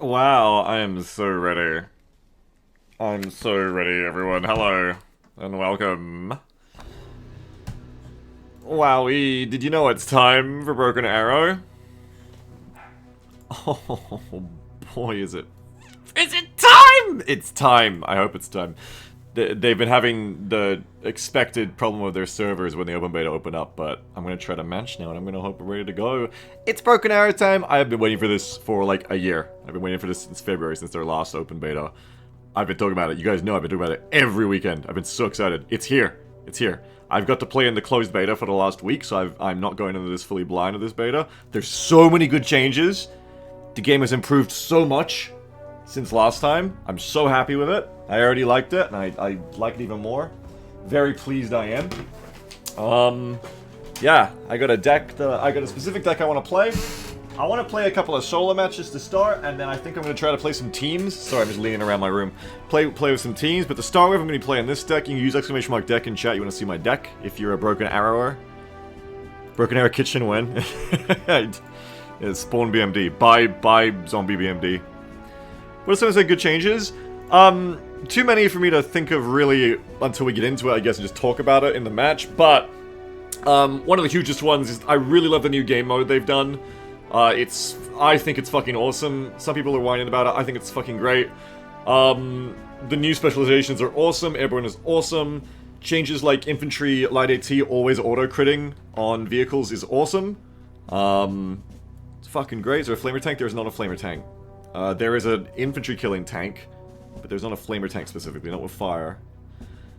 Wow, I am so ready. I'm so ready, everyone. Hello, and welcome. Wowie, did you know it's time for Broken Arrow? Oh boy, is it. Is it time? It's time. I hope it's time. They've been having the expected problem with their servers when the open beta open up, but I'm going to try to match now, and I'm going to hope we're ready to go. It's Broken Arrow time! I have been waiting for this for like a year. I've been waiting for this since February, since their last open beta. I've been talking about it. You guys know I've been talking about it every weekend. I've been so excited. It's here. It's here. I've got to play in the closed beta for the last week, so I'm not going into this fully blind of this beta. There's so many good changes. The game has improved so much since last time. I'm so happy with it. I already liked it, and I like it even more. Very pleased I am. Yeah, I got a deck. I got a specific deck I want to play. I want to play a couple of solo matches to start, and then I think I'm going to try to play some teams. Sorry, I'm just leaning around my room. Play with some teams, but to start with, I'm going to be playing this deck. You can use exclamation mark deck in chat. You want to see my deck if you're a Broken Arrower. Broken Arrow Kitchen win. It's Spawn BMD. Buy Zombie BMD. What are some of the good changes? Too many for me to think of really until we get into it, I guess, and just talk about it in the match. But one of the hugest ones is I really love the new game mode they've done. I think it's fucking awesome. Some people are whining about it. I think it's fucking great. The new specializations are awesome. Airborne is awesome. Changes like infantry, light AT, always auto-critting on vehicles is awesome. It's fucking great. Is there a flamer tank? There's not a flamer tank. There is an infantry killing tank, but there's not a flamer tank specifically, not with fire.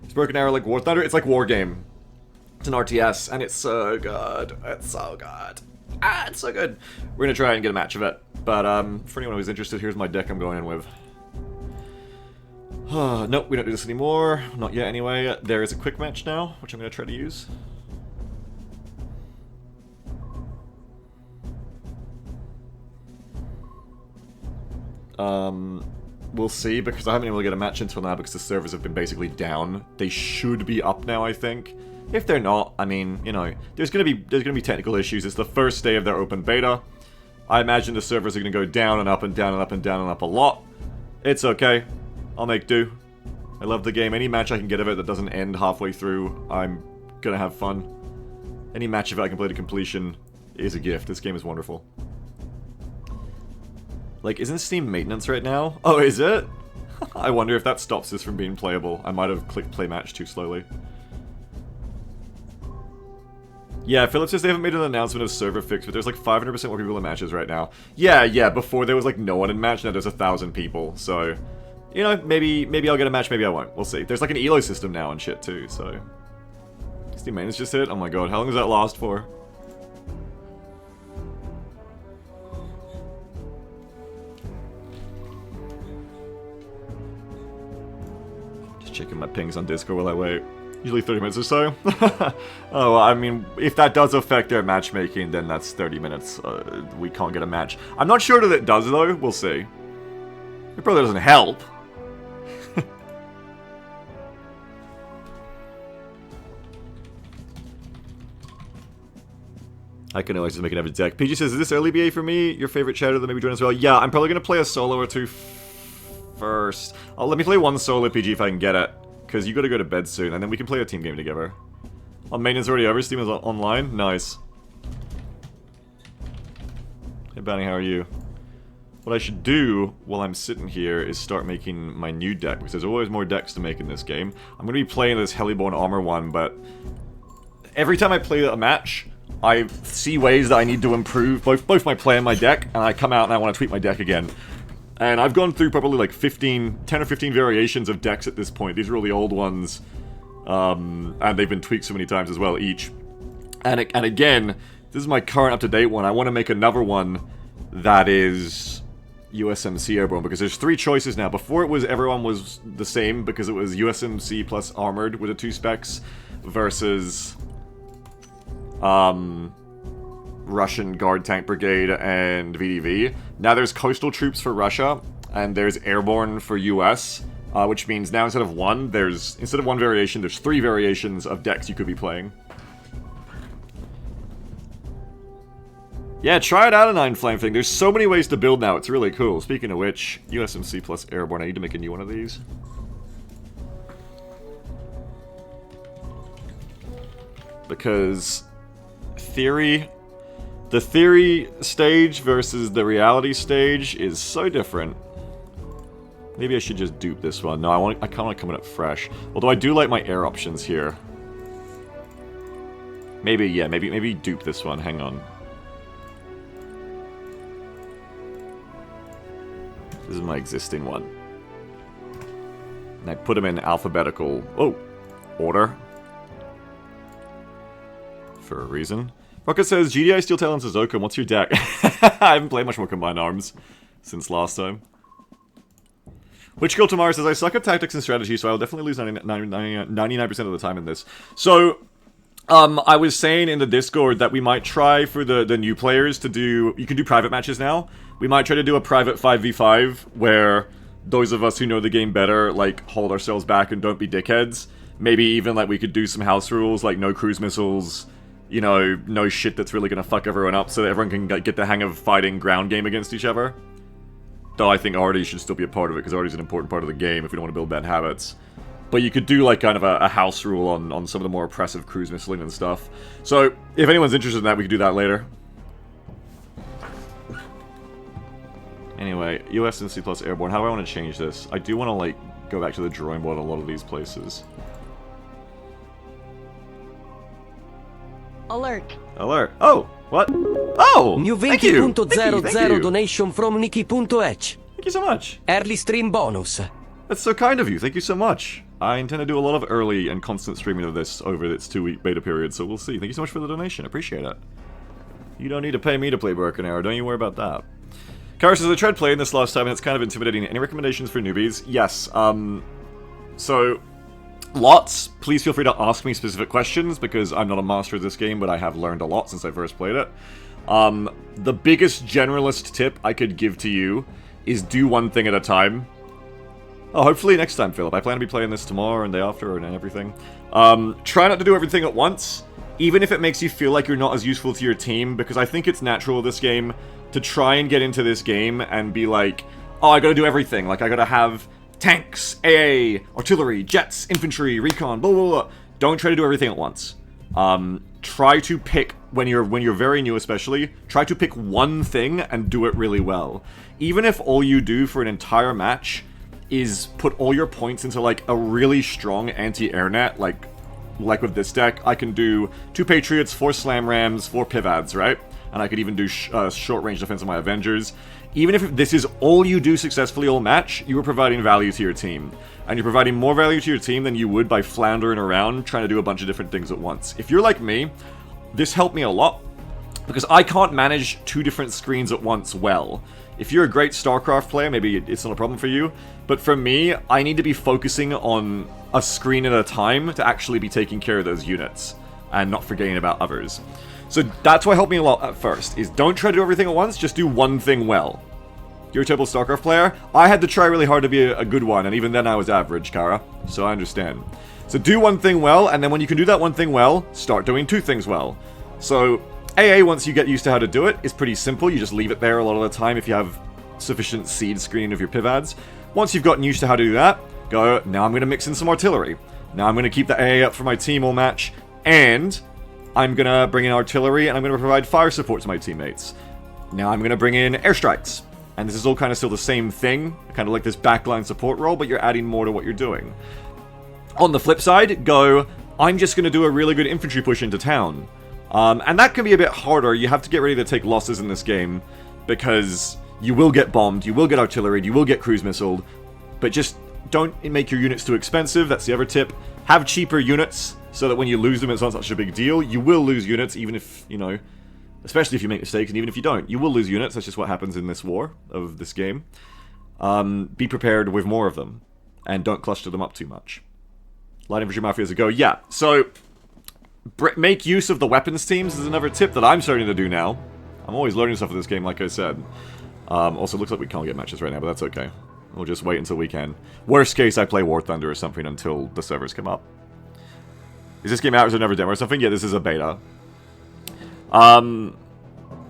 It's Broken Arrow like War Thunder. It's like War Game. It's an RTS, and it's so good. It's so good. Ah, it's so good. We're gonna try and get a match of it. But for anyone who's interested, here's my deck I'm going in with. Nope, we don't do this anymore. Not yet, anyway. There is a quick match now, which I'm gonna try to use. We'll see, because I haven't been able to get a match until now because the servers have been basically down. They should be up now, I think. If they're not, I mean, you know, there's gonna be technical issues. It's the first day of their open beta. I imagine the servers are gonna go down and up and down and up and down and up a lot. It's okay. I'll make do. I love the game. Any match I can get of it that doesn't end halfway through, I'm gonna have fun. Any match of it I can play to completion is a gift. This game is wonderful. Like, isn't Steam maintenance right now? Oh, is it? I wonder if that stops this from being playable. I might have clicked play match too slowly. Yeah, Philip says they haven't made an announcement of server fix, but there's like 500% more people in matches right now. Yeah, before there was like no one in match, now there's 1,000 people, so... You know, maybe I'll get a match, maybe I won't. We'll see. There's like an elo system now and shit too, so... Steam maintenance just hit? Oh my god, how long does that last for? Checking my pings on Discord while I wait. Usually 30 minutes or so. Oh, well, I mean, if that does affect their matchmaking, then that's 30 minutes. We can't get a match. I'm not sure that it does, though. We'll see. It probably doesn't help. I can always just make another deck. PG says, is this early BA for me? Your favorite chatter that maybe join as well? Yeah, I'm probably going to play a solo or two first. Let me play one solo PG if I can get it. Because you gotta go to bed soon, and then we can play a team game together. Oh, maintenance already over? Steam is online? Nice. Hey, Bounty, how are you? What I should do while I'm sitting here is start making my new deck, because there's always more decks to make in this game. I'm gonna be playing this Heliborn Armor one, but... Every time I play a match, I see ways that I need to improve both my play and my deck, and I come out and I want to tweak my deck again. And I've gone through probably like 10 or 15 variations of decks at this point. These are all the old ones. And they've been tweaked so many times as well, each. And again, this is my current up-to-date one. I want to make another one that is USMC Airborne, because there's 3 choices now. Before it was everyone was the same, because it was USMC plus Armored with the 2 specs, versus Russian Guard Tank Brigade and VDV. Now there's Coastal Troops for Russia, and there's Airborne for US, which means now instead of one variation, there's 3 variations of decks you could be playing. Yeah, try it out, a 9 flame thing. There's so many ways to build now, it's really cool. Speaking of which, USMC plus airborne, I need to make a new one of these. Because the theory stage versus the reality stage is so different. Maybe I should just dupe this one. No, I kind of want to come in up fresh. Although I do like my air options here. Maybe, yeah, maybe dupe this one. Hang on. This is my existing one. And I put them in alphabetical order. For a reason. Rocket says, GDI, Steel Talon, Suzuka, what's your deck? I haven't played much more Combined Arms since last time. Which Girl Tomorrow says, I suck at tactics and strategy, so I'll definitely lose 99% of the time in this. So, I was saying in the Discord that we might try for the new players to do... You can do private matches now. We might try to do a private 5v5 where those of us who know the game better, like, hold ourselves back and don't be dickheads. Maybe even, like, we could do some house rules, like no cruise missiles... You know, no shit that's really gonna fuck everyone up so that everyone can get the hang of fighting ground game against each other. Though I think Artie should still be a part of it, because Artie's an important part of the game if we don't want to build bad habits. But you could do, like, kind of a house rule on some of the more oppressive cruise missiling and stuff. So, if anyone's interested in that, we could do that later. Anyway, US and C plus airborne. How do I want to change this? I do want to, like, go back to the drawing board on a lot of these places. Alert. Alert. Oh, what? Oh! New thank you! 20.00 donation from Nikki.h. Thank you so much. Early stream bonus. That's so kind of you. Thank you so much. I intend to do a lot of early and constant streaming of this over its 2-week beta period, so we'll see. Thank you so much for the donation. Appreciate it. You don't need to pay me to play Broken Arrow. Don't you worry about that. Kara says, I tried playing this last time and it's kind of intimidating. Any recommendations for newbies? Yes. So... Lots. Please feel free to ask me specific questions, because I'm not a master of this game, but I have learned a lot since I first played it. The biggest generalist tip I could give to you is do one thing at a time. Oh, hopefully next time, Philip. I plan to be playing this tomorrow and day after and everything. Try not to do everything at once, even if it makes you feel like you're not as useful to your team, because I think it's natural this game to try and get into this game and be like, oh, I gotta do everything. Like, I gotta have... tanks, AA, artillery, jets, infantry, recon, blah, blah, blah. Don't try to do everything at once. Try to pick, when you're very new especially, try to pick one thing and do it really well. Even if all you do for an entire match is put all your points into, like, a really strong anti-air net, like with this deck, I can do 2 Patriots, 4 Slam Rams, 4 Pivads, right? And I could even do short-range defense on my Avengers. Even if this is all you do successfully all match, you are providing value to your team. And you're providing more value to your team than you would by floundering around trying to do a bunch of different things at once. If you're like me, this helped me a lot, because I can't manage 2 different screens at once well. If you're a great StarCraft player, maybe it's not a problem for you, but for me, I need to be focusing on a screen at a time to actually be taking care of those units, and not forgetting about others. So that's what helped me a lot at first, is don't try to do everything at once, just do one thing well. You're a typical StarCraft player. I had to try really hard to be a good one, and even then I was average, Kara. So I understand. So do one thing well, and then when you can do that one thing well, start doing 2 things well. So AA, once you get used to how to do it, is pretty simple. You just leave it there a lot of the time if you have sufficient seed screening of your Pivads. Once you've gotten used to how to do that, go, now I'm going to mix in some artillery. Now I'm going to keep the AA up for my team all match, and I'm going to bring in artillery, and I'm going to provide fire support to my teammates. Now I'm going to bring in airstrikes. And this is all kind of still the same thing, kind of like this backline support role, but you're adding more to what you're doing. On the flip side, go, I'm just going to do a really good infantry push into town. And that can be a bit harder. You have to get ready to take losses in this game, because you will get bombed, you will get artillery, you will get cruise missiled, but just don't make your units too expensive. That's the other tip. Have cheaper units, so that when you lose them, it's not such a big deal. You will lose units, even if, you know... Especially if you make mistakes, and even if you don't. You will lose units, that's just what happens in this war, of this game. Be prepared with more of them, and don't cluster them up too much. Light Infantry Mafias a go. Yeah, so... make use of the weapons teams is another tip that I'm starting to do now. I'm always learning stuff in this game, like I said. Also, looks like we can't get matches right now, but that's okay. We'll just wait until we can. Worst case, I play War Thunder or something until the servers come up. Is this game out or is it never demo or something? Yeah, this is a beta.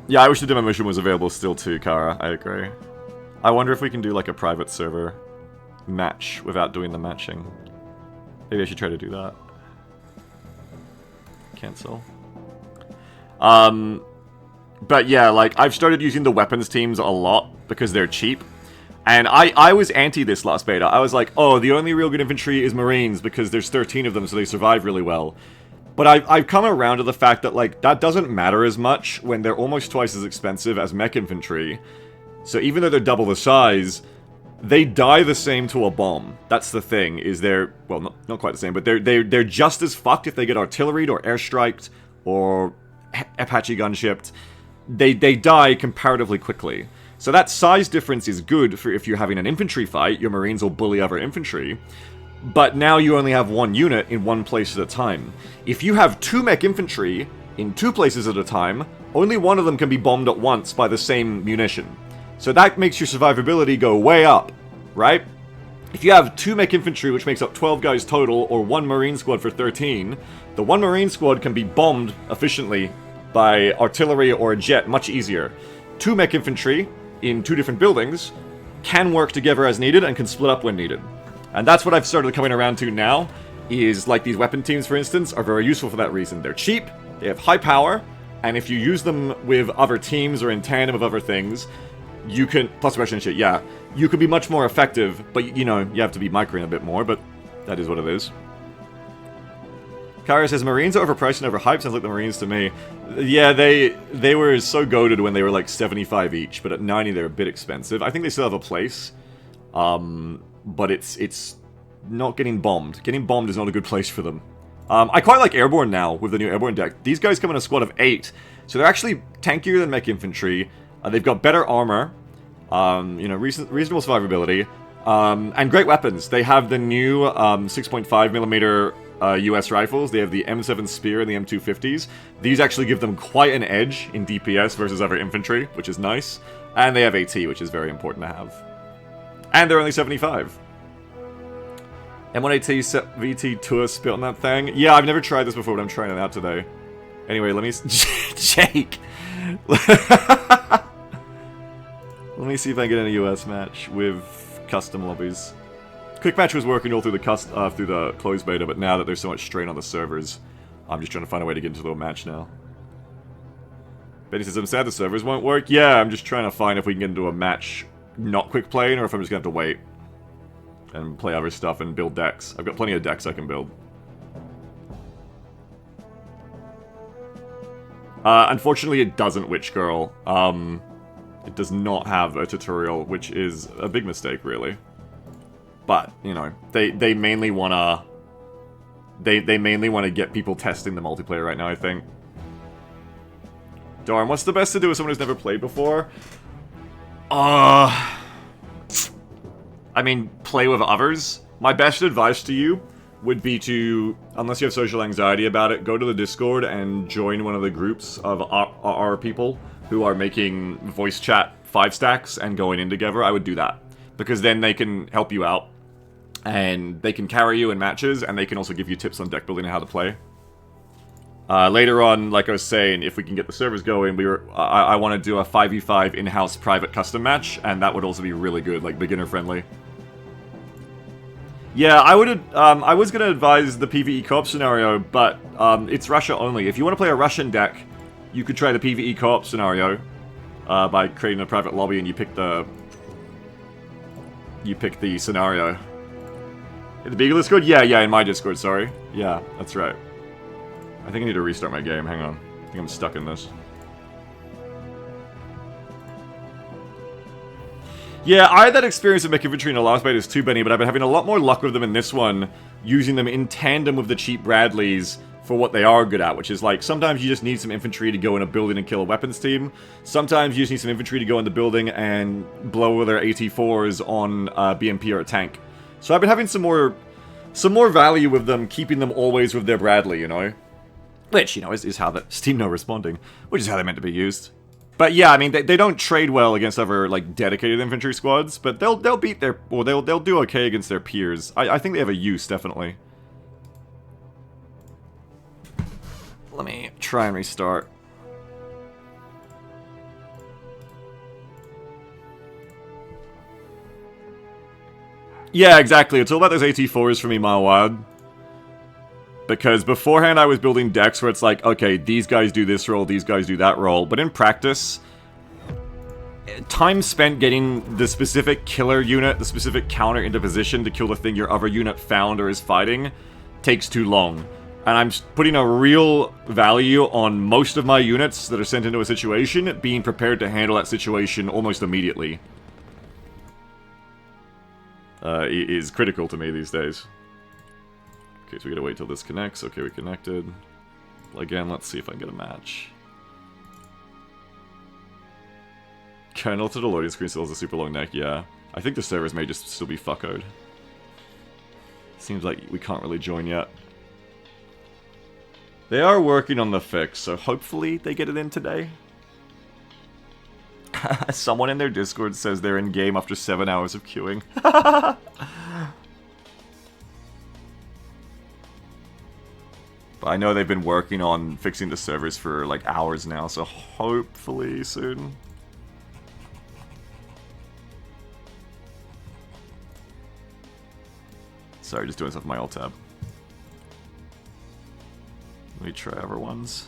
Yeah, I wish the demo mission was available still too, Kara. I agree. I wonder if we can do like a private server match without doing the matching. Maybe I should try to do that. Cancel. But yeah, like, I've started using the weapons teams a lot because they're cheap. And I was anti this last beta. I was like, oh, the only real good infantry is Marines because there's 13 of them, so they survive really well. But I've come around to the fact that, like, that doesn't matter as much when they're almost twice as expensive as mech infantry. So even though they're double the size, they die the same to a bomb. That's the thing, is they're, well, not quite the same, but they're just as fucked if they get artilleried or airstriked or Apache gunshipped. They die comparatively quickly. So that size difference is good for if you're having an infantry fight, your Marines will bully other infantry. But now you only have one unit in one place at a time. If you have 2 mech infantry in 2 places at a time, only one of them can be bombed at once by the same munition. So that makes your survivability go way up, right? If you have 2 mech infantry, which makes up 12 guys total, or 1 Marine squad for 13, the 1 Marine squad can be bombed efficiently by artillery or a jet much easier. 2 mech infantry in 2 different buildings can work together as needed and can split up when needed. And that's what I've started coming around to now, is like these weapon teams, for instance, are very useful for that reason. They're cheap, they have high power, and if you use them with other teams or in tandem with other things, you can, plus Russian shit, yeah, you can be much more effective, but you know, you have to be microing a bit more, but that is what it is. Kara says, Marines are overpriced and overhyped, sounds like the Marines to me. Yeah, they were so goated when they were like 75 each, but at 90 they're a bit expensive. I think they still have a place. But it's not getting bombed. Getting bombed is not a good place for them. I quite like Airborne now, with the new Airborne deck. These guys come in a squad of 8, so they're actually tankier than mech infantry. They've got better armor, you know, reasonable survivability, and great weapons. They have the new 6.5mm US rifles. They have the M7 Spear and the M250s. These actually give them quite an edge in DPS versus other infantry, which is nice. And they have AT, which is very important to have. And they're only 75. M1AT VT Tour spit on that thing. Yeah, I've never tried this before, but I'm trying it out today. Anyway, let me... Jake! Let me see if I can get in a US match with custom lobbies. Quick match was working all through the closed beta, but now that there's so much strain on the servers, I'm just trying to find a way to get into the match now. Betty says, I'm sad the servers won't work. Yeah, I'm just trying to find if we can get into a match not quick playing, or if I'm just going to have to wait and play other stuff and build decks. I've got plenty of decks I can build. Unfortunately, it doesn't, Witch Girl. It does not have a tutorial, which is a big mistake, really. But, you know, they mainly wanna... They mainly want to get people testing the multiplayer right now, I think. Darn, what's the best to do with someone who's never played before? I mean, play with others. My best advice to you would be to, unless you have social anxiety about it, go to the Discord and join one of the groups of our people who are making voice chat 5-stacks and going in together. I would do that. Because then they can help you out. And they can carry you in matches, and they can also give you tips on deck building and how to play. Later on, like I was saying, if we can get the servers going, I want to do a 5v5 in-house private custom match, and that would also be really good, like beginner-friendly. Yeah, I was going to advise the PvE co-op scenario, but it's Russia only. If you want to play a Russian deck, you could try the PvE co-op scenario by creating a private lobby, and you pick the scenario. In the Beagle Discord? Yeah, in my Discord, sorry. Yeah, that's right. I think I need to restart my game, hang on. I think I'm stuck in this. Yeah, I had that experience with mech infantry in the last betas too, Benny, but I've been having a lot more luck with them in this one, using them in tandem with the cheap Bradleys for what they are good at, which is like, sometimes you just need some infantry to go in a building and kill a weapons team. Sometimes you just need some infantry to go in the building and blow their AT-4s on BMP or a tank. So I've been having some more value with them, keeping them always with their Bradley, you know? Which, you know, is how the Steam no responding, which is how they're meant to be used. But yeah, I mean, they don't trade well against other, like, dedicated infantry squads, but they'll beat their, or they'll do okay against their peers. I think they have a use, definitely. Let me try and restart. Yeah, exactly. It's all about those AT4s for me, mile wide. Because beforehand I was building decks where it's like, okay, these guys do this role, these guys do that role. But in practice, time spent getting the specific killer unit, the specific counter into position to kill the thing your other unit found or is fighting takes too long. And I'm putting a real value on most of my units that are sent into a situation being prepared to handle that situation almost immediately. Is critical to me these days. Okay, so we gotta wait till this connects. Okay, we connected. Again, let's see if I can get a match. Kernel to the loading screen still has a super long neck, yeah. I think the servers may just still be fuckoed. Seems like we can't really join yet. They are working on the fix, so hopefully they get it in today. Someone in their Discord says they're in game after 7 hours of queuing. But I know they've been working on fixing the servers for like hours now, so hopefully soon. Sorry, just doing stuff with my alt tab. Let me try other ones.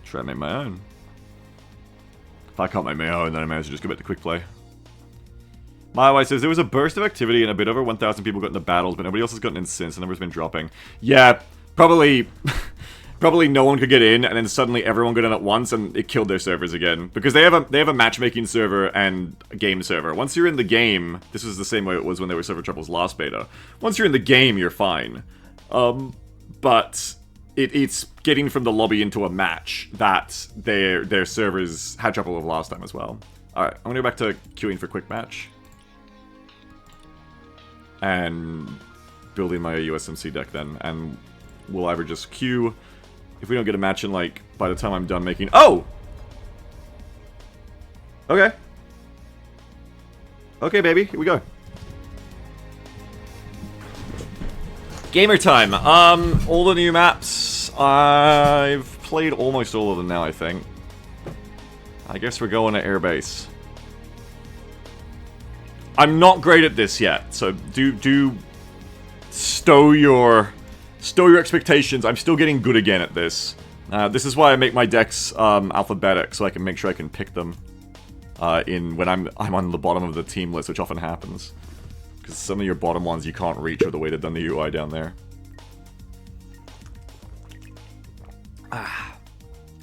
Try to make my own. If I can't make my own, then I managed to just go back to quick play. My wife says, there was a burst of activity and a bit over 1,000 people got into battles, but nobody else has gotten in since. The number's been dropping. Yeah, probably... Probably no one could get in, and then suddenly everyone got in at once, and it killed their servers again. Because they have a matchmaking server and a game server. Once you're in the game, this was the same way it was when there were server troubles last beta. Once you're in the game, you're fine. But it's getting from the lobby into a match that their servers had trouble with last time as well. Alright, I'm gonna go back to queuing for quick match. And building my USMC deck then, and we'll either just queue. If we don't get a match in, like, by the time I'm done making... Oh! Okay. Okay, baby. Here we go. Gamer time. All the new maps. I've played almost all of them now, I think. I guess we're going to airbase. I'm not great at this yet, so do stow your expectations. I'm still getting good again at this. This is why I make my decks alphabetic, so I can make sure I can pick them when I'm on the bottom of the team list, which often happens. Because some of your bottom ones you can't reach with the way they've done the UI down there.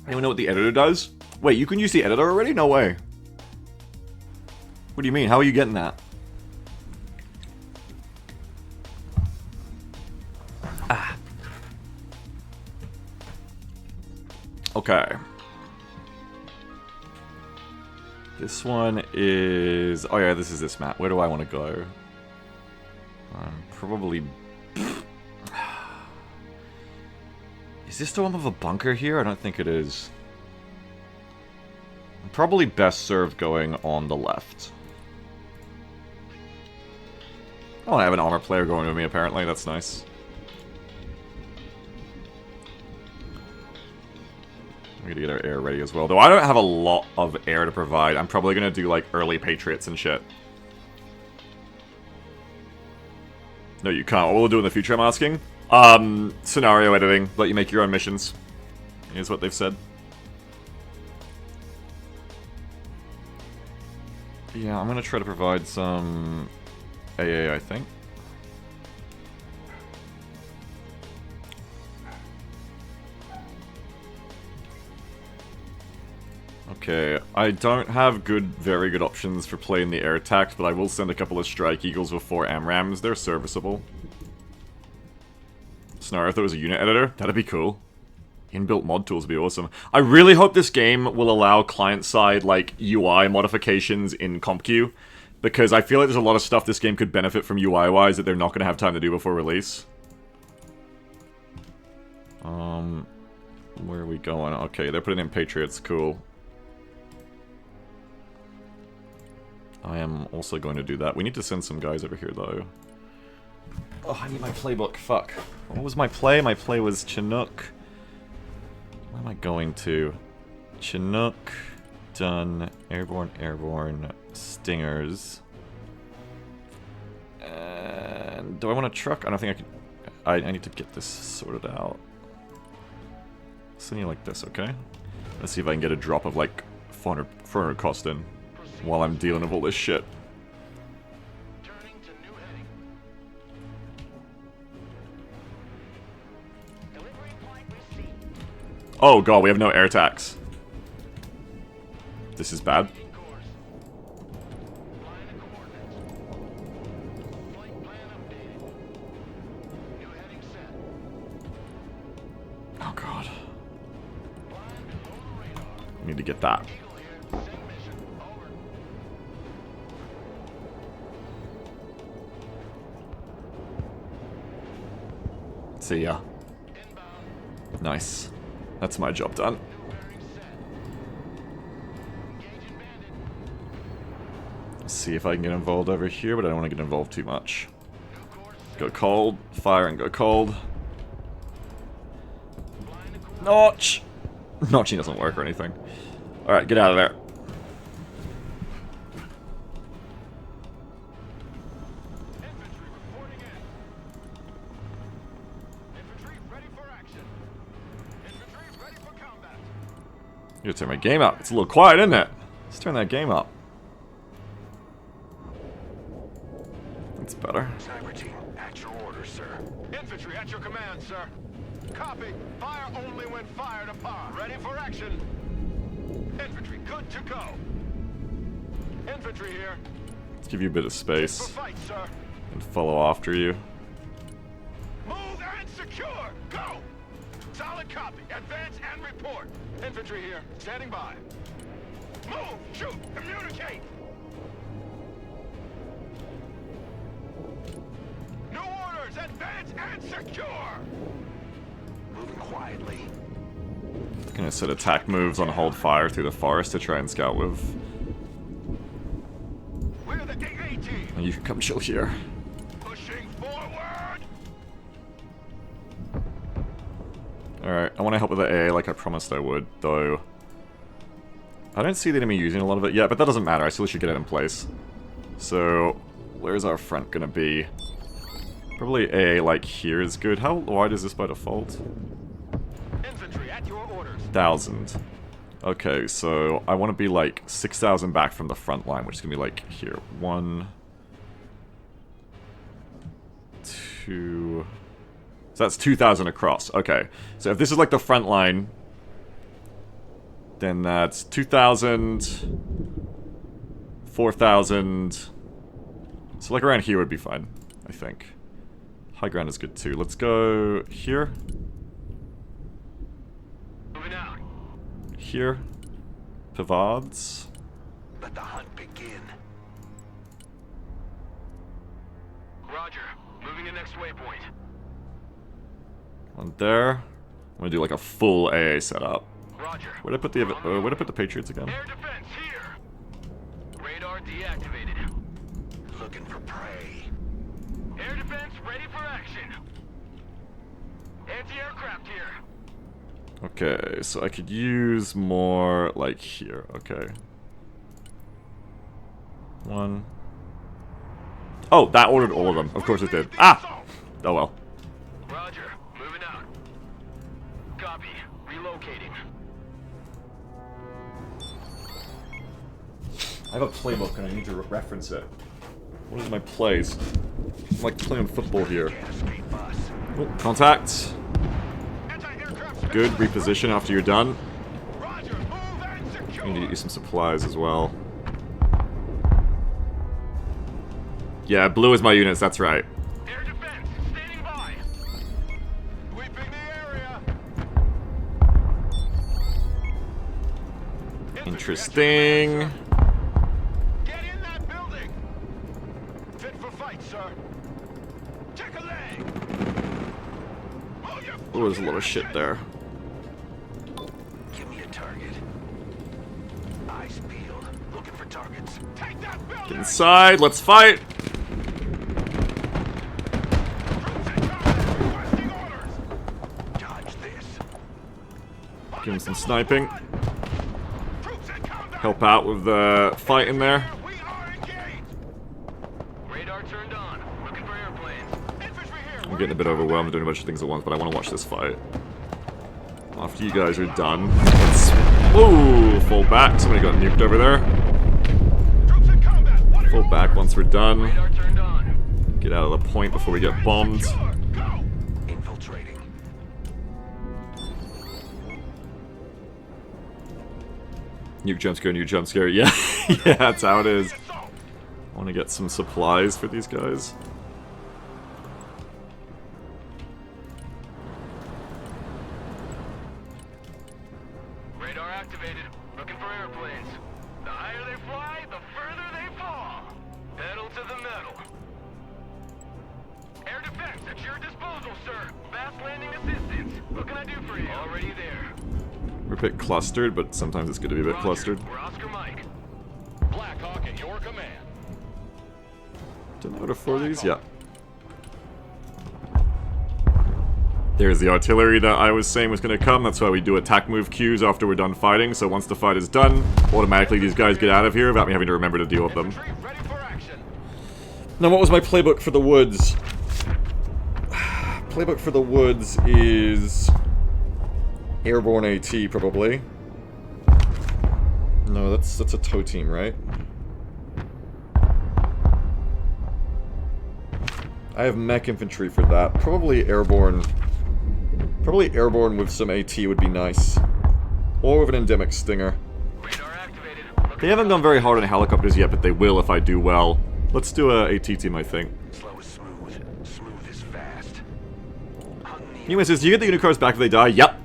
Anyone know what the editor does? Wait, you can use the editor already? No way. What do you mean? How are you getting that? Okay. This one is... Oh yeah, this is this map. Where do I want to go? Probably... Is this the one with a bunker here? I don't think it is. I'm probably best served going on the left. Oh, I have an armor player going with me apparently. That's nice. We gotta get our air ready as well. Though I don't have a lot of air to provide. I'm probably gonna do like early Patriots and shit. No, you can't. What will do in the future, I'm asking? Scenario editing. Let you make your own missions. Is what they've said. Yeah, I'm gonna try to provide some AA, I think. Okay, I don't have very good options for playing the air attacks, but I will send a couple of Strike Eagles with 4 AMRAMs. They're serviceable. Scenario, if there was a unit editor, that'd be cool. Inbuilt mod tools would be awesome. I really hope this game will allow client-side, like, UI modifications in CompQ, because I feel like there's a lot of stuff this game could benefit from UI-wise that they're not going to have time to do before release. Where are we going? Okay, they're putting in Patriots. Cool. I am also going to do that. We need to send some guys over here, though. Oh, I need my playbook. Fuck. What was my play? My play was Chinook. Where am I going to? Chinook, done. Airborne, airborne, stingers. And do I want a truck? I don't think I can. I need to get this sorted out. Something like this, okay? Let's see if I can get a drop of like 400 cost in while I'm dealing with all this shit. Oh god, we have no air tax. This is bad. Oh god. We need to get that. See ya. Nice. That's my job done. Let's see if I can get involved over here, but I don't want to get involved too much. Go cold, fire and go cold. Notch! Notching doesn't work or anything. Alright, get out of there. You gotta turn my game up. It's a little quiet, isn't it? Let's turn that game up. That's better. Cyber team, at your orders, sir. Infantry at your command, sir. Copy. Fire only when fired upon. Ready for action. Infantry, good to go. Infantry here. Let's give you a bit of space For fight, sir. and follow after you. Move and secure. Go. Solid copy. Advance and report. Infantry here. Standing by. Move. Shoot. Communicate. New orders. Advance and secure. Moving quietly. Gonna set attack moves on hold fire through the forest to try and scout with. We're the AA team. And you can come chill here. Pushing forward. Alright, I want to help with the AA like I promised I would, though. I don't see the enemy using a lot of it yet, but that doesn't matter. I still should get it in place. So, where's our front gonna be? Probably AA like here is good. How wide is this by default? Infantry at your orders. 1,000. Okay, so I want to be like 6,000 back from the front line, which is gonna be like here. 1, 2. So that's 2,000 across. Okay, so if this is like the front line, then that's 2,000, 4,000. So like around here would be fine, I think. High ground is good too. Let's go here. Moving out. Here. Pavards. Let the hunt begin. Roger. Moving to next waypoint. One there. I'm gonna do like a full AA setup. Roger. Where'd I put the Patriots again? Air defense here. Radar deactivated. Looking for prey. Air defense ready for action. Anti-aircraft here. Okay, so I could use more like here. Okay. 1. Oh, that ordered all of them. Of course it did. Ah! Oh well. Roger. Moving out. Copy. Relocating. I have a playbook and I need to reference it. What is my plays? I'm like playing football here. Can't escape us. Oh, contact. Anti-aircraft. Good, reposition after you're done. Roger. Move and secure. I need to get you some supplies as well. Yeah, blue is my units, that's right. Air defense. Standing by. Sweeping the area. Interesting. Get in that building. Fit for fight, sir. Check a leg. Oh, there's a lot of shit there. Give me a target. Eyes peeled. Looking for targets. Take that building. Get inside, let's fight! Troops in combat. Requesting orders. Dodge this. Give him some sniping. Help out with the fight in there. We are engaged. Radar turned on. Looking for airplanes. Infantry here. I'm getting a bit overwhelmed doing a bunch of things at once, but I want to watch this fight. After you guys are done, let's... Ooh, fall back. Somebody got nuked over there. Troops in combat. What are Fall your back once we're done. Radar turned on. Get out of the point before we get bombed. Secure. Go. Infiltrating. Nuke jump scare, nuke jump scare. Yeah, yeah, that's how it is. I want to get some supplies for these guys. Radar activated. Looking for airplanes. The higher they fly, the further they fall. Pedal to the metal. Air defense at your disposal, sir. Fast landing assistance. What can I do for you? Already there. We're a bit clustered, but sometimes it's good to be a bit clustered. We're Oscar Mike. Black Hawk in your command. Don't know how to afford these? Yeah. There's the artillery that I was saying was going to come. That's why we do attack move queues after we're done fighting. So once the fight is done, automatically these guys get out of here without me having to remember to deal with them. Ready for action. Now, what was my playbook for the woods? Playbook for the woods is... Airborne AT, probably. No, that's a tow team, right? I have mech infantry for that. Probably airborne. Probably airborne with some AT would be nice. Or with an endemic stinger. Radar activated. They haven't gone very hard on helicopters yet, but they will if I do well. Let's do a AT team, I think. Slow is smooth. Smooth is fast. Anyways, says, do you get the Unicars back if they die? Yep.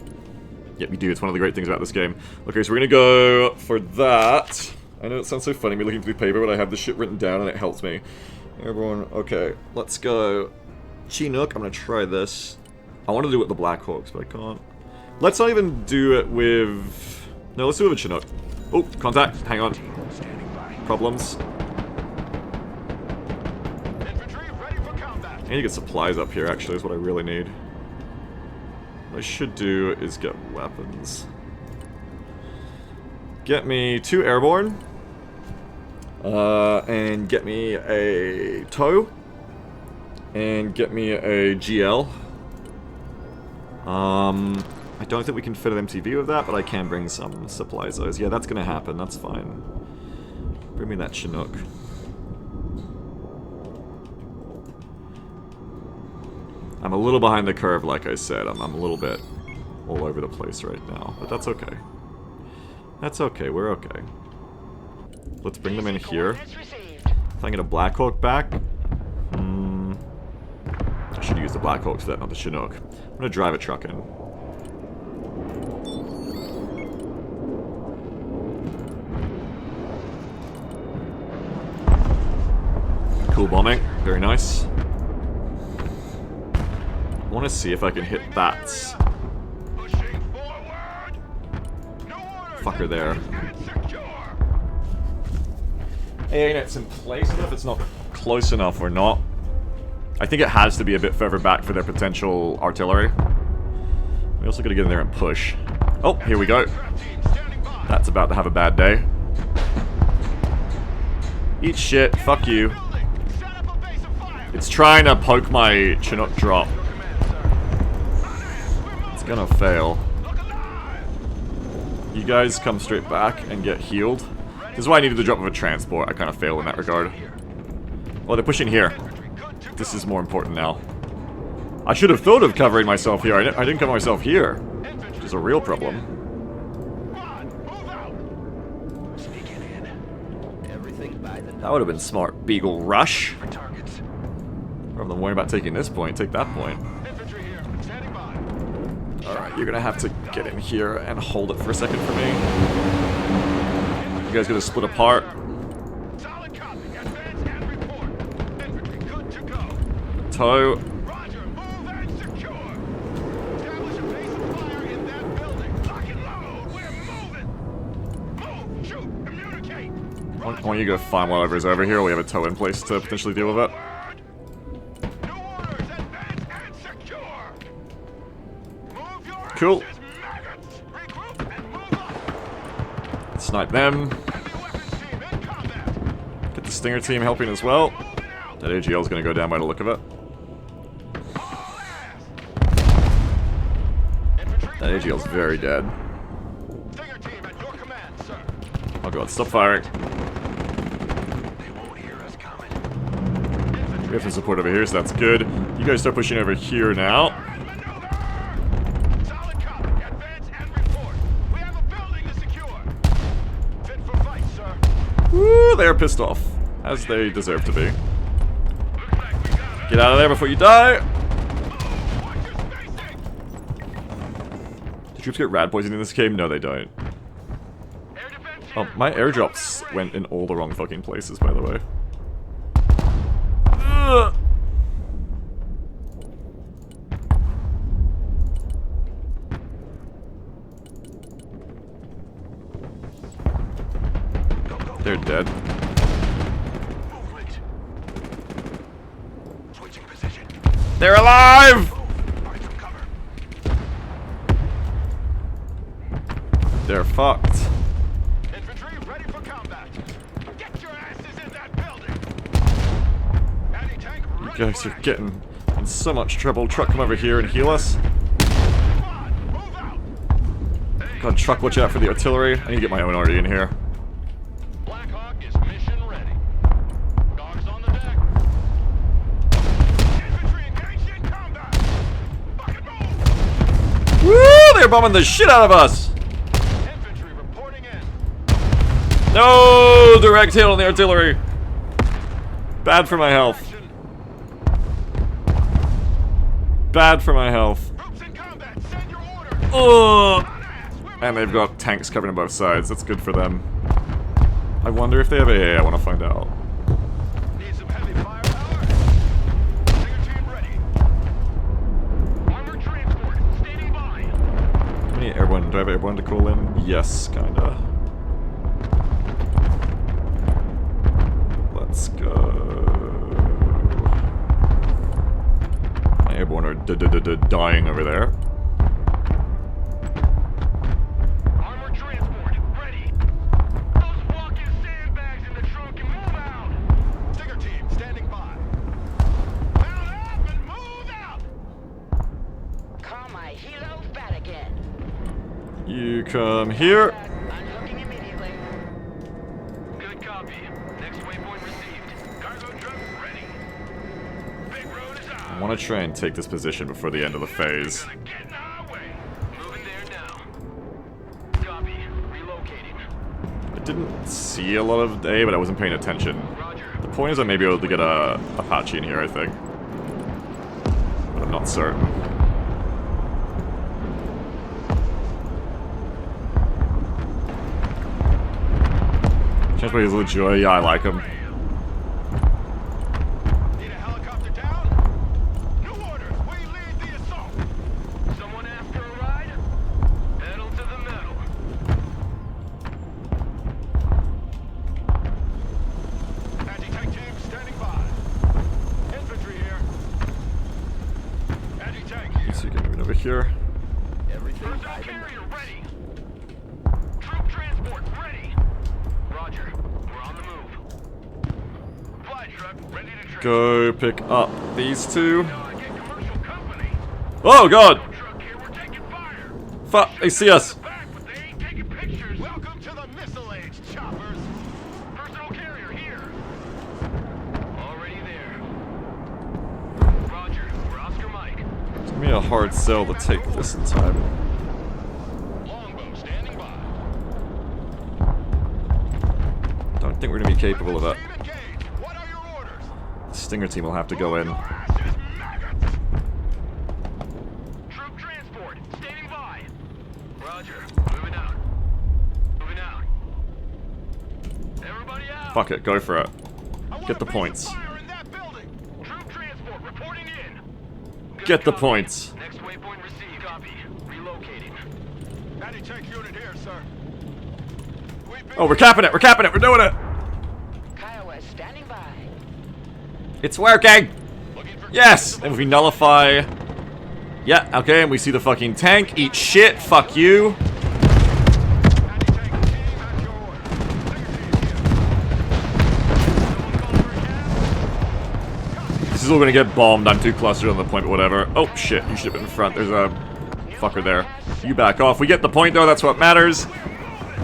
Yep, you do. It's one of the great things about this game. Okay, so we're gonna go for that. I know it sounds so funny me looking through paper, but I have the shit written down and it helps me. Airborne, okay. Let's go Chinook. I'm gonna try this. I want to do it with the Blackhawks, but I can't. Let's not even do it with... No, let's do it with Chinook. Oh, contact. Hang on. Problems. Infantry ready for combat. I need to get supplies up here, actually, is what I really need. What I should do is get weapons. Get me 2 airborne. And get me a tow. And get me a GL. I don't think we can fit an MTV with that, but I can bring some supplies. Yeah, that's gonna happen. That's fine. Bring me that Chinook. I'm a little behind the curve, like I said. I'm a little bit all over the place right now, but that's okay. That's okay. We're okay. Let's bring them in here. If I get a Blackhawk back, I should use the Blackhawks for that, not the Chinook. I'm gonna drive a truck in. Cool bombing. Very nice. I want to see if I can hit that fucker there. Hey, it's in place enough. It's not close enough or not. I think it has to be a bit further back for their potential artillery. We also gotta get in there and push. Oh, here we go. That's about to have a bad day. Eat shit. Fuck you. It's trying to poke my Chinook drop. It's gonna fail. You guys come straight back and get healed. This is why I needed the drop of a transport. I kind of failed in that regard. Oh, they're pushing here. This is more important now. I should have thought of covering myself here. I didn't cover myself here, which is a real problem. That would have been smart. Beagle rush. Rather than worrying about taking this point, take that point. Alright, you're gonna have to get in here and hold it for a second for me. You guys gonna split apart. Tow. Roger, move and secure. Establish a base of fire in that building. Lock and load. We're moving. Move, shoot, communicate. I want you to go find whatever's over here. We have a tow in place to potentially deal with it. New orders, advance and secure. Move your Cool. asses, maggots. Regroup Snipe them. Get the Stinger team helping as well. That AGL is going to go down by the look of it. That AGL is very dead. Oh god, stop firing. We have some support over here, so that's good. You guys start pushing over here now. Woo, they're pissed off. As they deserve to be. Get out of there before you die! Do troops get rad poisoning in this game? No, they don't. Oh, my airdrops went in all the wrong fucking places, by the way. Ugh. They're dead. They're alive! They're fucked. Infantry ready for combat. Get your asses in that building. Anti-tank You ready guys for are action. getting in so much trouble. Truck, come over here and heal us. Squad, move out. God, truck, watch out for the artillery. I need to get my own arty in here. Black Hawk is mission ready. Dogs on the deck. Infantry engaged in combat. Fucking move. Woo! They're bombing the shit out of us! Infantry reporting in. No! Direct hit on the artillery. Bad for my health. Action. Bad for my health. Troops in combat. Send your orders. Ugh! Ass. We're And they've got tanks covering both sides. That's good for them. I wonder if they have AA. I want to find out. need some heavy firepower. Stinger team ready. Armored transport standing by. How many airborne? Do I have airborne to call in? Yes, kinda. Let's go. My airborne are dying over there. Armored transport ready. Those fucking sandbags in the trunk and move out. Stinger team standing by. Mount up and move out. Call my helo bat again. You come here. Unhooking immediately. Good copy. Next waypoint received. Cargo truck ready. Big road is I out. want to try and take this position before the end of the phase. Gonna get in our way. Moving there now. Copy. Relocating. I didn't see a lot of A, but I wasn't paying attention. Roger. The point is I may be able to get a Apache in here, I think. But I'm not certain. Transport is legit. Yeah, I like him. Need a helicopter down? New orders. We lead the assault. Someone after a ride? Pedal to the metal. Anti-tank team standing by. Infantry here. Anti-tank here. So you can move it over here. Personnel carrier ready. Troop transport ready. Roger. We're on the move. Fly truck ready to train. Go pick up these two. Get commercial company. Oh god! Truck here, we're taking fire. Fuck, they see us. Back, but they ain't taking pictures. Welcome to the missile age, choppers. Personal carrier here. Already there. Roger. We're Oscar Mike. It's gonna be a hard sell to take this in time. Longbow standing by. Don't think we're gonna be capable of that. Team engaged. What are your orders? The Stinger team will have to go in. Your asses, maggots. Troop transport standing by. Roger. Moving out. Moving out. Everybody out. Fuck it, go for it. I want Get the a base of points. fire in that building. Troop transport reporting in. Good Get the copy. points. Next waypoint received. Copy. Relocating. Anti-tank unit here, sir. Oh, we're capping it, we're capping it, we're doing it! Kiowa standing by. It's working! Looking for Yes! And we nullify. Yeah, okay, and we see the fucking tank. Eat shit, fuck you. Anti-tank team at your is all gonna get bombed. I'm too clustered on the point, but whatever. Oh, shit. You should have been in front. There's a fucker there. You back off. We get the point, though. That's what matters.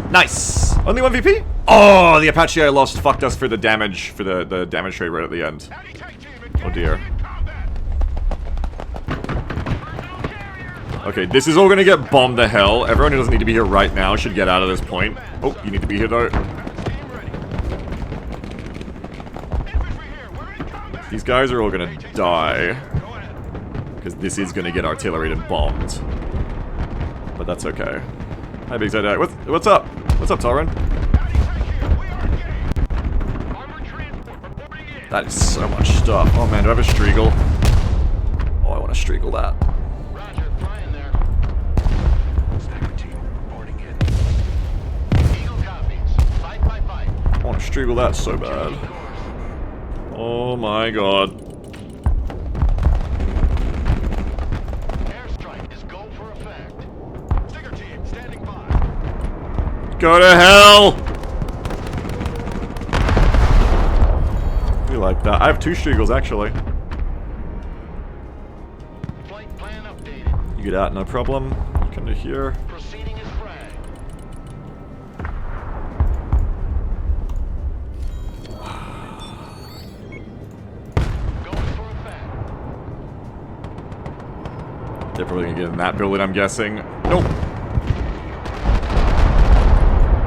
Nice. Only 1 VP? Oh, the Apache I lost fucked us for the damage, for the damage trade right at the end. Oh, dear. Okay, this is all gonna get bombed to hell. Everyone who doesn't need to be here right now should get out of this point. Oh, you need to be here, though. These guys are all gonna die. Because this is gonna get artillery and bombed. But that's okay. Hi, Big Zed. What's up? What's up, Tauren? That is so much stuff. Oh man, do I have a Striegel? Oh, I want to Striegel that. Roger, Brian there. Sniper team reporting in. Eagle copies. Fight by fight. I want to Striegel that so bad. Oh my god. Airstrike is go for effect. Stinger team, standing by. Go to hell! We like that. I have 2 Striegels, actually. Flight plan updated. You get out, no problem. You come to here. Proceeding as frag. Going for effect. They're probably gonna get in that building, I'm guessing. Nope.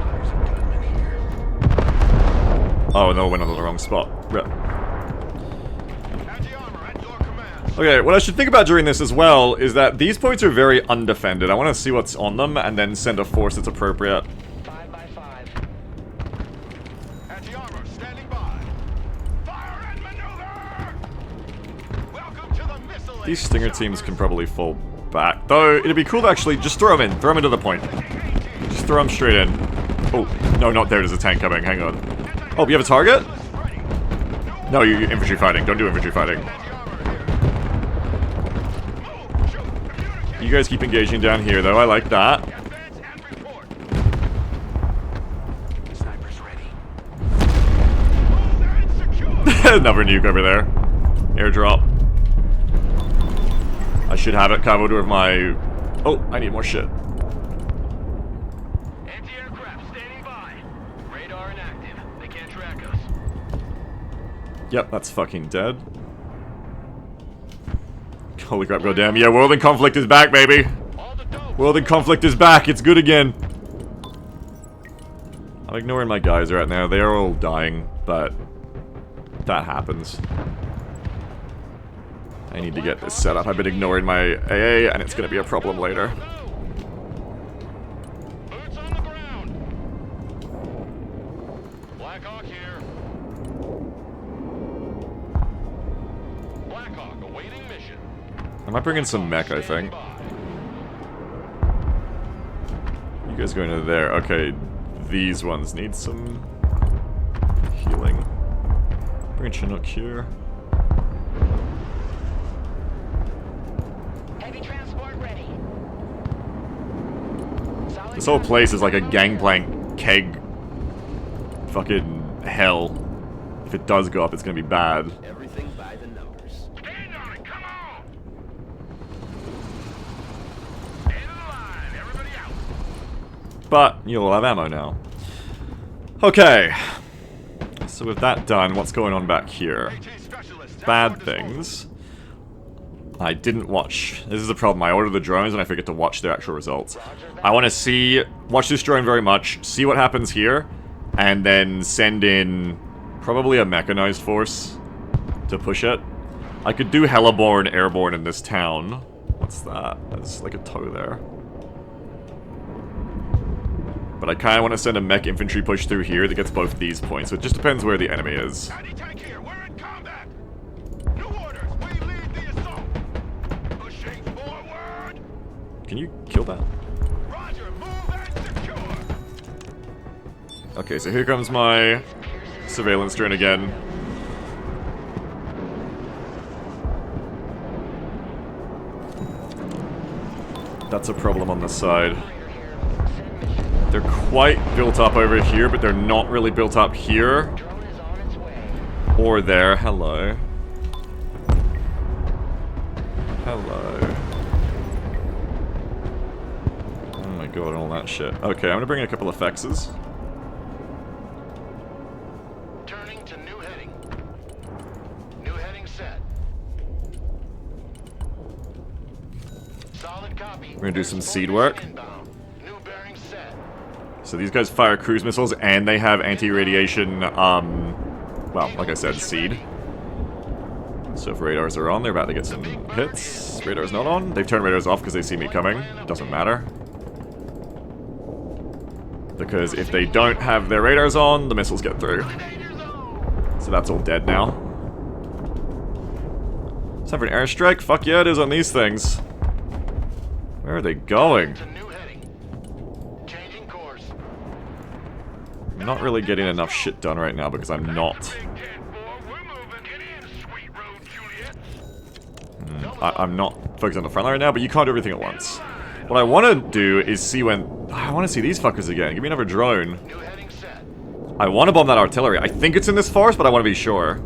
There's a gunman here. Oh, no, went on the wrong spot. Rip. Anti-armor at your command. Okay, what I should think about during this as well is that these points are very undefended. I want to see what's on them and then send a force that's appropriate. 5 by 5. Anti-armor standing by. Fire and maneuver. Welcome to the missile. These Stinger teams can probably fall back. Though, it'd be cool to actually just throw them in. Throw them into the point. Just throw them straight in. Oh, no, not there. There's a tank coming. Hang on. Oh, you have a target? No, you're infantry fighting. Don't do infantry fighting. You guys keep engaging down here, though. I like that. Advance and report. Sniper's ready. Move and secure. Another nuke over there. Airdrop. I should have it covered with my... Oh, I need more shit. Anti-aircraft standing by. Radar inactive. They can't track us. Yep, that's fucking dead. Holy crap, goddamn. Yeah, World in Conflict is back, baby. All the dope. World in Conflict is back. It's good again. I'm ignoring my guys right now. They are all dying, but that happens. I need to get this set up. I've been ignoring my AA, and it's going to be a problem later. Boots on the ground. Black Hawk here. Black Hawk awaiting mission. I might bring in some mech, I think. You guys going into there. Okay, these ones need some healing. Bring a Chinook here. Heavy transport ready. Solid This whole place is like a gangplank keg. Fucking hell. If it does go up, it's gonna be bad. Everything by the numbers. Stand on it, come on! End of the line, everybody out! But you'll have ammo now. Okay. So with that done, what's going on back here? AT specialist, Bad things. I didn't watch. This is the problem. I ordered the drones and I forget to watch their actual results. I want to watch this drone very much, see what happens here, and then send in probably a mechanized force to push it. I could do Heliborn airborne in this town. What's that? There's like a toe there. But I kind of want to send a mech infantry push through here that gets both these points. So it just depends where the enemy is. Anti-tank here, we're in combat! New orders, we lead the assault! Pushing forward! Can you kill that? Roger, move and secure! Okay, so here comes my surveillance drone again. That's a problem on this side. They're quite built up over here, but they're not really built up here. drone is on its way. Or there. Hello. Hello. Oh my god, all that shit. Okay, I'm gonna bring in a couple of Fexes. Turning to new heading. New heading set. Solid copy. We're gonna do some seed work. Inbound. New bearing set. So these guys fire cruise missiles, and they have anti-radiation, well, like I said, seed. So if radars are on, they're about to get some hits. Radar's not on. They've turned radars off because they see me coming. Doesn't matter. Because if they don't have their radars on, the missiles get through. So that's all dead now. It's time for an airstrike? Fuck yeah, it is on these things. Where are they going? I'm not really getting enough shit done right now because I'm not. I'm not focused on the front line right now, but you can't do everything at once. What I want to do is see when... I want to see these fuckers again. Give me another drone. I want to bomb that artillery. I think it's in this forest, but I want to be sure.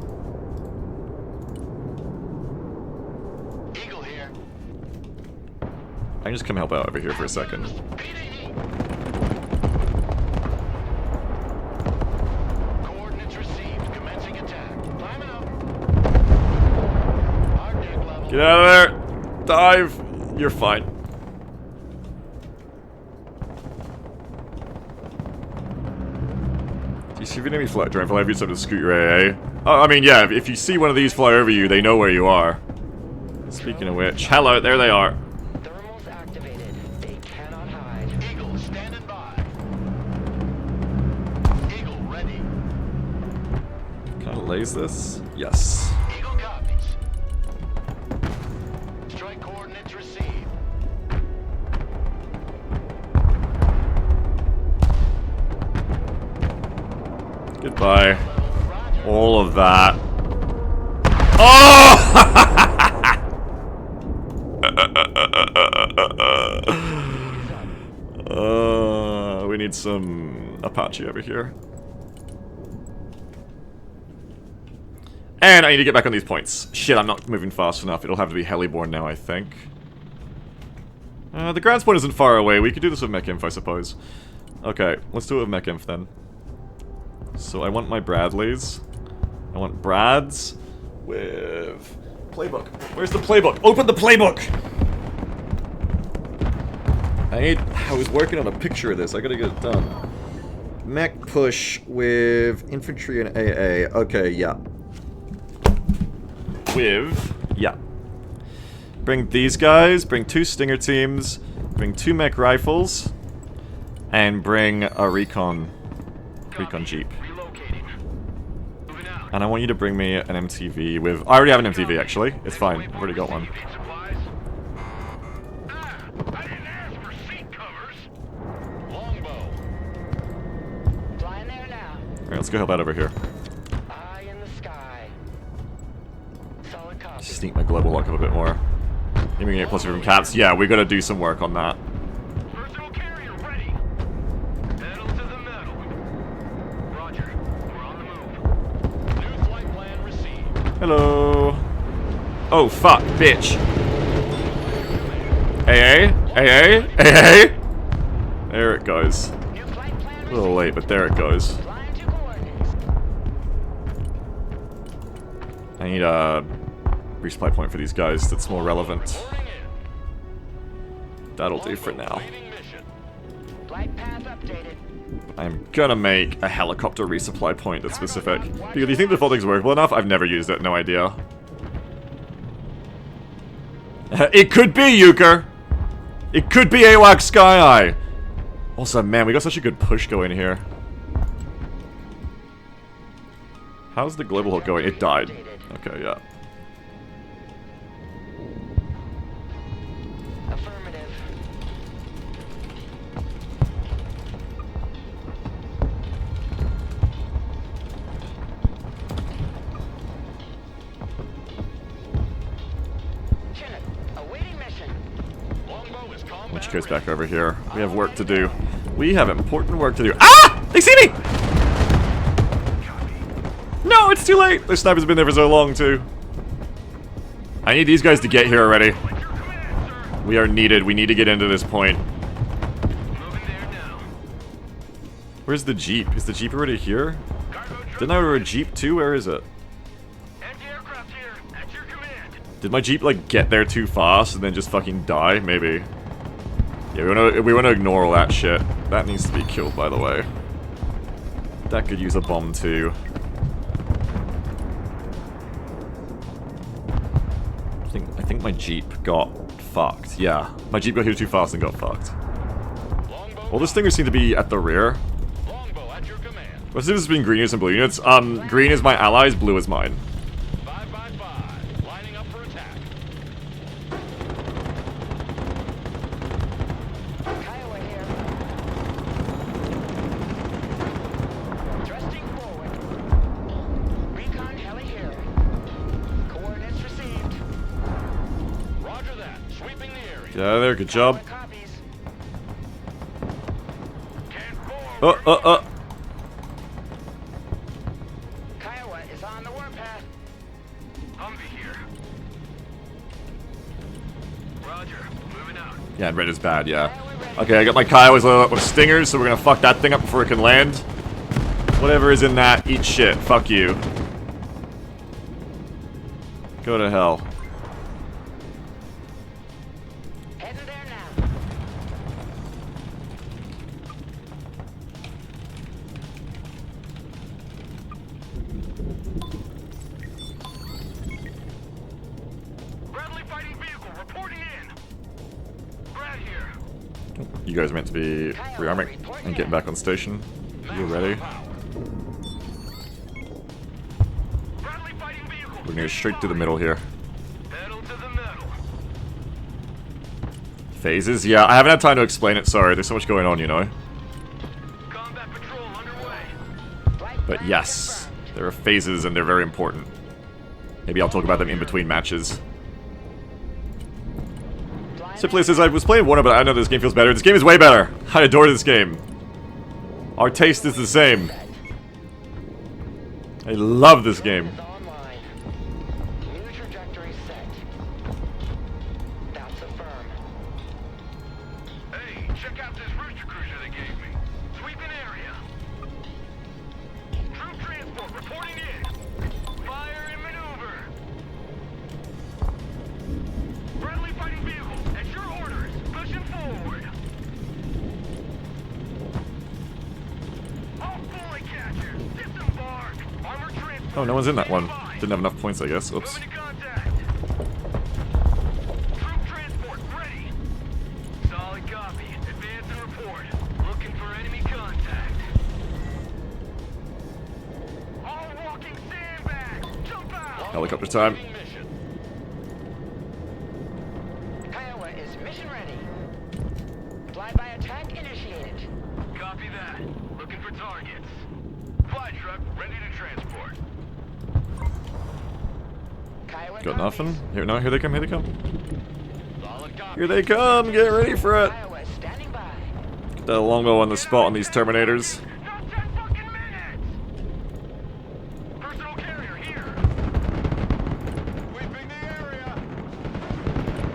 Eagle here. I can just come help out over here for a second. Coordinates received. Commencing attack. Climb out. Hard deck level. Get out of there! Dive! You're fine. Do you see if an enemy drone fly over you, something to scoot your AA? Oh, I mean, yeah, if you see one of these fly over you, they know where you are. Speaking of which, hello, there they are. Thermals activated. They cannot hide. Eagle standing by. Eagle ready. Can I laze this? Yes. Eagle copies. Strike coordinates received. Goodbye. All of that. Oh! We need some Apache over here. And I need to get back on these points. Shit, I'm not moving fast enough. It'll have to be heliborne now, I think. The ground spawn isn't far away. We could do this with mech inf, I suppose. Okay, let's do it with mech inf then. So I want my Bradleys. I want Brads with playbook. Where's the playbook? Open the playbook! I was working on a picture of this. I gotta get it done. Mech push with infantry and AA. Okay, yeah. Yeah. Bring these guys, bring 2 Stinger teams, bring 2 mech rifles, and bring a recon jeep. And I want you to bring me an MTV with... I already have an MTV, actually. It's fine. I've already got one. Flying there now. Alright, let's go help out over here. Eye in the sky. Solid copy. Sneak my global lock up a bit more. Aiming at plus from caps. Yeah, we gotta do some work on that. Personal carrier ready. Pedal to the metal. Roger. We're on the move. New flight plan received. Hello. Oh, fuck, bitch. AA? AA? AA? There it goes. New flight plan A little late, but there it goes. Flying to coordinates. I need a resupply point for these guys that's more relevant. That'll do for now. Flight path updated. I'm gonna make a helicopter resupply point that's specific. Because do you think the defaulting's workable enough? I've never used it, no idea. It could be, Euchre! It could be AWAC Sky Eye! Also, man, we got such a good push going here. How's the global hook going? It died. Okay, yeah. Affirmative. Chinook, awaiting mission. Longbow is combat. Which goes back over here. We have work to do. We have important work to do. Ah! They see me! No, it's too late! Those snipers have been there for so long, too. I need these guys to get here already. We are needed. We need to get into this point. Moving there now. Where's the Jeep? Is the Jeep already here? Cargo truck. Didn't I order a Jeep too? Where is it? Anti-aircraft here. At your command. Did my Jeep, like, get there too fast and then just fucking die? Maybe. Yeah, we wanna ignore all that shit. That needs to be killed, by the way. That could use a bomb too. I think my Jeep got fucked. Yeah, my Jeep got here too fast and got fucked. Longbow. All those things seem to be at the rear. Longbow at your command. What's the difference between green units and blue units? Green is my allies, blue is mine. 5 by 5. Lining up for attack. Kiowa here. Thrusting forward. Recon heli here. Coordinates received. Roger that. Sweeping the area. Yeah, there, good job. Copies. Can't forward. Kiowa is on the warpath. Humvee here. Roger. Moving out. Yeah, and red is bad, yeah. Okay, I got my Kiowas loaded up with stingers, so we're gonna fuck that thing up before it can land. Whatever is in that, eat shit. Fuck you. Go to hell. Heading there now. Bradley fighting vehicle reporting in. Brad here. You guys are meant to be rearming and getting back on station. You ready? Bradley fighting vehicle. We're gonna go straight through the middle here. Pedal to the metal. Phases? Yeah, I haven't had time to explain it, sorry. There's so much going on, you know. Combat patrol underway. But yes, there are phases and they're very important. Maybe I'll talk about them in between matches. Teamplay says, I was playing one, but I know this game feels better. This game is way better. I adore this game. Our taste is the same. I love this game. Online. New trajectory set. That's affirmed. Hey, check out this rooster cruiser they gave me. Sweeping area. Troop transport reporting in. Fire and maneuver. Bradley fighting vehicle at your orders. Pushing forward. All fully catchers. Disembark. Armor transport. Oh, no one's in that one. Didn't have enough points, I guess. Oops. Moving to contact. Troop transport ready. Solid copy. Advance and report. Looking for enemy contact. All walking sandbag. Jump out. Helicopter time. Mission. Kiowa is mission ready. Flyby attack initiated. Copy that. Looking for targets. Fly truck ready to transport. Kiowa Got copies. nothing? Here, no, here they come, here they come. Solid copy. Here they come, get ready for it. Kiowa standing by. Get that longbow on the spot on these Terminators. Not 10 fucking minutes. Personal carrier here. Sweeping the area.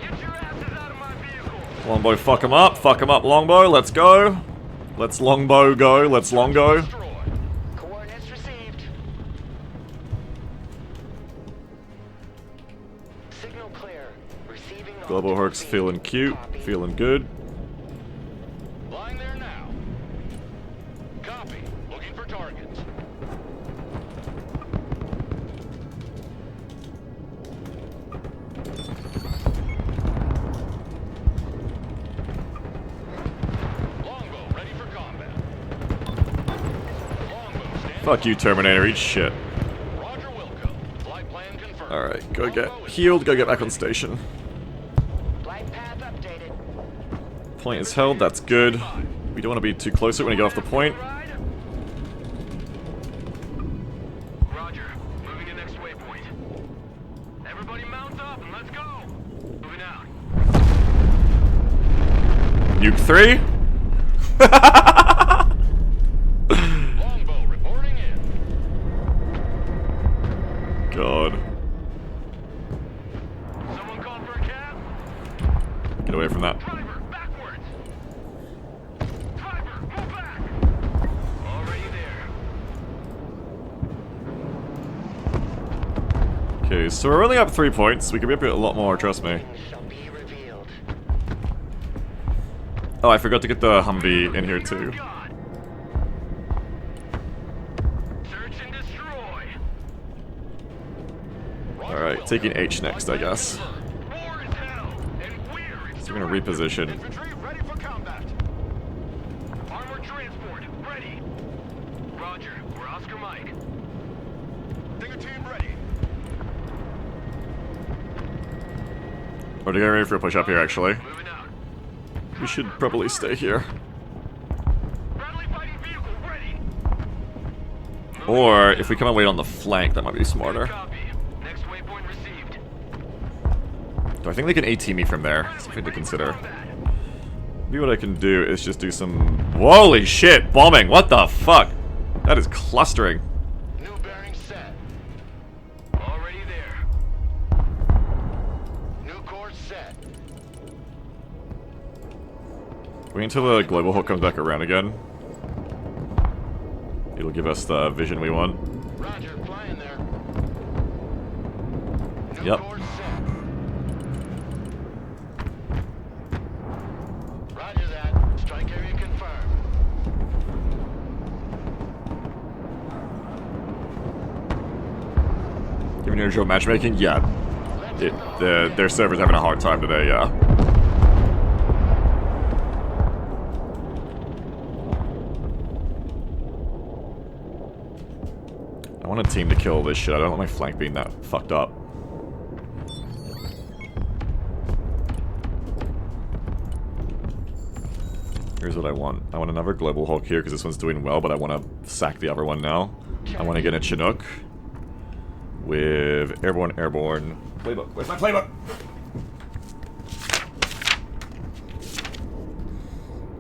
Get your asses out of my vehicle. Longbow, fuck him up, longbow, let's go. Let's longbow go, let's longo. Destroy. Coordinates received. Signal clear. Receiving. Global Herc's feeling cute, Copy. feeling good. Flying there now. Copy. Looking for targets. Longbow ready for combat. Longbow standing. Fuck you, Terminator, eat shit. Roger Wilco. Flight plan confirmed. Alright, go get healed, go get back on station. Flight path updated. Point is held, that's good. We don't want to be too close to it when we get off the point. Roger. Moving to next waypoint. Everybody mount up and let's go. Moving out. Nuke 3? Longbow reporting in. God. Someone called for a cab? Get away from Okay, so we're only up 3 points. We could be up a lot more, trust me. Shall be revealed. Oh, I forgot to get the Humvee in here too. Search and destroy. Alright, taking H next, I guess. War is hell, and we're So we're gonna reposition. infantry ready for combat. Armored transport ready. Roger, we're Oscar Mike. Digger team ready. We're getting ready for a push up here, actually. Moving out. We should probably stay here. Friendly fighting vehicle ready. Or, if we come and wait on the flank, that might be smarter. Copy. Next waypoint received. Do I think they can AT me from there? Something to consider. Maybe what I can do is just do some... Holy shit! Bombing! What the fuck? That is clustering. New bearing set. Already there. New course set. Wait until the global hawk comes back around again. It'll give us the vision we want. Roger, flying there. New Yep. course set. Roger that. Strike area confirmed. Giving you a show matchmaking? Yeah. Their server's having a hard time today, yeah. I want a team to kill this shit. I don't want my flank being that fucked up. Here's what I want. I want another Global Hawk here because this one's doing well, but I want to sack the other one now. I want to get a Chinook with airborne. Playbook. Where's my playbook?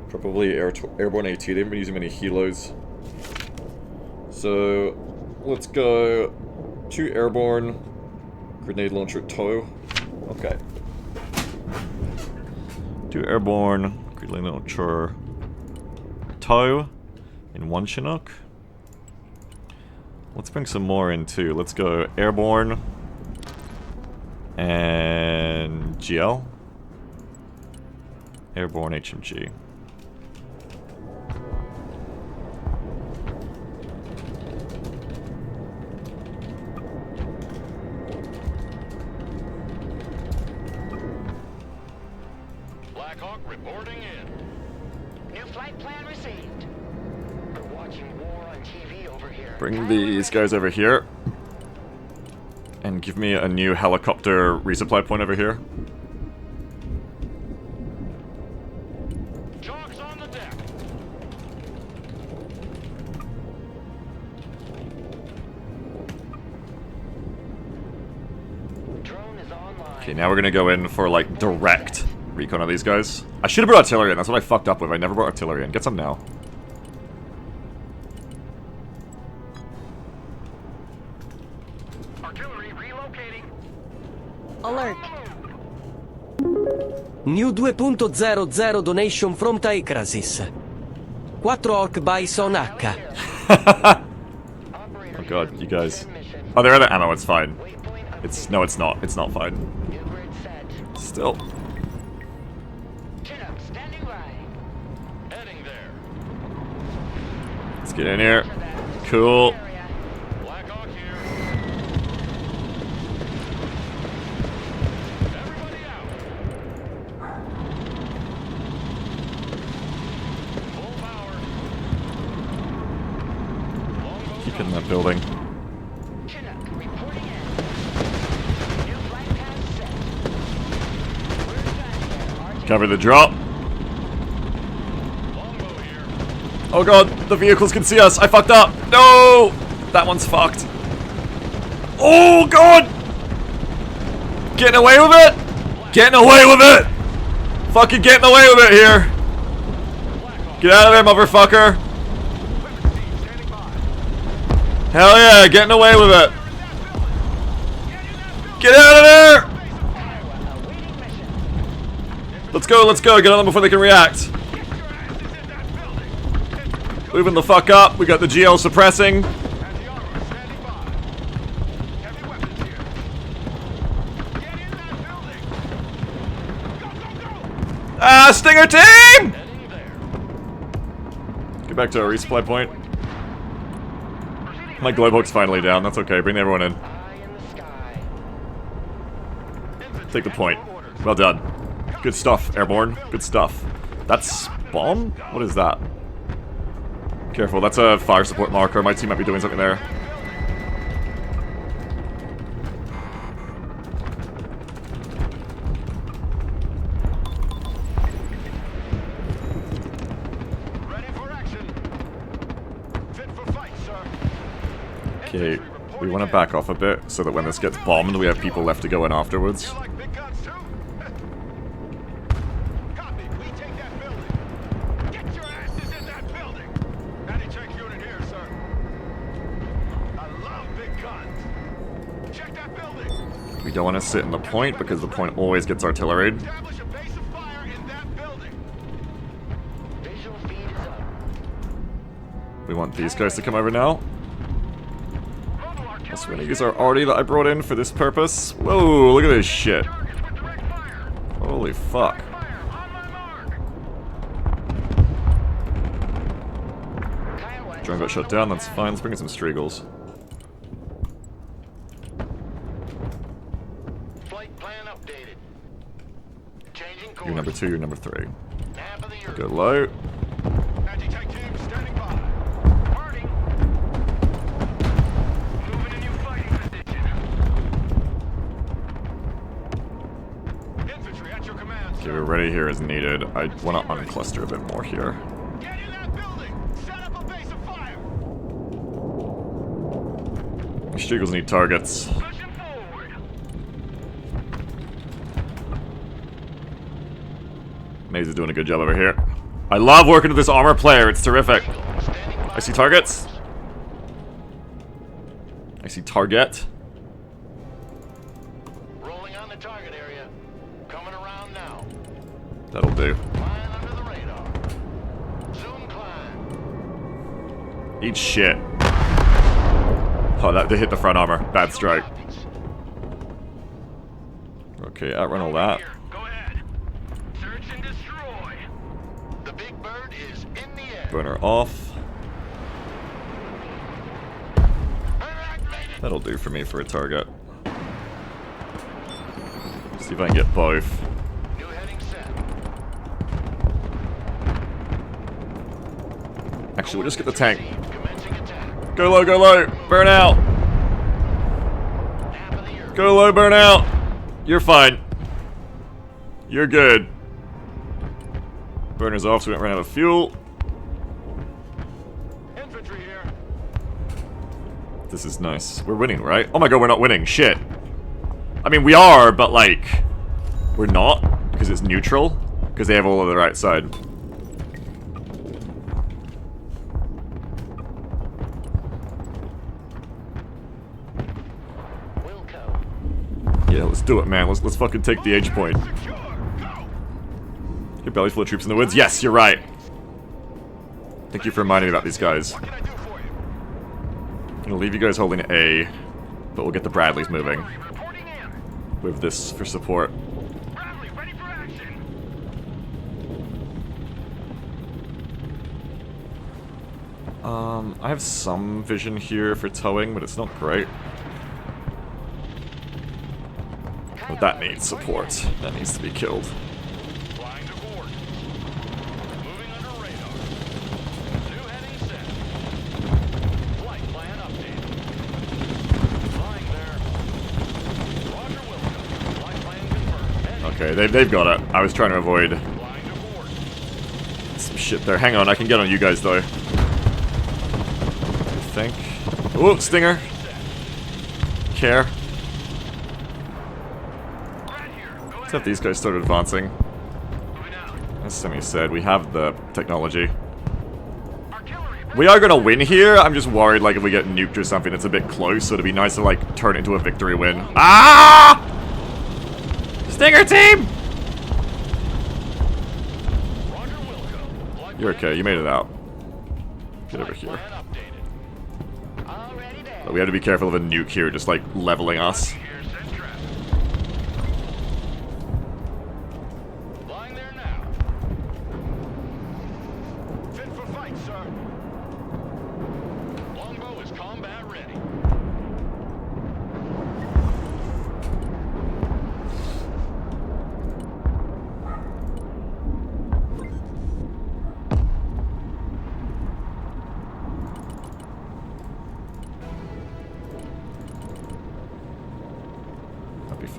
Probably airborne AT. They haven't been using many helos. So let's go 2 airborne grenade launcher tow. Okay. 2 airborne grenade launcher tow in 1 Chinook. Let's bring some more in too. Let's go airborne and GL. Airborne HMG. Black Hawk reporting in. New flight plan received. We're watching war on TV over here. Bring these guys over here. And give me a new helicopter resupply point over here. Jocks on the deck. Drone is online. Okay, now we're gonna go in for like direct recon of these guys. I should have brought artillery in. That's what I fucked up with. I never brought artillery in. Get some now. Artillery relocating. Alert. New 2.00 donation from Taekrasis. 4 Orc Bison H. Oh god, you guys. Oh, they're out of ammo. It's fine. No, it's not. It's not fine. New grid set. Still. Chinook standing by. Heading there. Let's get in here. Cool. Area. Black Hawk here. Everybody out. Full power. Longbow Keep in that building. Chinook reporting in. New flight path set. We're done here. Cover the drop. Longbow here. Oh god, the vehicles can see us. I fucked up. No! That one's fucked. Oh god! Getting away with it? Getting away with it! Fucking getting away with it here. Get out of there, motherfucker. Standing by. Hell yeah, getting away with it. Get out of there! Awaiting mission. Let's go, let's go. Get on them before they can react. Moving the fuck up. We got the GL suppressing. And the armor standing by. Heavy weapons here. Yeah, Stinger team! Get back to our resupply point. My globe hook's finally down. That's okay. Bring everyone in. Take the point. Well done. Good stuff, Airborne. Good stuff. That's bomb? What is that? Careful, that's a fire support marker. My team might be doing something there. Okay, we want to back off a bit so that when this gets bombed, we have people left to go in afterwards. We don't want to sit in the point because the point always gets artilleried. We want these guys to come over now. So we're gonna use our arty that I brought in for this purpose. Whoa, look at this shit. Holy fuck. Drone got shut down, that's fine. Let's bring in some Streagles. You're number 2, you're number 3. Go low. Okay, we're ready here as needed. I want to uncluster a bit more here. The Streagles need targets. Maze is doing a good job over here. I love working with this armor player, it's terrific. I see targets. I see target. Rolling on the target area. Coming around now. That'll do. Flying under the radar. Zoom climb. Eat shit. Oh, that they hit the front armor. Bad strike. Okay, outrun all that. Go ahead. Search and destroy. The big bird is in the air. Burner off. That'll do for me for a target. See if I can get both. New heading set. Actually, we'll just get the tank. Commencing attack. Go low, burn out. Half of the earth. Go low, burn out. You're fine. You're good. Burner's off so we don't run out of fuel. Infantry here. This is nice. We're winning, right? Oh my god, we're not winning. Shit. I mean, we are, but like, we're not because it's neutral. Because they have all on the right side. Yeah, let's do it, man. Let's fucking take the H point. Your belly full of troops in the woods. Yes, you're right. Thank you for reminding me about these guys. What can I do for you? I'm gonna leave you guys holding A, but we'll get the Bradleys moving Reporting in. with this for support. Bradley, ready for action. I have some vision here for towing, but it's not great. But that needs support. That needs to be killed. Flying to board. Moving under radar. New heading set. Flight plan updated. Flying there. Roger, Wilco. Flight plan confirmed. Okay, they've got it. I was trying to avoid Flying to board. some shit there. Hang on, I can get on you guys though. I think. Whoa, Stinger. Care. Let's have these guys start advancing. As Semi said, we have the technology. We are gonna win here. I'm just worried, like, if we get nuked or something, it's a bit close, so it'd be nice to, like, turn it into a victory win. Ah! Stinger team! You're okay, you made it out. Get over here. But we have to be careful of a nuke here, just, like, leveling us.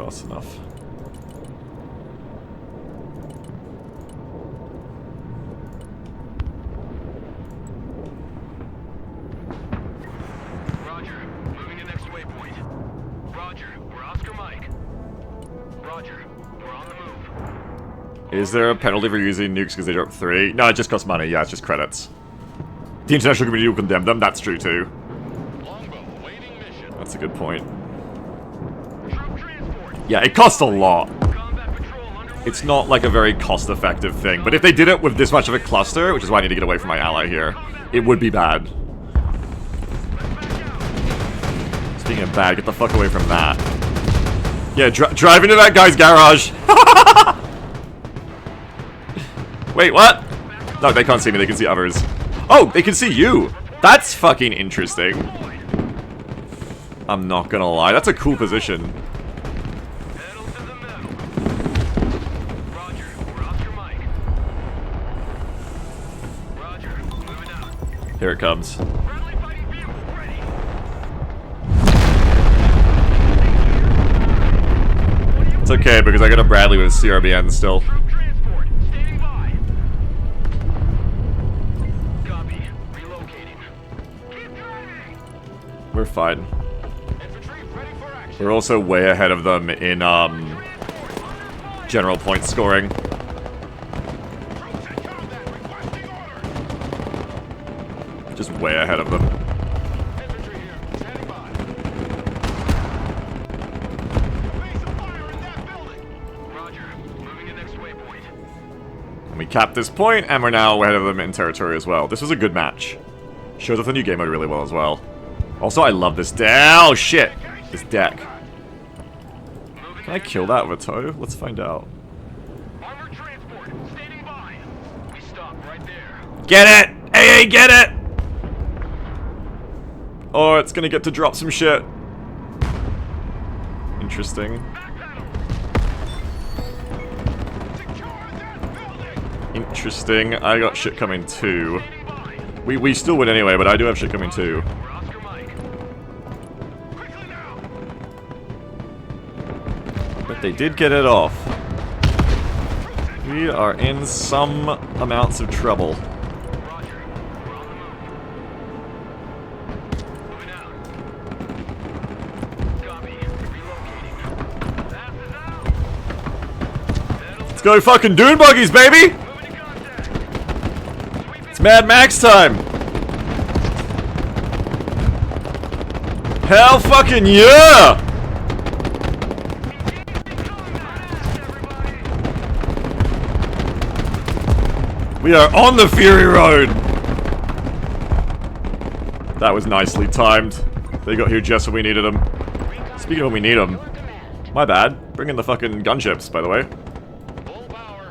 fast enough. Roger. Moving to next waypoint. Roger. We're Oscar Mike. Roger. We're on the move. Is there a penalty for using nukes because they drop 3? No, it just costs money. Yeah, it's just credits. The international community will condemn them. That's true too. Longbow awaiting mission. That's a good point. Troop transport. Yeah, it costs a lot. Combat patrol underway. It's not like a very cost-effective thing, but if they did it with this much of a cluster, which is why I need to get away from my ally here, it would be bad. Speaking of bad, get the fuck away from that. Yeah, drive into that guy's garage. Wait, what? No, they can't see me, they can see others. Oh, they can see you! That's fucking interesting. I'm not gonna lie, that's a cool position. Pedal to the metal. Roger. We're Oscar Mike. Roger. Moving out. Here it comes. Friendly fighting vehicle ready. It's okay, because I got a Bradley with CRBN still. Troop transport. Standing by. Copy. Relocating. Keep driving. We're fine. Infantry ready for action. We're also way ahead of them in, general point scoring. Troops in combat requesting order. Just way ahead of them. Infantry here. Standing by. Evasive fire in that building. Roger. Moving to next waypoint. And we capped this point, and we're now ahead of them in territory as well. This was a good match. Shows off the new game mode really well as well. Also, I love this deck. Oh, shit. This deck. Can I kill that with a tow? Let's find out. Armored transport. Standing by. We stop right there. Get it! AA, get it! Oh, it's gonna get to drop some shit. Interesting. Secure that building. Interesting. I got shit coming too. We still win anyway, but I do have shit coming too. We're Oscar Mike. Quickly now. But they did get it off. We are in some amounts of trouble. Roger. We're on the move. Moving out. Copy. Relocating. Pass is out. Pedal. Let's go fucking dune buggies, baby! Moving to contact. It's Mad Max time! Hell fucking yeah! We are on the Fury Road! That was nicely timed. They got here just when we needed them. Speaking of when we need them, my bad. Bring in the fucking gunships, by the way. Full power.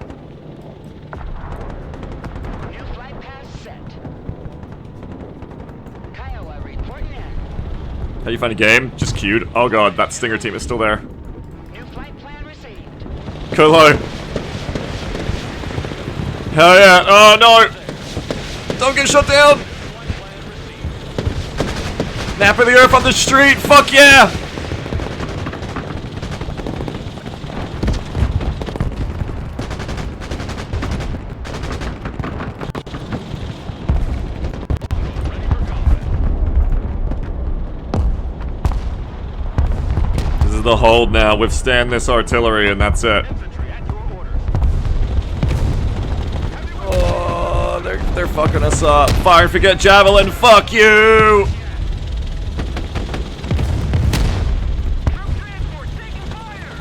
New flight path set. Kiowa reporting in. How you find a game? Just queued. Oh god, that Stinger team is still there. New flight plan received. Colo. Hell yeah. Oh no! Don't get shut down! Nap of the earth on the street! Fuck yeah! This is the hold now. Withstand this artillery and that's it. Infantry at your orders. Oh, they're fucking us up. Fire and forget javelin. Fuck you! Troop transport taking fire.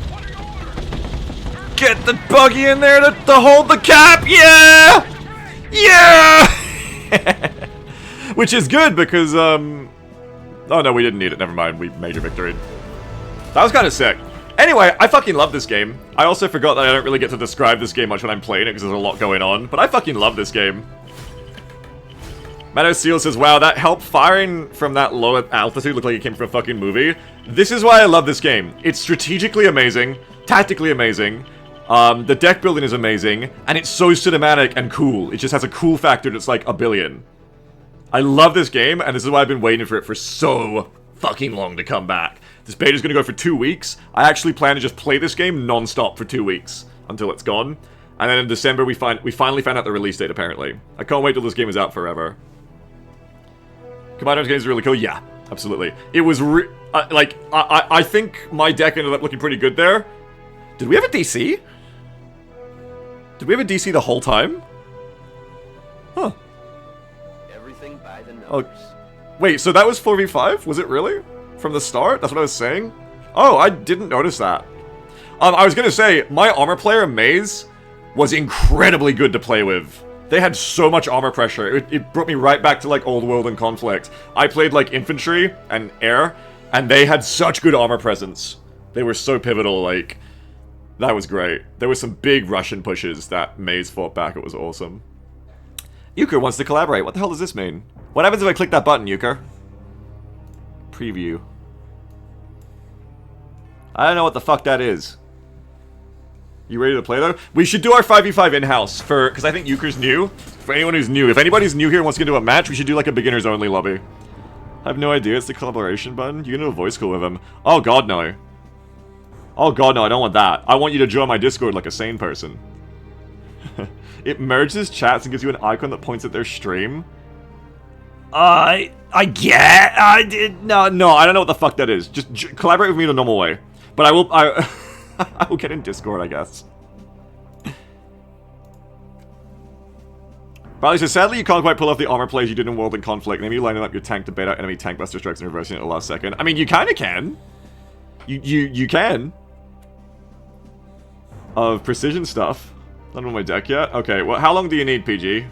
What are your orders? Get the buggy in there to hold the cap. Yeah! Yeah! Which is good because, oh no, we didn't need it. Never mind. We major victoried. That was kind of sick. Anyway, I fucking love this game. I also forgot that I don't really get to describe this game much when I'm playing it because there's a lot going on. But I fucking love this game. Matto Seal says, wow, that help firing from that low altitude looked like it came from a fucking movie. This is why I love this game. It's strategically amazing, tactically amazing, the deck building is amazing, and it's so cinematic and cool. It just has a cool factor that's like a billion. I love this game, and this is why I've been waiting for it for so fucking long to come back. This beta's gonna go for 2 weeks. I actually plan to just play this game non-stop for 2 weeks until it's gone. And then in December we finally found out the release date, apparently. I can't wait till this game is out forever. Commander's game is really cool. Yeah, absolutely. It was I think my deck ended up looking pretty good there. Did we have a DC? Did we have a DC the whole time? Huh. Everything by the numbers. Wait, so that was 4v5? Was it really? From the start? That's what I was saying? Oh, I didn't notice that. I was gonna say, my armor player, Maze, was incredibly good to play with. They had so much armor pressure. It brought me right back to, like, Old World and Conflict. I played, like, infantry and air, and they had such good armor presence. They were so pivotal, like... That was great. There were some big Russian pushes that Maze fought back. It was awesome. Euchre wants to collaborate. What the hell does this mean? What happens if I click that button, Euchre? Preview. I don't know what the fuck that is. You ready to play, though? We should do our 5v5 in-house, because I think Euchre's new. For anyone who's new. If anybody's new here and wants to get into a match, we should do, like, a beginners-only lobby. I have no idea. It's the collaboration button. You can do a voice call with him. Oh, God, no. Oh, God, no. I don't want that. I want you to join my Discord like a sane person. It merges chats and gives you an icon that points at their stream. No, I don't know what the fuck that is. Just collaborate with me in a normal way. But I will get in Discord, I guess. Riley says, sadly you can't quite pull off the armor plays you did in World and Conflict. Maybe lining up your tank to bait out enemy tank buster strikes and reversing it at the last second. I mean, you kinda can. You can. Of precision stuff. Not on my deck yet? Okay, well, how long do you need, PG?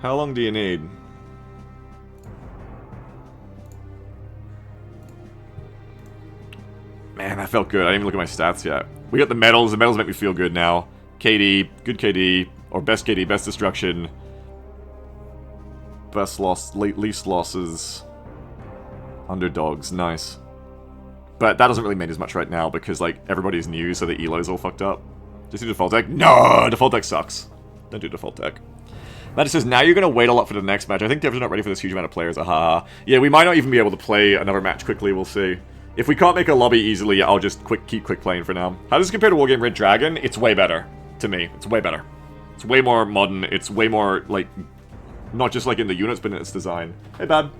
How long do you need? Man, that felt good. I didn't even look at my stats yet. We got the medals. The medals make me feel good now. KD, good KD, or best KD, best destruction. Best loss, least losses. Underdogs, nice. But that doesn't really mean as much right now because, like, everybody's new, so the elo's all fucked up. Just do default deck? No! Default deck sucks. Don't do default deck. Matt says, now you're going to wait a lot for the next match. I think Dev's not ready for this huge amount of players. Aha. Yeah, we might not even be able to play another match quickly. We'll see. If we can't make a lobby easily, I'll just keep quick playing for now. How does this compare to Wargame Red Dragon? It's way better. To me. It's way better. It's way more modern. It's way more, like, not just, like, in the units, but in its design. Hey, Bab.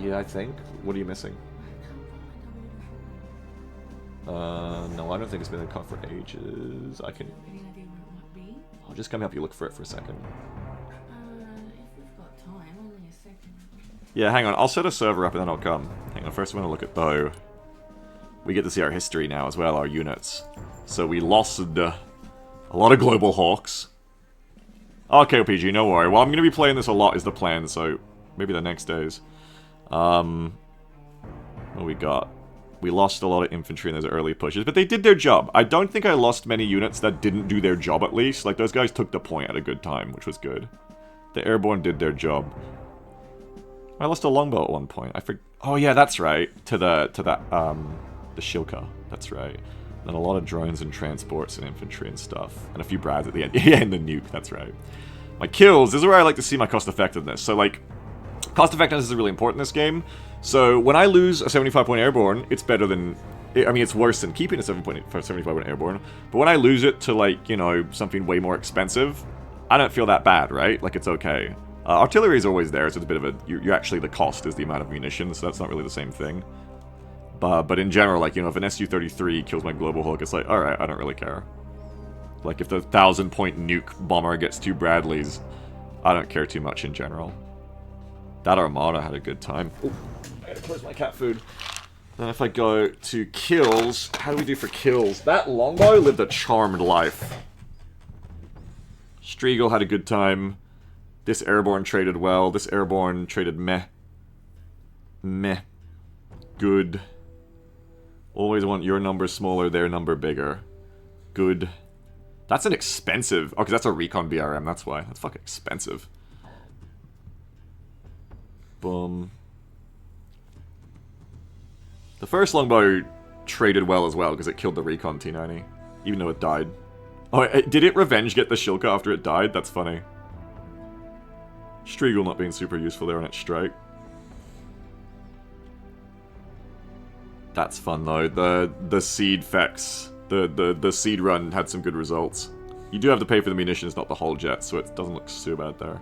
Yeah, I think. What are you missing? No, I don't think it's been in comp for ages. I can... I'll just come help you look for it for a second. If we've got time, only a second. Yeah, hang on. I'll set a server up and then I'll come. Hang on, first I want to look at though. We get to see our history now as well, our units. So we lost a lot of Global Hawks. Okay, PG, no worry. Well, I'm going to be playing this a lot is the plan, so maybe the next days. What we got? We lost a lot of infantry in those early pushes, but they did their job. I don't think I lost many units that didn't do their job at least. Like, those guys took the point at a good time, which was good. The airborne did their job. I lost a longbow at one point. Oh yeah, that's right. To the Shilka. That's right. And a lot of drones and transports and infantry and stuff. And a few Brads at the end. Yeah, and the nuke, that's right. My kills, this is where I like to see my cost effectiveness. So, like, cost effectiveness is really important in this game. So, when I lose a 75-point airborne, it's better than... I mean, it's worse than keeping a 75-point airborne. But when I lose it to, like, you know, something way more expensive, I don't feel that bad, right? Like, it's okay. Artillery is always there, so it's a bit of a... You actually, the cost is the amount of munitions, so that's not really the same thing. But in general, like, you know, if an Su-33 kills my Global Hawk, it's like, alright, I don't really care. Like, if the 1,000-point nuke bomber gets 2 Bradleys, I don't care too much in general. That Armada had a good time. Ooh, I gotta close my cat food. Then if I go to kills, how do we do for kills? That longbow lived a charmed life. Striegel had a good time. This airborne traded well. This airborne traded meh. Meh. Good. Always want your number smaller, their number bigger. Good. That's an expensive... Oh, because that's a recon BRM, that's why. That's fucking expensive. Boom. The first longbow traded well as well, because it killed the recon T90. Even though it died. Oh, did it revenge get the Shilka after it died? That's funny. Striegel not being super useful there on its strike. That's fun though. The seed fex, the seed run had some good results. You do have to pay for the munitions, not the whole jet, so it doesn't look so bad there.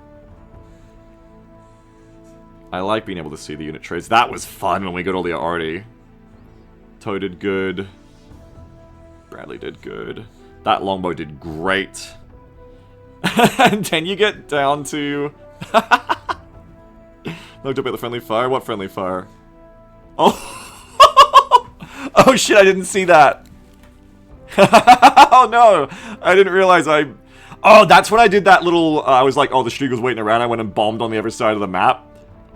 I like being able to see the unit trades. That was fun when we got all the arty. Toe did good. Bradley did good. That longbow did great. And then you get down to... Looked up at the friendly fire. What friendly fire? Oh! Oh shit, I didn't see that. Oh no! I didn't realize I... Oh, that's when I did that little... I was like, oh, the Striegel's waiting around. I went and bombed on the other side of the map.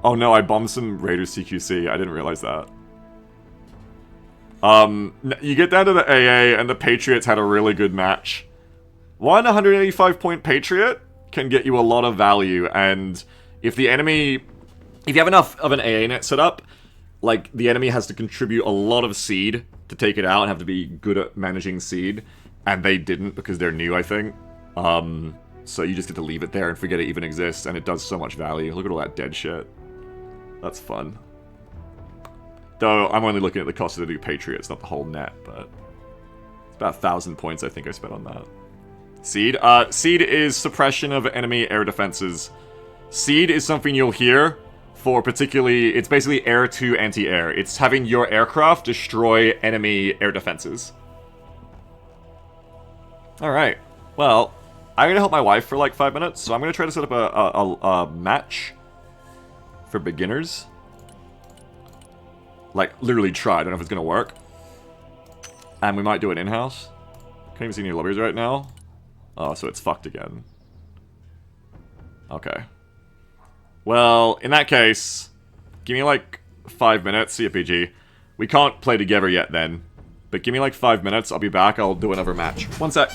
Oh no, I bombed some Raiders CQC. I didn't realize that. You get down to the AA, and the Patriots had a really good match. One 185-point Patriot can get you a lot of value, and if the enemy... If you have enough of an AA net set up, like, the enemy has to contribute a lot of seed to take it out and have to be good at managing seed, and they didn't because they're new, I think. So you just get to leave it there and forget it even exists, and it does so much value. Look at all that dead shit. That's fun. Though, I'm only looking at the cost of the new Patriots, not the whole net, but... It's about 1,000 points I think I spent on that. Seed? Seed is suppression of enemy air defenses. Seed is something you'll hear for particularly... It's basically air to anti-air. It's having your aircraft destroy enemy air defenses. Alright. Well, I'm gonna help my wife for like 5 minutes, so I'm gonna try to set up a match for beginners. Like, literally try. I don't know if it's gonna work. And we might do it in-house. Can't even see any lobbies right now. Oh, so it's fucked again. Okay. Well, in that case, give me like 5 minutes, CFPG. We can't play together yet then. But give me like 5 minutes, I'll be back, I'll do another match. One sec.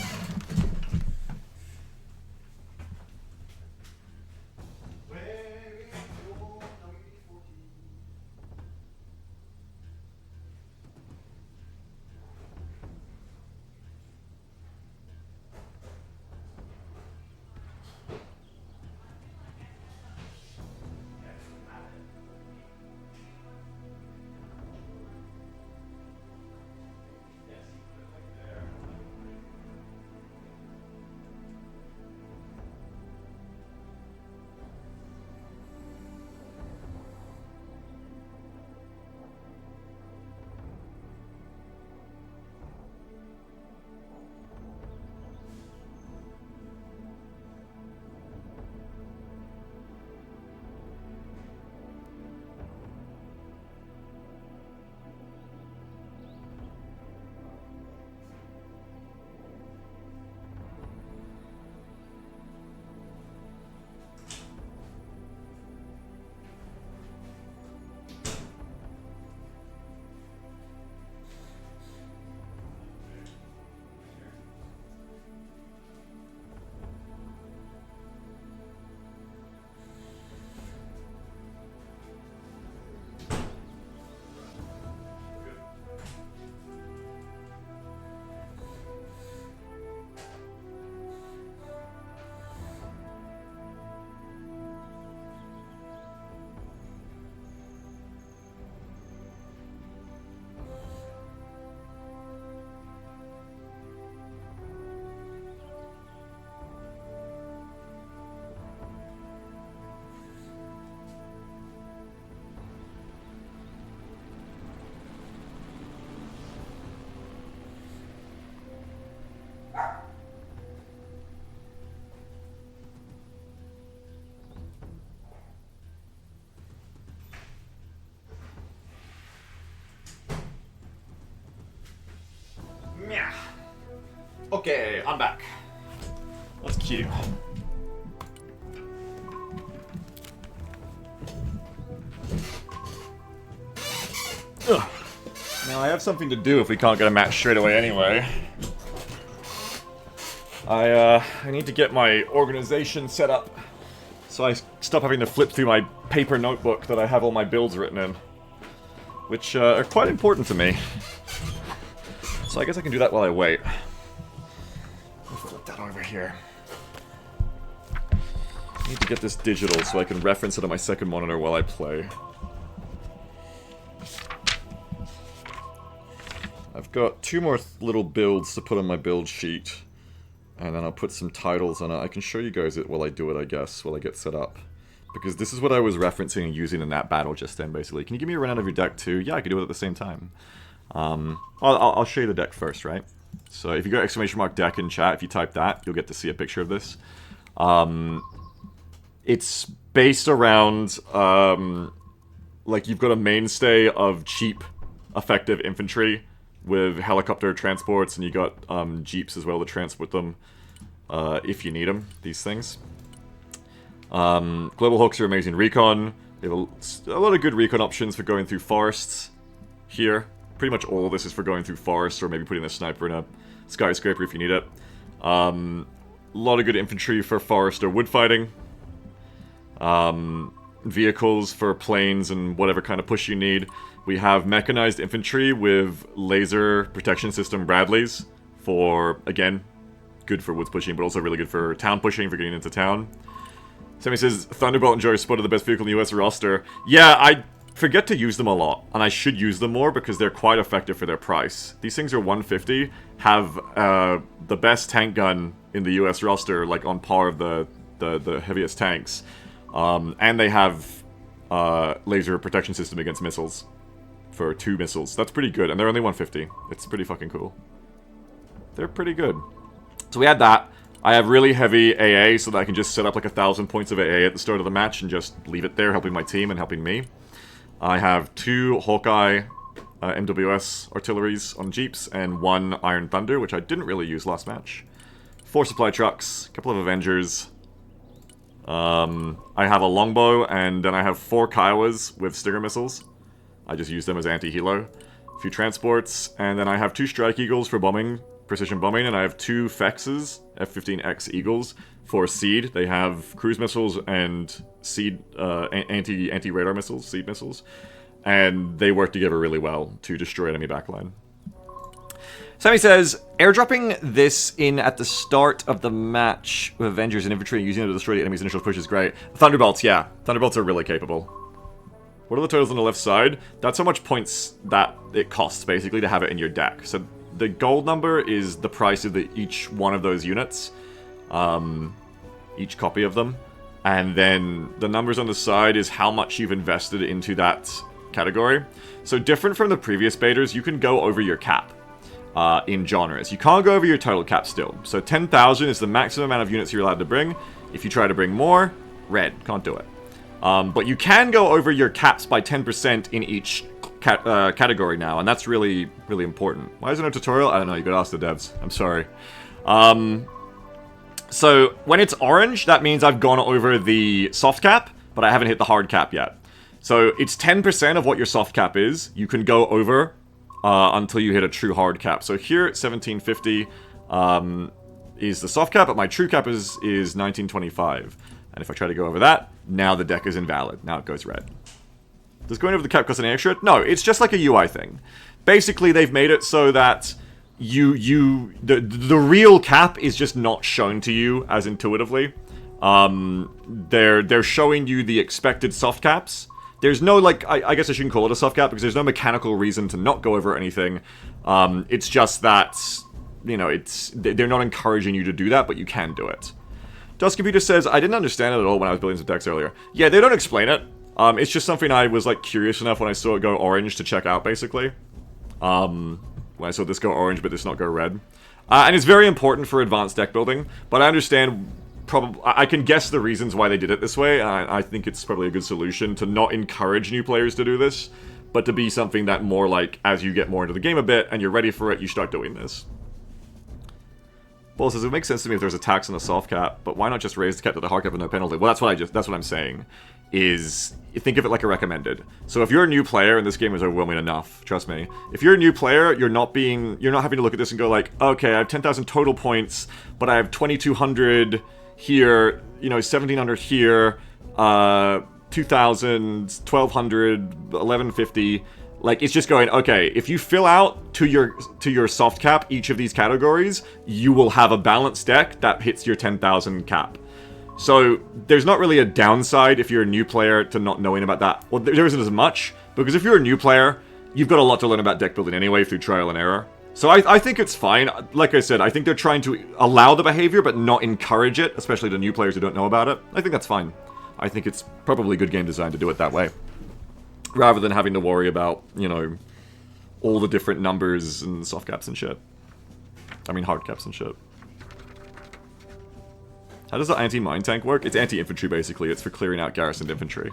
Okay, I'm back. That's cute. Ugh. Now I have something to do if we can't get a match straight away anyway. I need to get my organization set up so I stop having to flip through my paper notebook that I have all my builds written in, which are quite important to me. So I guess I can do that while I wait. I'll flip that over here. I need to get this digital so I can reference it on my second monitor while I play. I've got 2 more little builds to put on my build sheet. And then I'll put some titles on it. I can show you guys it while I do it, I guess, while I get set up. Because this is what I was referencing and using in that battle just then, basically. Can you give me a rundown of your deck, too? Yeah, I can do it at the same time. I'll show you the deck first, right? So if you go !deck in chat, if you type that, you'll get to see a picture of this. It's based around, like, you've got a mainstay of cheap, effective infantry with helicopter transports, and you got jeeps as well to transport them if you need them, these things. Global Hawks are amazing recon. We have a lot of good recon options for going through forests here. Pretty much all of this is for going through forests, or maybe putting a sniper in a skyscraper if you need it. A lot of good infantry for forest or wood fighting. Vehicles for planes and whatever kind of push you need. We have mechanized infantry with laser protection system Bradleys for, again, good for woods pushing, but also really good for town pushing, for getting into town. Sammy says, Thunderbolt and Joy spotted the best vehicle in the US roster. Yeah, I forget to use them a lot, and I should use them more because they're quite effective for their price. These things are 150, have the best tank gun in the US roster, like on par of the heaviest tanks. And they have laser protection system against missiles for 2 missiles. That's pretty good, and they're only 150. It's pretty fucking cool. They're pretty good. So we had that. I have really heavy AA so that I can just set up like 1,000 points of AA at the start of the match and just leave it there, helping my team and helping me. I have 2 Hawkeye MWS artilleries on Jeeps and 1 Iron Thunder, which I didn't really use last match. 4 supply trucks, a couple of Avengers. I have a longbow, and then I have 4 Kiowas with Stinger missiles. I just use them as anti-helo. A few transports, and then I have 2 Strike Eagles for bombing, precision bombing, and I have 2 Fexes, F-15X Eagles, for seed. They have cruise missiles and seed, anti-radar missiles, seed missiles, and they work together really well to destroy enemy backline. Sammy says, airdropping this in at the start of the match with Avengers and infantry and using it to destroy the enemy's initial push is great. Thunderbolts, yeah. Thunderbolts are really capable. What are the totals on the left side? That's how much points that it costs, basically, to have it in your deck. So the gold number is the price of each one of those units. Each copy of them. And then the numbers on the side is how much you've invested into that category. So different from the previous betas, you can go over your cap. In genres. You can't go over your total cap still. So 10,000 is the maximum amount of units you're allowed to bring. If you try to bring more, red. Can't do it. But you can go over your caps by 10% in each category now, and that's really, really important. Why is there no tutorial? I don't know, you gotta ask the devs. I'm sorry. So when it's orange, that means I've gone over the soft cap, but I haven't hit the hard cap yet. So it's 10% of what your soft cap is. You can go over until you hit a true hard cap. So here at 1750 is the soft cap, but my true cap is 1925. And if I try to go over that, now the deck is invalid. Now it goes red. Does going over the cap cost any extra? No, it's just like a UI thing. Basically, they've made it so that the real cap is just not shown to you as intuitively. They're showing you the expected soft caps. There's no, like, I guess I shouldn't call it a soft cap because there's no mechanical reason to not go over anything. It's just that, you know, they're not encouraging you to do that, but you can do it. Dust Computer says, I didn't understand it at all when I was building some decks earlier. Yeah, they don't explain it. It's just something I was, like, curious enough when I saw it go orange to check out, basically. When I saw this go orange, but this not go red. And it's very important for advanced deck building, but I understand... I can guess the reasons why they did it this way, and I think it's probably a good solution to not encourage new players to do this, but to be something that more like, as you get more into the game a bit, and you're ready for it, you start doing this. Bull says, it makes sense to me if there's a tax on the soft cap, but why not just raise the cap to the hard cap with no penalty? Well, that's what I'm saying, is think of it like a recommended. So if you're a new player, and this game is overwhelming enough, trust me, if you're a new player, you're not having to look at this and go like, okay, I have 10,000 total points, but I have 2,200... here, you know, 1,700 here, 2,000, 1,200, 1,150. Like, it's just going, okay, if you fill out to your soft cap each of these categories, you will have a balanced deck that hits your 10,000 cap. So there's not really a downside if you're a new player to not knowing about that. Well, there isn't as much, because if you're a new player, you've got a lot to learn about deck building anyway through trial and error. So I think it's fine. Like I said, I think they're trying to allow the behavior, but not encourage it, especially to new players who don't know about it. I think that's fine. I think it's probably good game design to do it that way. Rather than having to worry about, you know, all the different numbers and soft caps and shit. I mean hard caps and shit. How does the anti-mine tank work? It's anti-infantry, basically. It's for clearing out garrisoned infantry.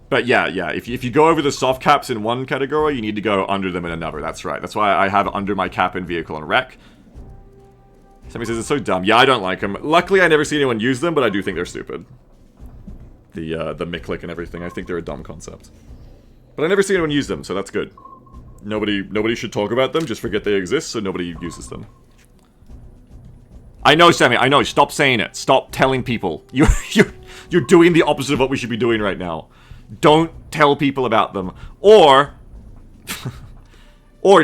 But yeah, if you go over the soft caps in one category, you need to go under them in another. That's right. That's why I have under my cap in vehicle and wreck. Somebody says it's so dumb. Yeah, I don't like them. Luckily, I never see anyone use them, but I do think they're stupid. The McClick and everything. I think they're a dumb concept. But I never see anyone use them, so that's good. Nobody should talk about them, just forget they exist, so nobody uses them. I know, Sammy, I know, stop saying it. Stop telling people. You're doing the opposite of what we should be doing right now. Don't tell people about them. Or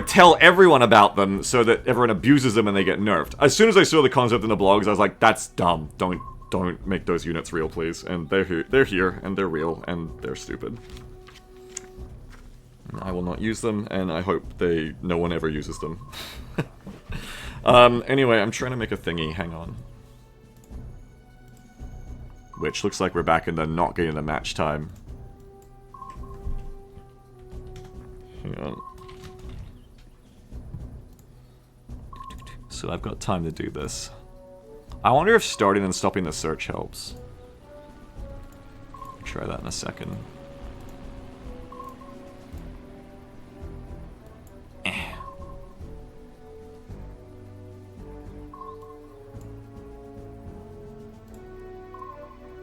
tell everyone about them so that everyone abuses them and they get nerfed. As soon as I saw the concept in the blogs, I was like, that's dumb. Don't make those units real, please. And they're here, and they're real, and they're stupid. I will not use them, and I hope no one ever uses them. Anyway, I'm trying to make a thingy. Hang on. Which looks like we're back in the not getting the match time. Hang on. So I've got time to do this. I wonder if starting and stopping the search helps. Try that in a second.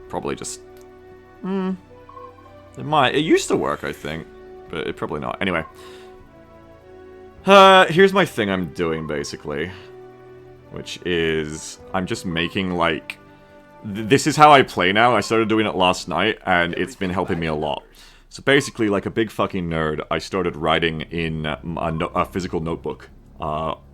Probably just... It might. It used to work, I think. But it probably not. Anyway. Here's my thing I'm doing, basically. Which is... I'm just making, like... This is how I play now. I started doing it last night, and it's been helping me a lot. So basically, like a big fucking nerd, I started writing in a physical notebook.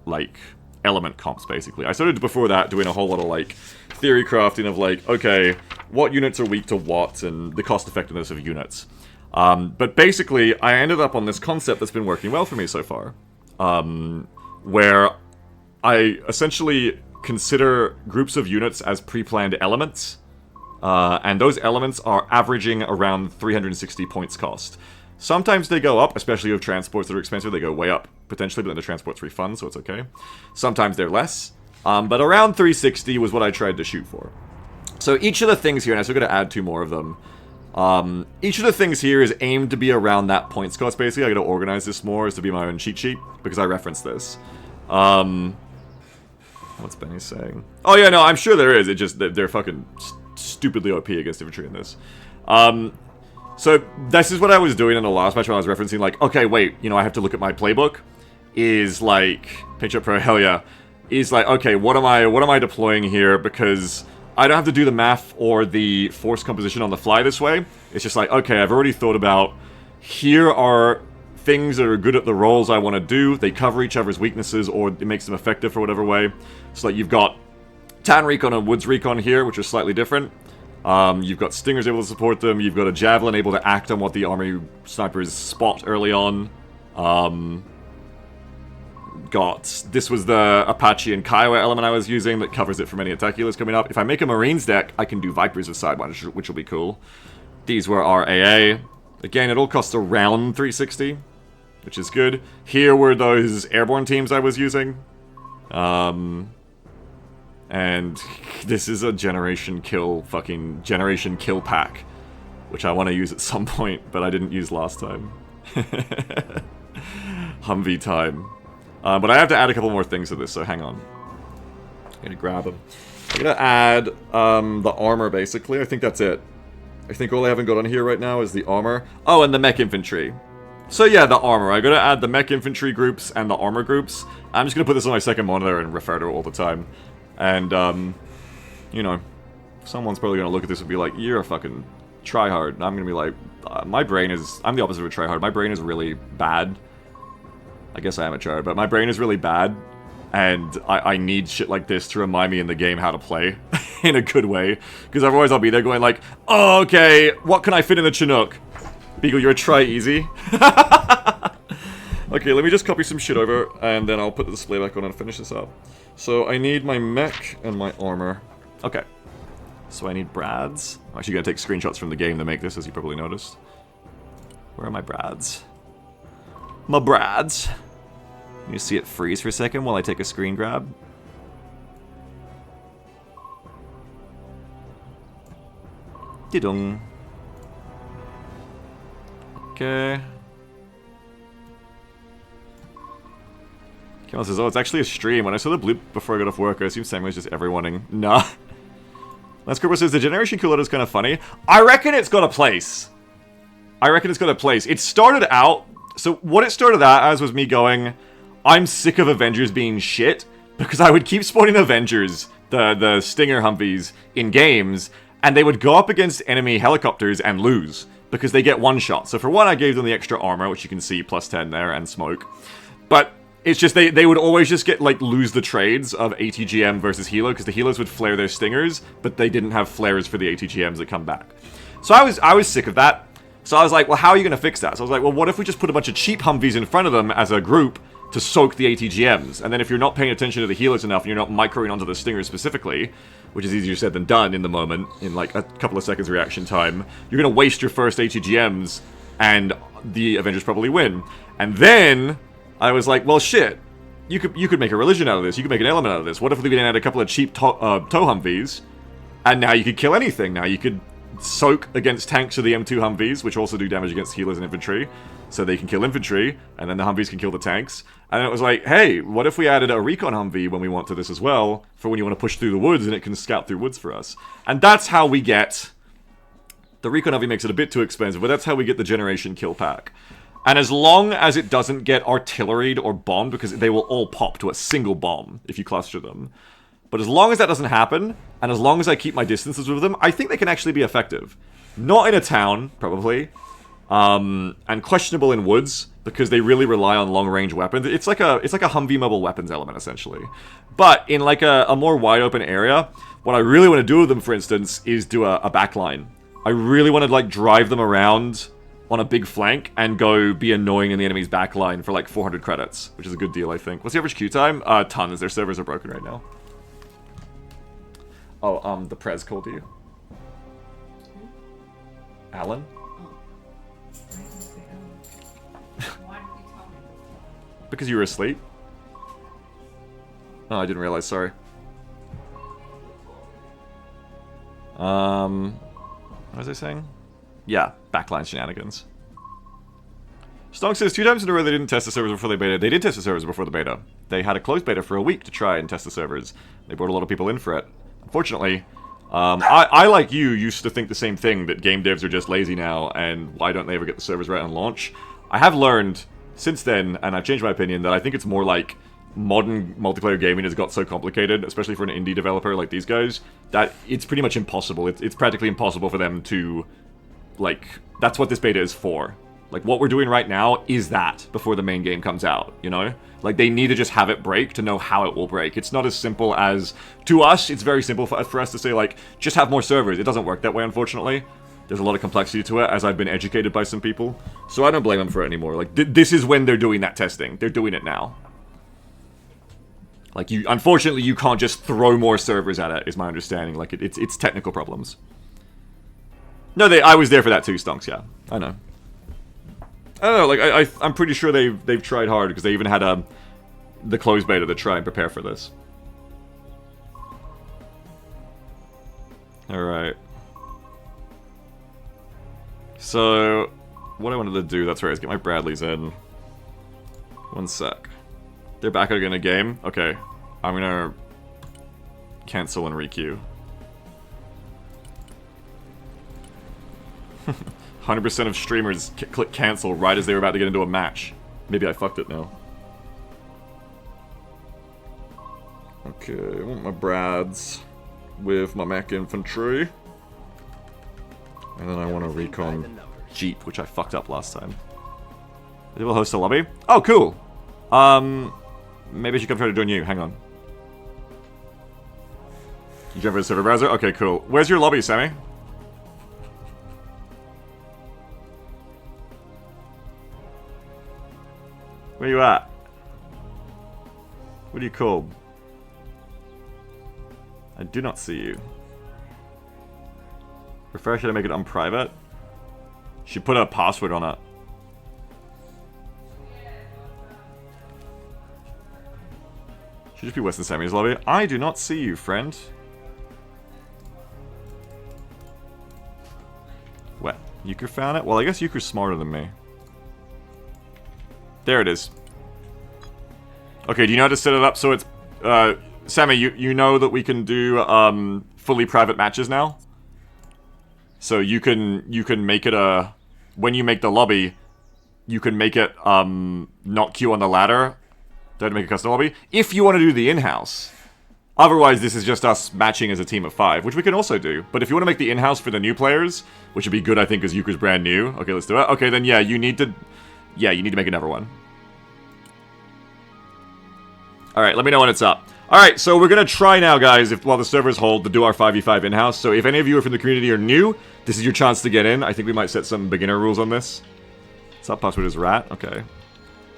Like, element comps, basically. I started before that doing a whole lot of, like, theory crafting of, like, okay, what units are weak to what, and the cost effectiveness of units. But basically, I ended up on this concept that's been working well for me so far. Where I essentially consider groups of units as pre-planned elements. And those elements are averaging around 360 points cost. Sometimes they go up, especially with transports that are expensive, they go way up, potentially, but then the transport's refund, so it's okay. Sometimes they're less. But around 360 was what I tried to shoot for. So each of the things here, and I'm still going to add 2 more of them. Each of the things here is aimed to be around that points cost, basically. I got to organize this more as to be my own cheat sheet, because I referenced this. What's Benny saying? Oh yeah, no, I'm sure there is. It just, they're fucking stupidly OP against infantry in this. So this is what I was doing in the last match when I was referencing, like, okay, wait, you know, I have to look at my playbook. Is like, Picture Pro, hell yeah. Is like, okay, what am I deploying here? Because I don't have to do the math or the force composition on the fly this way. It's just like, okay, I've already thought about, here are things that are good at the roles I want to do. They cover each other's weaknesses, or it makes them effective for whatever way. So like, you've got Tan Recon and Woods Recon here, which are slightly different. You've got Stingers able to support them. You've got a Javelin able to act on what the army snipers spot early on. This was the Apache and Kiowa element I was using that covers it from any attack healers coming up. If I make a Marines deck, I can do Vipers with Sidewind, which will be cool. These were our AA. Again, it all costs around 360, which is good. Here were those airborne teams I was using. And this is a Generation Kill pack, which I want to use at some point, but I didn't use last time. Humvee time. But I have to add a couple more things to this, so hang on. I'm gonna grab them. I'm gonna add the armor, basically. I think that's it. I think all I haven't got on here right now is the armor. Oh, and the mech infantry. So yeah, the armor. I'm gonna add the mech infantry groups and the armor groups. I'm just gonna put this on my second monitor and refer to it all the time. And, you know, someone's probably gonna look at this and be like, you're a fucking tryhard. And I'm gonna be like, I'm the opposite of a tryhard. My brain is really bad. I guess I am a tryhard, but my brain is really bad. And I need shit like this to remind me in the game how to play in a good way. Because otherwise I'll be there going like, oh, okay, what can I fit in the Chinook? Beagle, you're a try-easy. Okay, let me just copy some shit over, and then I'll put the display back on and finish this up. So I need my mech and my armor. Okay. So I need Brads. I'm actually going to take screenshots from the game to make this, as you probably noticed. Where are my Brads? My Brads. You see it freeze for a second while I take a screen grab. Didong. Okay. Kemal says, oh, it's actually a stream. When I saw the bloop before I got off work, I assumed Samuel was just everyoneing. Nah. Lance Cooper says, the generation kill is kind of funny. I reckon it's got a place. It started out... So what it started out as was me going... I'm sick of Avengers being shit, because I would keep spawning Avengers, the Stinger Humvees, in games, and they would go up against enemy helicopters and lose, because they get one shot. So for one, I gave them the extra armor, which you can see, plus 10 there, and smoke. But it's just, they would always just get, like, lose the trades of ATGM versus Helo, because the Helos would flare their Stingers, but they didn't have flares for the ATGMs that come back. So I was sick of that. So I was like, well, how are you going to fix that? So I was like, well, what if we just put a bunch of cheap Humvees in front of them as a group, to soak the ATGMs, and then if you're not paying attention to the healers enough and you're not microing onto the Stingers specifically, which is easier said than done in the moment, in like a couple of seconds reaction time, you're gonna waste your first ATGMs, and the Avengers probably win. And then, I was like, well shit, you could make a religion out of this, you could make an element out of this. What if we didn't add a couple of cheap tow Humvees, and now you could kill anything, now you could soak against tanks of the M2 Humvees, which also do damage against healers and infantry, so they can kill infantry, and then the Humvees can kill the tanks. And it was like, hey, what if we added a recon Humvee when we want to this as well, for when you want to push through the woods and it can scout through woods for us. And that's how we get... The recon Humvee makes it a bit too expensive, but that's how we get the generation kill pack. And as long as it doesn't get artilleried or bombed, because they will all pop to a single bomb if you cluster them. But as long as that doesn't happen, and as long as I keep my distances with them, I think they can actually be effective. Not in a town, probably. And questionable in woods, because they really rely on long-range weapons. It's like a Humvee mobile weapons element, essentially. But in like a more wide-open area, what I really want to do with them, for instance, is do a backline. I really want to like drive them around on a big flank and go be annoying in the enemy's backline for like 400 credits, which is a good deal, I think. What's the average queue time? Tons. Their servers are broken right now. Oh, the Prez called you. Alan? Because you were asleep? Oh, I didn't realize, sorry. What was I saying? Yeah, backline shenanigans. Stonk says 2 times in a row they didn't test the servers before the beta. They did test the servers before the beta. They had a closed beta for a week to try and test the servers. They brought a lot of people in for it. Unfortunately, I, like you, used to think the same thing, that game devs are just lazy now, and why don't they ever get the servers right on launch? I have learned since then, and I've changed my opinion, that I think it's more like modern multiplayer gaming has got so complicated, especially for an indie developer like these guys, that it's pretty much impossible. It's practically impossible for them to, like, that's what this beta is for. Like, what we're doing right now is that before the main game comes out, you know? Like, they need to just have it break to know how it will break. It's not as simple as, to us, it's very simple for us to say, like, just have more servers. It doesn't work that way, unfortunately. There's a lot of complexity to it, as I've been educated by some people. So I don't blame them for it anymore. Like, this is when they're doing that testing. They're doing it now. Like, unfortunately, you can't just throw more servers at it, is my understanding. Like, it's technical problems. No, I was there for that too, Stonks, yeah. I know. I don't know, like, I'm pretty sure they've tried hard, because they even had the closed beta to try and prepare for this. Alright. So, what I wanted to do, that's right, is get my Bradleys in. One sec. They're back again in a game? Okay. I'm gonna cancel and requeue. 100% of streamers click cancel right as they were about to get into a match. Maybe I fucked it now. Okay, I want my Brads with my mech infantry. And then I want a recon Jeep, which I fucked up last time. Did we host a lobby? Oh, cool! Maybe I should come try to join you. Hang on. You jump for the server browser? Okay, cool. Where's your lobby, Sammy? Where you at? What are you called? I do not see you. Refresh it and make it unprivate. She put a password on it. Should just be Western Sammy's lobby. I do not see you, friend. What? Euchre found it? Well, I guess Euchre's smarter than me. There it is. Okay, do you know how to set it up so it's... Sammy, you know that we can do fully private matches now? So you can make it a... When you make the lobby, you can make it not queue on the ladder. Don't make a custom lobby. If you want to do the in-house. Otherwise, this is just us matching as a team of 5, which we can also do. But if you want to make the in-house for the new players, which would be good, I think, because Euchre's brand new. Okay, let's do it. Okay, then yeah, you need to... Yeah, you need to make another one. Alright, let me know when it's up. Alright, so we're gonna try now, guys, while the servers hold, to do our 5v5 in-house. So if any of you are from the community or new, this is your chance to get in. I think we might set some beginner rules on this. Sub password is rat. Okay.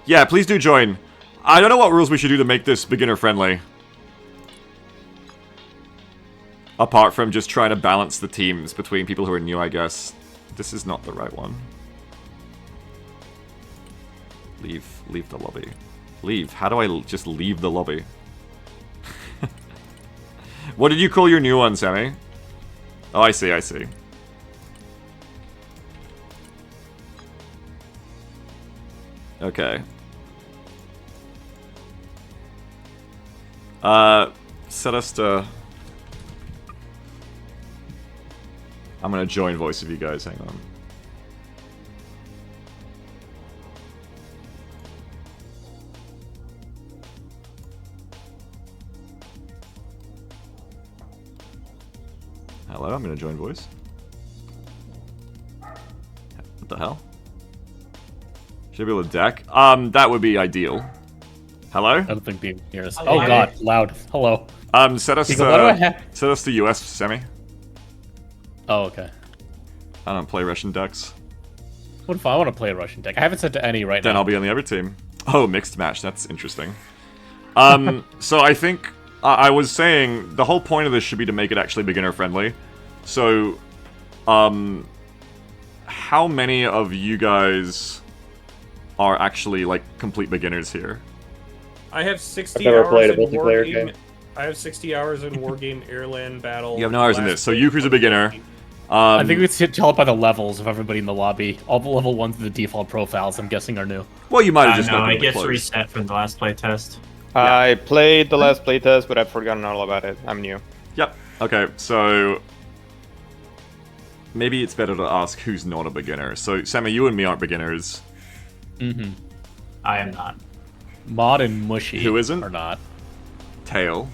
Yeah, please do join. I don't know what rules we should do to make this beginner-friendly. Apart from just trying to balance the teams between people who are new, I guess. This is not the right one. Leave the lobby. Leave. How do I just leave the lobby? What did you call your new one, Sammy? Oh, I see, I see. Okay. Set us to... I'm gonna join voice of you guys, hang on. Hello, I'm gonna join voice. What the hell? Should I be able to deck? That would be ideal. Hello? I don't think people hear us. Oh god, loud. Hello. Set us to US, Semi. Oh, okay. I don't play Russian decks. What if I want to play a Russian deck? I haven't set to any right now. Then I'll be on the other team. Oh, mixed match. That's interesting. So I think I was saying the whole point of this should be to make it actually beginner friendly. So, how many of you guys are actually like complete beginners here? I have 60 I've never hours played a in multiplayer Wargame. game. I have 60 hours in Wargame Airland Battle. You have no hours in this, so Euchre's a beginner. I think we should tell it by the levels of everybody in the lobby. All the level 1s, the default profiles, I'm guessing, are new. Well, you might have just no, opened it gets closed. reset from the last playtest. I played the last playtest, but I've forgotten all about it. I'm new. Yep. Okay, so maybe it's better to ask who's not a beginner. So, Sammy, you and me aren't beginners. Mm-hmm. I am not. Mod and Mushy Who isn't? are not. Tail.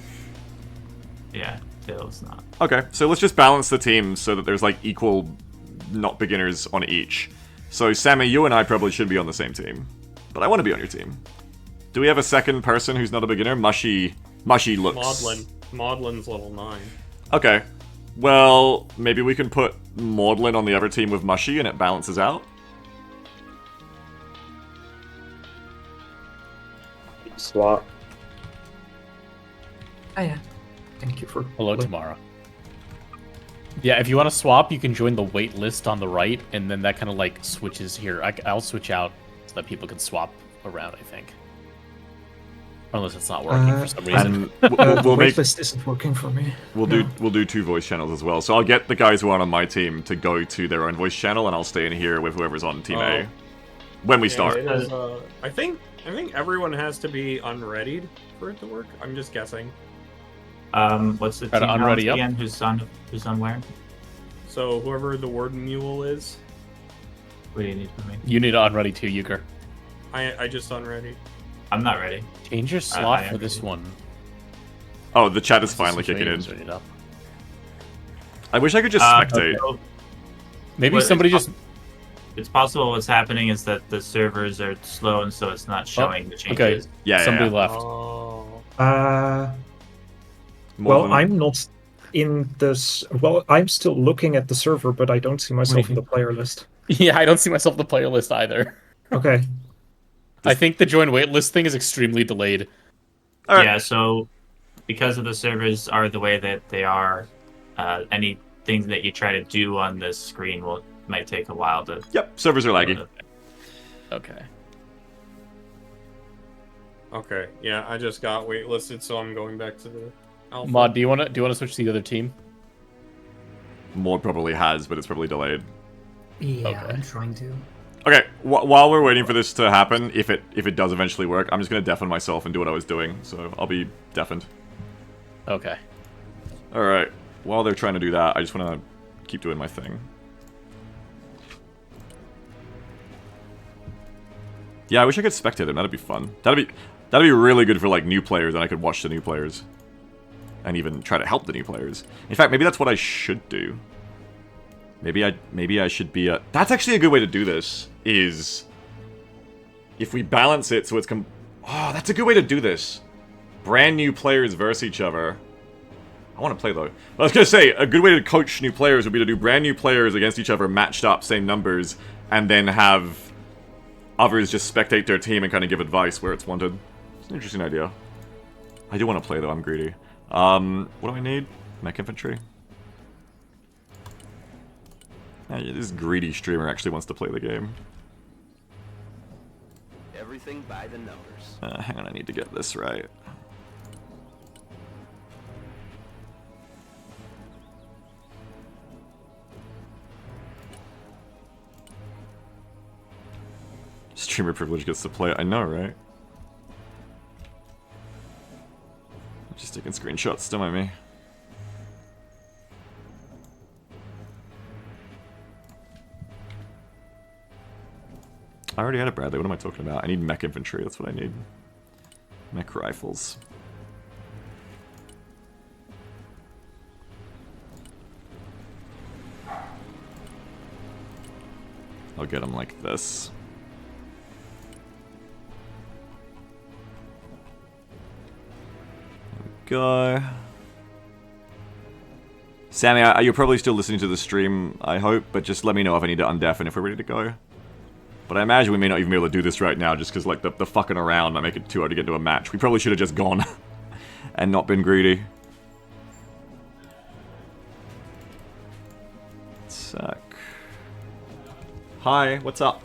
Yeah, Tail's not. Okay, so let's just balance the team so that there's like equal not beginners on each. So, Sammy, you and I probably should be on the same team. But I want to be on your team. Do we have a second person who's not a beginner? Mushy looks... Maudlin. Maudlin's level 9. Okay. Well, maybe we can put Maudlin on the other team with Mushy and it balances out? Swap. Oh yeah. Thank you for... Hello, Tamara. Yeah, if you want to swap, you can join the wait list on the right, and then that kind of like switches here. I'll switch out so that people can swap around, I think. Unless it's not working for some reason. We'll make waitlist isn't working for me. We'll do 2 voice channels as well. So I'll get the guys who aren't on my team to go to their own voice channel, and I'll stay in here with whoever's on team A when we start. It is, I think everyone has to be unreadied for it to work. I'm just guessing. What's the team unready up? again? Who's on where? So whoever the word mule is. What do you need from me? You need to unready too, Euchre. I just unready. I'm not ready. Change your slot for this one. Oh, the chat is finally kicking in. I wish I could just spectate. Okay. Maybe somebody just... It's possible what's happening is that the servers are slow and so it's not showing the changes. Okay. Yeah, Somebody yeah. left. Oh. More Well, than- I'm not in this. Well, I'm still looking at the server, but I don't see myself in the player list. Yeah, I don't see myself in the player list either. Okay. I think the join waitlist thing is extremely delayed. Alright. Yeah, so because of the servers are the way that they are, anything that you try to do on this screen might take a while to. Yep, servers are laggy. Okay. Okay, yeah, I just got waitlisted, so I'm going back to the alpha. Mod, do you want to switch to the other team? Mod probably has, but it's probably delayed. Yeah, Okay. I'm trying to. Okay, while we're waiting for this to happen, if it does eventually work, I'm just gonna deafen myself and do what I was doing, so I'll be deafened. Okay. Alright, while they're trying to do that, I just wanna keep doing my thing. Yeah, I wish I could spectate him, that'd be fun. That'd be really good for like new players, and I could watch the new players. And even try to help the new players. In fact, maybe that's what I should do. Maybe I should be a... That's actually a good way to do this, is... If we balance it so it's... Oh, that's a good way to do this. Brand new players versus each other. I want to play, though. I was going to say, a good way to coach new players would be to do brand new players against each other, matched up, same numbers, and then have others just spectate their team and kind of give advice where it's wanted. It's an interesting idea. I do want to play, though. I'm greedy. What do I need? Mech infantry? Yeah, this greedy streamer actually wants to play the game. Everything by the numbers. Hang on, I need to get this right. Streamer privilege gets to play. I know, right? I'm just taking screenshots, don't mind me. I already had a Bradley, what am I talking about? I need mech infantry, that's what I need. Mech rifles. I'll get them like this. There we go. Sammy, you're probably still listening to the stream, I hope, but just let me know if I need to undeafen if we're ready to go. But I imagine we may not even be able to do this right now just because, like, the fucking around might make it too hard to get into a match. We probably should have just gone and not been greedy. Sec. Hi, what's up?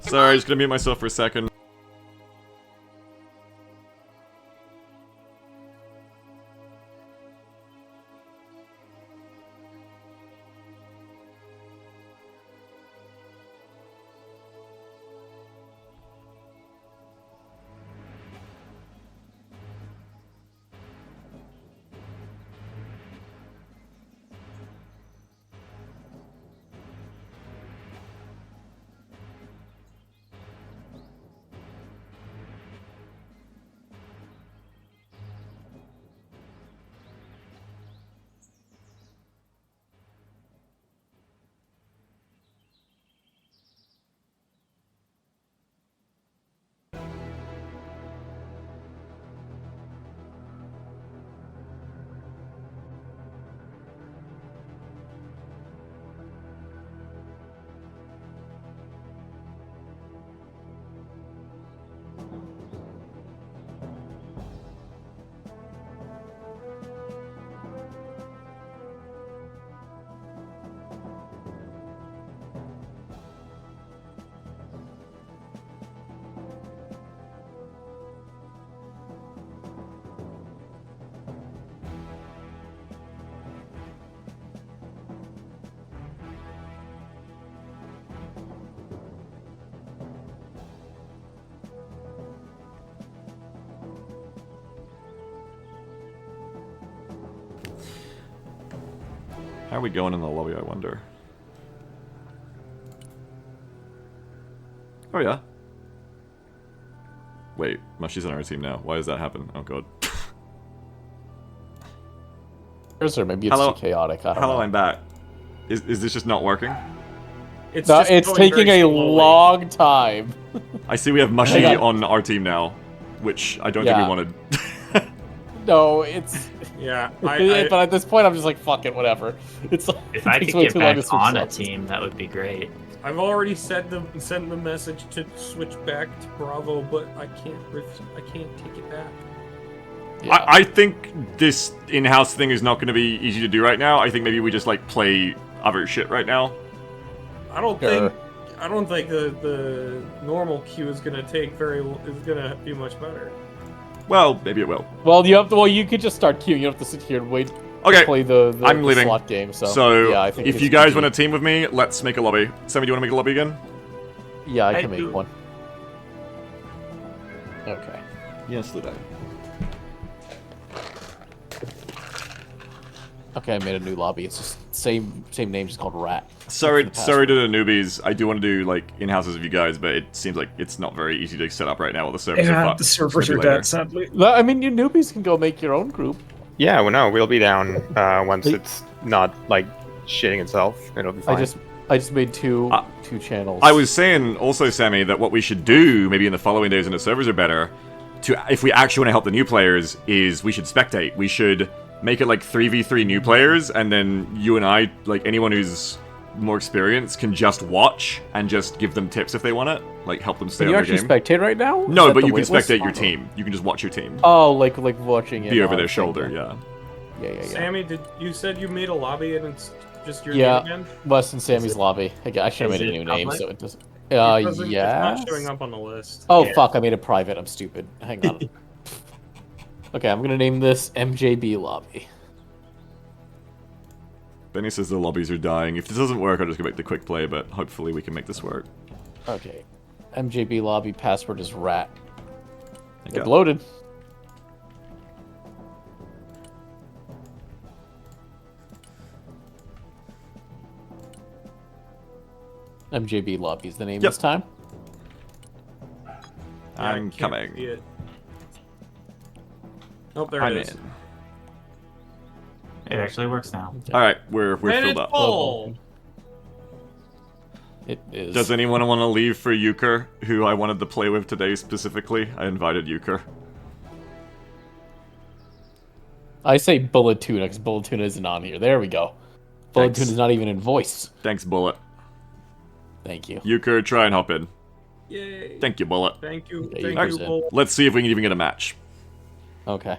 Sorry, just gonna mute myself for a second. How are we going in the lobby, I wonder? Oh yeah. Wait, Mushy's on our team now. Why does that happen? Oh god. Or maybe it's Hello? too chaotic. I don't Hello, know. I'm back. Is this just not working? It's No, just it's going taking very a slowly. long time. I see we have Mushy Hang on our team now, which I don't think we Yeah. wanted. No, it's. Yeah, but at this point, I'm just like, fuck it, whatever. It's like, If it I takes could way get too long back to switch on a subs. team, that would be great. I've already sent the message to switch back to Bravo, but I can't take it back. Yeah. I think this in-house thing is not going to be easy to do right now. I think maybe we just like play other shit right now. I don't Sure. think the normal queue is gonna be much better. Well, maybe it will. Well, you could just start queuing. You don't have to sit here and wait. Okay, to play the I'm leaving. slot game. So yeah, I think if it's you guys GG. want to team with me, let's make a lobby. Sammy, do you want to make a lobby again? Yeah, I I can make do. one. Okay. Yes, that I. Okay, I made a new lobby. It's just same name, just called Rat. Sorry That's the to password. the newbies. I do want to do like in-houses with you guys, but it seems like it's not very easy to set up right now. While the servers are Yeah, fucked. the It's servers gonna are be later. dead, sadly. I mean, you newbies can go make your own group. Yeah, well, no, we'll be down once it's not like shitting itself. It'll be fine. I just made two channels. I was saying also, Sammy, that what we should do, maybe in the following days when the servers are better, if we actually want to help the new players, is we should spectate. We should make it like 3v3 new players, and then you and I, like anyone who's more experienced, can just watch and just give them tips if they want it. Like help them stay Can you on their actually game. spectate right now? No, Is that but the you can waitlist? spectate your team. You can just watch your team. Oh, like watching it. Be over on their thing, shoulder, yeah. Yeah. Sammy, you said you made a lobby and it's just your Yeah, name again? Wes and Sammy's lobby. I should have Is made a it new name, public? so it doesn't. It's Yeah. not showing up on the list. Oh Yeah. fuck! I made it private. I'm stupid. Hang on. Okay, I'm gonna name this MJB lobby. Benny says the lobbies are dying. If this doesn't work, I'll just go back to quick play, but hopefully we can make this work. Okay, MJB lobby password is rat. Okay. It loaded. MJB lobby is the name Yep. this time. Yeah, I I'm can't coming. see it. Oh, there I'm it is. in. It actually works now. Alright, we're And filled it's up. full! It is. Does anyone want to leave for Euchre, who I wanted to play with today specifically? I invited Euchre. I say Bullet Tuna because Bullet Tuna isn't on here. There we go. Bullet Thanks. Tuna's not even in voice. Thanks, Bullet. Thank you. Euchre, try and hop in. Yay! Thank you, Bullet. Thank you, Yeah, thank you you, did. Bull. Let's see if we can even get a match. Okay.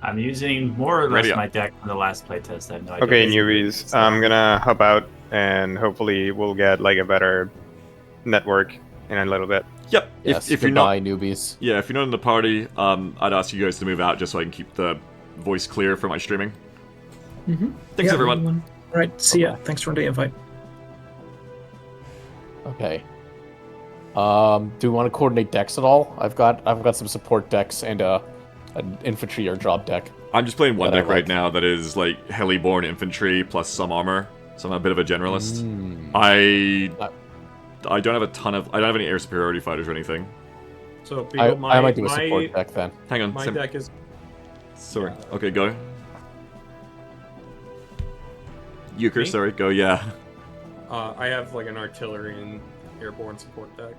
I'm using more or less Ready up. my deck from the last playtest. I have no idea. Okay, what newbies, I'm gonna hop out and hopefully we'll get like a better network in a little bit. Yep. Yes, if you're not, goodbye, newbies. yeah, if you're not in the party, I'd ask you guys to move out just so I can keep the voice clear for my streaming. Thanks, Yeah, everyone. Right, see ya. Thanks for the invite. Okay. Do we want to coordinate decks at all? I've got some support decks and an infantry or drop deck. I'm just playing one that I deck right like. now that is like heliborn infantry plus some armor, so I'm a bit of a generalist. Uh, I don't have a ton of. I don't have any air superiority fighters or anything. So, I people, my, might do a my, support deck then. Hang on. my Sam- deck is... Sorry. Okay, go. Euchre, Me? sorry, go. Yeah. I have like an artillery and airborne support deck.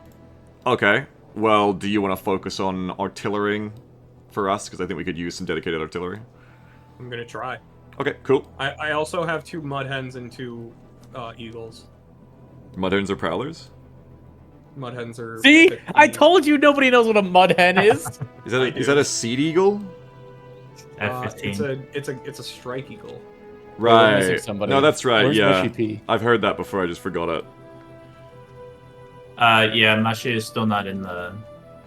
Okay. Well, do you want to focus on artillerying for us? Because I think we could use some dedicated artillery. I'm gonna try. Okay, cool. I also have 2 mud hens and 2 eagles. Mudhens or prowlers? Mud hens are... See, 15. I told you nobody knows what a mud hen is. Is that a seed eagle? F-15. It's a strike eagle. we're missing Right. somebody. No, that's right. Where's yeah, Mushy P? I've heard that before. I just forgot it. Yeah, Mashi is still not in the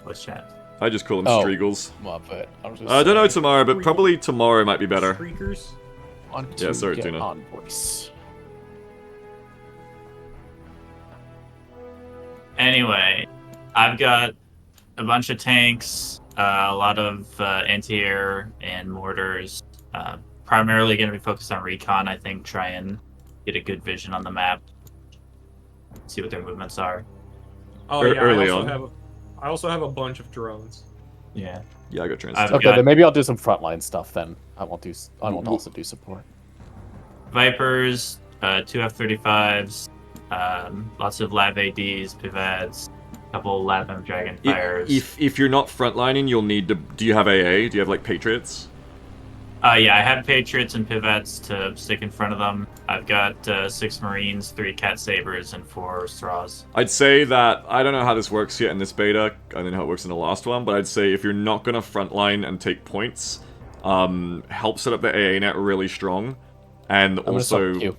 voice chat. I just call them Oh. Streagles. Muppet. I don't know tomorrow, but probably tomorrow might be better. Streakers? Yeah, sorry, get Tuna. on voice. Anyway, I've got a bunch of tanks, a lot of anti-air and mortars. Primarily going to be focused on recon, I think. Try and get a good vision on the map. See what their movements are. Oh yeah, Early I on. also have a bunch of drones. Yeah. Yeah, I got transit. Okay, then maybe I'll do some frontline stuff then. I won't also do support. Vipers, 2 F-35s, lots of Lab ADs, Pivads, a couple Lab M Dragon Fires. If you're not frontlining, you'll need to... Do you have AA? Do you have, like, Patriots? Yeah, I have Patriots and Pivettes to stick in front of them. I've got 6 Marines, 3 Cat Sabers, and 4 Straws. I'd say that... I don't know how this works yet in this beta. I don't know how it works in the last one, but I'd say if you're not going to frontline and take points, help set up the AA net really strong. And also...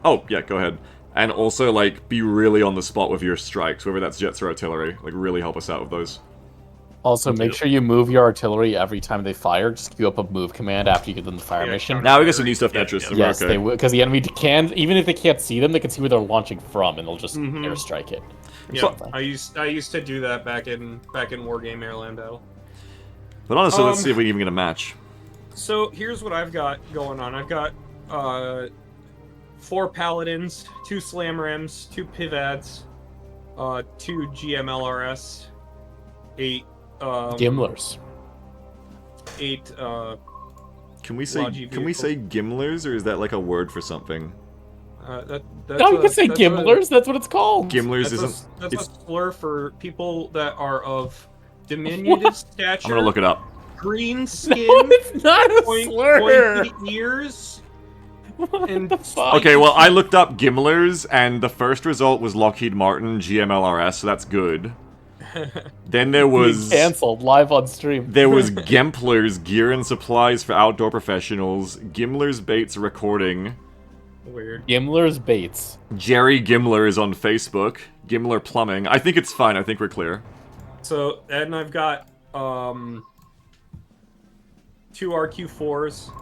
Oh, yeah, go ahead. And also, like, be really on the spot with your strikes, whether that's jets or artillery. Like, really help us out with those. Also, make sure you move your artillery every time they fire. Just queue up a move command after you give them the fire mission. Now we get some new stuff, Netris. Yes, okay. they will, because the enemy can, even if they can't see them, they can see where they're launching from, and they'll just airstrike it. Yeah, I used to do that back in Wargame Airland Battle. But honestly, let's see if we can even get a match. So here's what I've got going on. I've got 4 Paladins, 2 Slam Rams, 2 Pivads, 2 GMLRS, 8 Gimlers. 8 Can we say Gimlers, or is that like a word for something? That's you can say Gimlers. That's what it's called. Gimlers that's a slur for people that are of diminutive stature. I'm gonna look it up. Green skin. No, it's not a slur. Pointy ears. And Okay, well, I looked up Gimlers, and the first result was Lockheed Martin GMLRS, so that's good. Then there was... Cancelled live on stream. There was Gemplers, Gear and Supplies for Outdoor Professionals, Gimler's Baits Recording. Weird. Gimler's Baits. Jerry Gimler is on Facebook. Gimler Plumbing. I think it's fine, I think we're clear. So, and I've got 2 RQ4s,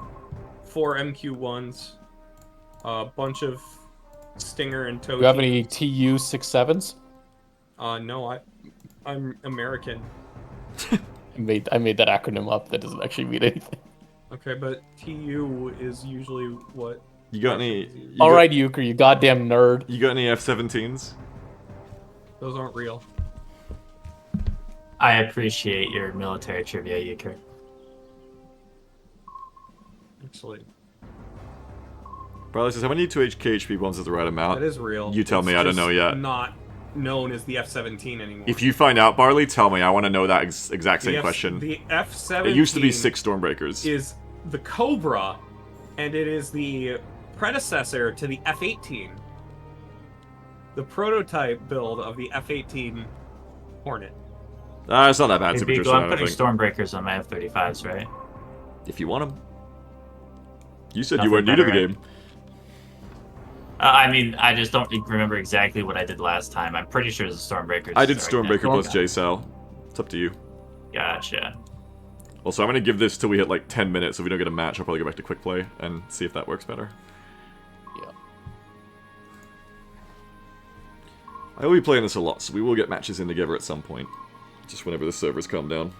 4 MQ1s, a bunch of Stinger and Toe. Do you have any TU-67s? No, I'm American. I made that acronym up. That doesn't actually mean anything. Okay, but TU is usually what? You got any... Alright, Euchre, you goddamn nerd. You got any F-17s? Those aren't real. I appreciate your military trivia, Euchre. Actually, Bradley says, how many 2 KHP bombs is the right amount? that is real. You tell me, I don't know yet. Not known as the F-17 anymore. If you find out, Barley, tell me. I want to know that exact same question. The F-17 it used to be 6 Stormbreakers. Is the Cobra, and it is the predecessor to the F-18. The prototype build of the F-18 Hornet. It's not that bad. I'm putting Stormbreakers on my F-35s, right? If you want them. You said you weren't new to the game. I mean, I just don't remember exactly what I did last time. I'm pretty sure it's Stormbreakers. I did Stormbreaker plus JSAL. It's up to you. Gotcha. Also, I'm going to give this till we hit like 10 minutes. So if we don't get a match, I'll probably go back to quick play and see if that works better. Yeah. I will be playing this a lot, so we will get matches in together at some point. Just whenever the servers calm down.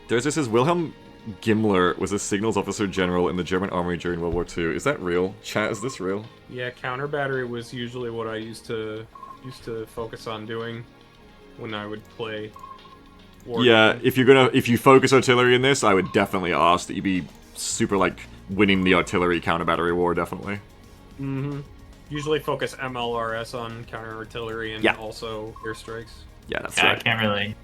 Thursday says, Wilhelm Gimler was a signals officer general in the German army during World War II. Is that real? Chat, is this real? Yeah, counter battery was usually what I used to focus on doing when I would play war games. if you focus artillery in this, I would definitely ask that you be super like winning the artillery counter battery war, definitely. Mm-hmm. Usually focus MLRS on counter artillery and also airstrikes. Yeah, that's right. right. I can't really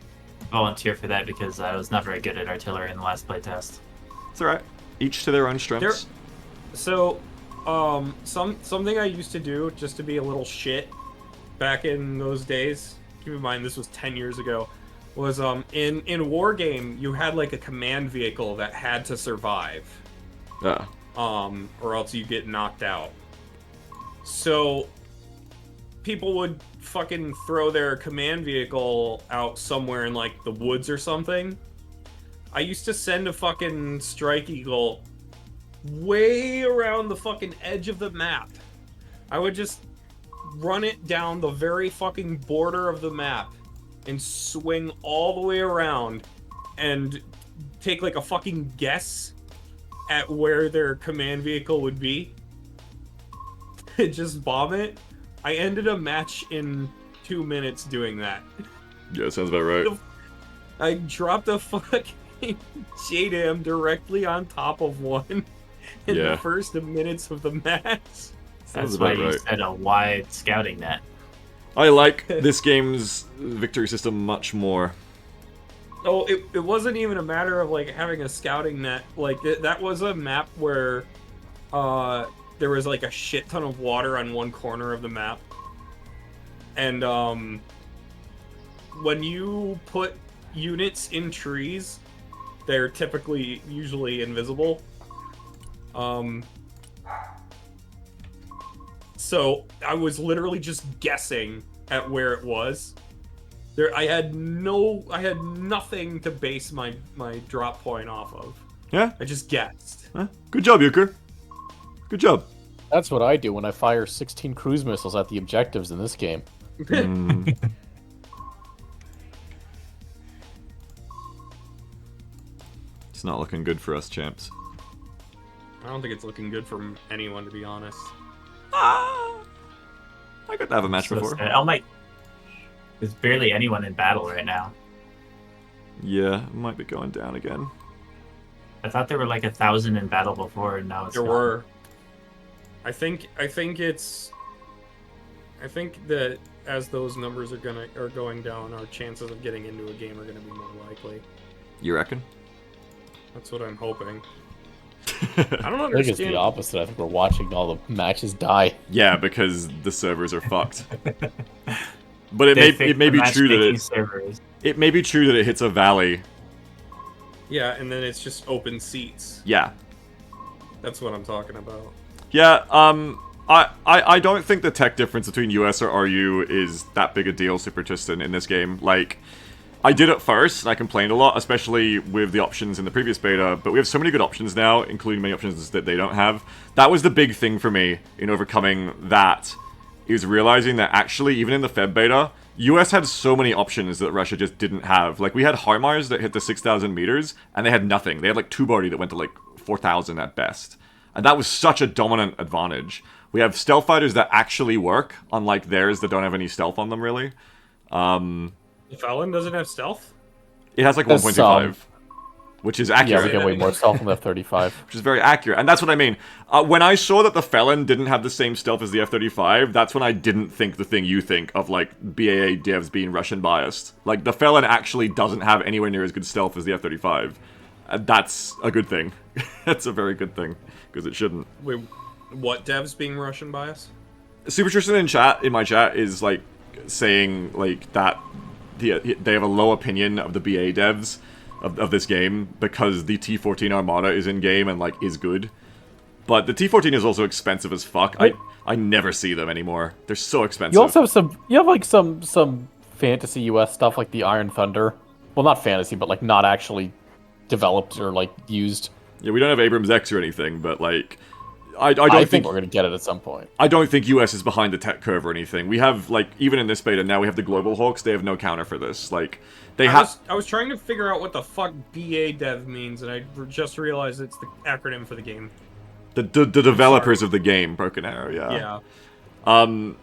volunteer for that because I was not very good at artillery in the last playtest. It's alright. Each to their own strengths. Something I used to do just to be a little shit back in those days, keep in mind this was 10 years ago, was in Wargame you had like a command vehicle that had to survive. Yeah. Or else you get knocked out. So people would fucking throw their command vehicle out somewhere in like the woods or something. I used to send a fucking Strike Eagle way around the fucking edge of the map. I would just run it down the very fucking border of the map and swing all the way around and take like a fucking guess at where their command vehicle would be. Just bomb it. I ended a match in 2 minutes doing that. Yeah, sounds about right. I dropped a fucking JDAM directly on top of one in Yeah. the first minutes of the match. That's about why you right. said a wide scouting net. I like this game's victory system much more. Oh, it wasn't even a matter of like having a scouting net. Like that was a map where there was like a shit ton of water on one corner of the map. And when you put units in trees, they're usually invisible. So I was literally just guessing at where it was. I had nothing to base my drop point off of. Yeah? I just guessed. Huh? Good job, Euchre. Good job. That's what I do when I fire 16 cruise missiles at the objectives in this game. It's not looking good for us, champs. I don't think it's looking good for anyone, to be honest. I got to have a match So before. sad. Oh my! There's barely anyone in battle right now. Yeah, it might be going down again. I thought there were like 1,000 in battle before, and now it's There gone. were. I think that as those numbers are going down, our chances of getting into a game are gonna be more likely. You reckon? That's what I'm hoping. I don't I think it's understand. the opposite. I think we're watching all the matches die. Yeah, because the servers are fucked. But it They may fixed be the true that matchmaking servers. it may be true that it hits a valley. Yeah, and then it's just open seats. Yeah. That's what I'm talking about. Yeah, I don't think the tech difference between US or RU is that big a deal, Super Tristan, in this game. Like, I did at first, and I complained a lot, especially with the options in the previous beta, but we have so many good options now, including many options that they don't have. That was the big thing for me in overcoming that, is realizing that actually, even in the Feb beta, US had so many options that Russia just didn't have. Like, we had HIMARS that hit the 6,000 meters, and they had nothing. They had, like, Tubardi that went to, like, 4,000 at best. And that was such a dominant advantage. We have stealth fighters that actually work, unlike theirs that don't have any stealth on them, really. The Felon doesn't have stealth? It has, like, There's 1.25. Which is Yeah, accurate. we get way more stealth from the F-35. Which is very accurate. And that's what I mean. When I saw that the Felon didn't have the same stealth as the F-35, that's when I didn't think the thing you think of, like, BAA devs being Russian biased. Like, the Felon actually doesn't have anywhere near as good stealth as the F-35. That's a good thing. That's a very good thing. Because it shouldn't. Wait, what devs being Russian bias? Super Tristan in my chat, is, like, saying, like, that they have a low opinion of the BA devs of this game because the T-14 Armada is in game and, like, is good. But the T-14 is also expensive as fuck. I never see them anymore. They're so expensive. You also have some fantasy US stuff like the Iron Thunder. Well, not fantasy, but like not actually developed or like used. Yeah, we don't have Abrams X or anything, but like I think we're gonna get it at some point. I don't think US is behind the tech curve or anything. We have, like, even in this beta now, we have the Global Hawks. They have no counter for this. Like, they have. I was trying to figure out what the fuck BA dev means, and I just realized it's the acronym for the game. The developers of the game, Broken Arrow, yeah. Yeah.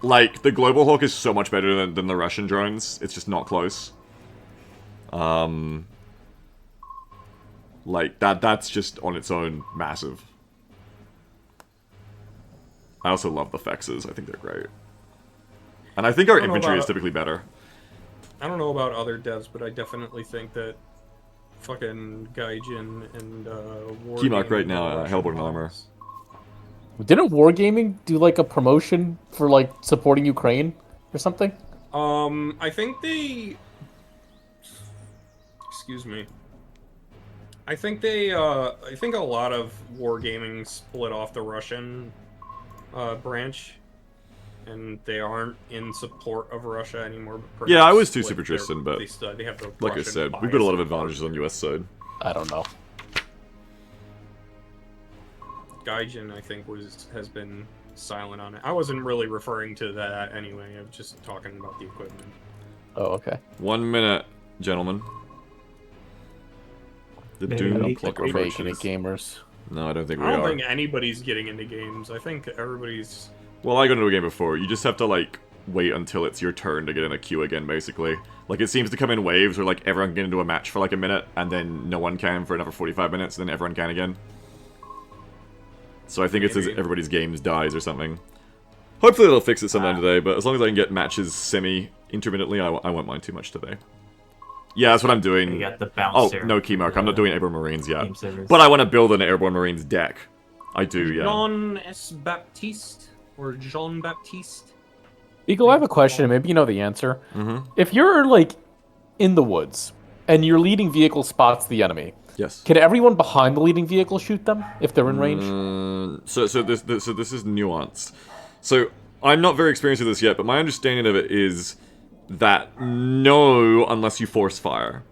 Like, the Global Hawk is so much better than the Russian drones. It's just not close. Like, that's just on its own massive. I also love the Fexes. I think they're great. And I think our infantry is typically better. I don't know about other devs, but I definitely think that fucking Gaijin and Keymark right now, Hellborn Armor. Didn't Wargaming do like a promotion for like supporting Ukraine or something? I think they... Excuse me. I think they, I think a lot of Wargaming split off the Russian branch, and they aren't in support of Russia anymore. But Yeah, I was too split Super Tristan, but they have the like I Russian said, we've got a lot of bias. advantages on US side. I don't know. Gaijin, I think, has been silent on it. I wasn't really referring to that anyway. I was just talking about the equipment. Oh, okay. 1 minute, gentlemen. The Maybe Doom I don't clock We're making it, approaches. gamers. No, I don't think we I don't are. think anybody's getting into games. I think everybody's... Well, I got into a game before. You just have to, like, wait until it's your turn to get in a queue again, basically. Like, it seems to come in waves where, like, everyone can get into a match for, like, a minute, and then no one can for another 45 minutes, and then everyone can again. So I think it's as everybody's games dies or something. Hopefully they'll fix it sometime today, but as long as I can get matches semi-intermittently, I won't mind too much today. Yeah, that's what I'm doing. You got the bounce no key mark. I'm not doing Airborne Marines yet. Team servers. But I want to build an Airborne Marines deck. I do, yeah. Jean S. Baptiste? Or Jean Baptiste? Eagle, I have a question, and maybe you know the answer. Mm-hmm. If you're, like, in the woods, and your leading vehicle spots the enemy, yes, can everyone behind the leading vehicle shoot them if they're in range? So this is nuanced. So I'm not very experienced with this yet, but my understanding of it is that no, unless you force fire.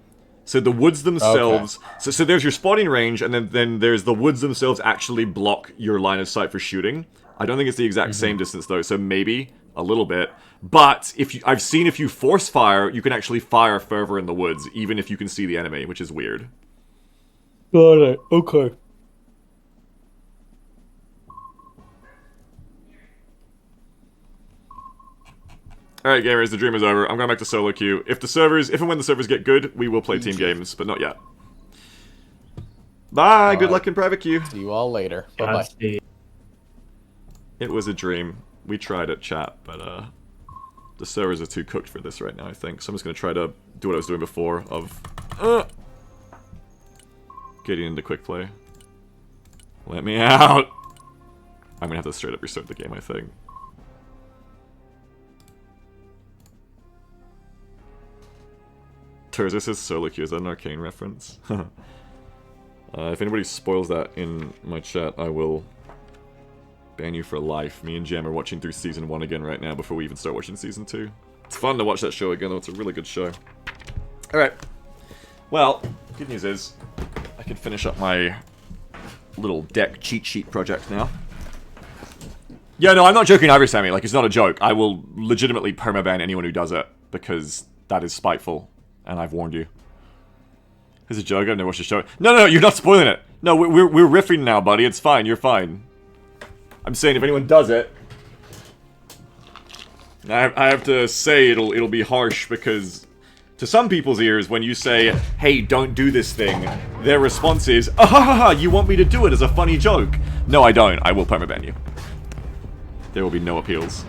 So the woods themselves... Okay. So there's your spotting range, and then there's the woods themselves actually block your line of sight for shooting. I don't think it's the exact same distance, though, so maybe a little bit. But I've seen if you force fire, you can actually fire further in the woods, even if you can see the enemy, which is weird. Got it. Okay. Alright, gamers, the dream is over. I'm going back to solo queue. If and when the servers get good, we will play team games, but not yet. Bye! Good luck in private queue. See you all later. Bye-bye. It was a dream. We tried it, chat, but the servers are too cooked for this right now, I think. So I'm just going to try to do what I was doing before of getting into quick play. Let me out! I'm going to have to straight up restart the game, I think. Terza says solo queue. Is that an Arcane reference? If anybody spoils that in my chat, I will ban you for life. Me and Jam are watching through Season 1 again right now before we even start watching Season 2. It's fun to watch that show again, though. It's a really good show. Alright. Well, good news is I can finish up my little deck cheat sheet project now. Yeah, no, I'm not joking either, Sammy. Like, it's not a joke. I will legitimately permaban anyone who does it, because that is spiteful, and I've warned you. It's a joke. I've never watched the show. No, you're not spoiling it. No, we're riffing now, buddy. It's fine. You're fine. I'm saying if anyone does it, I have to say it'll be harsh, because to some people's ears, when you say, "Hey, don't do this thing," their response is, "Ah ha ha ha! You want me to do it as a funny joke?" No, I don't. I will permaban you. There will be no appeals.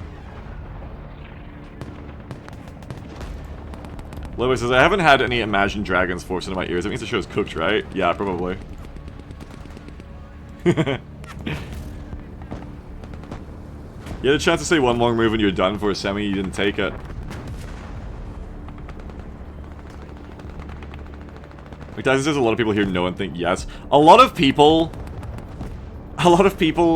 Lois says, I haven't had any Imagine Dragons forced into my ears. That means the show's cooked, right? Yeah, probably. You had a chance to say one long move and you're done for a semi, you didn't take it. McDyson says a lot of people here know and think yes. A lot of people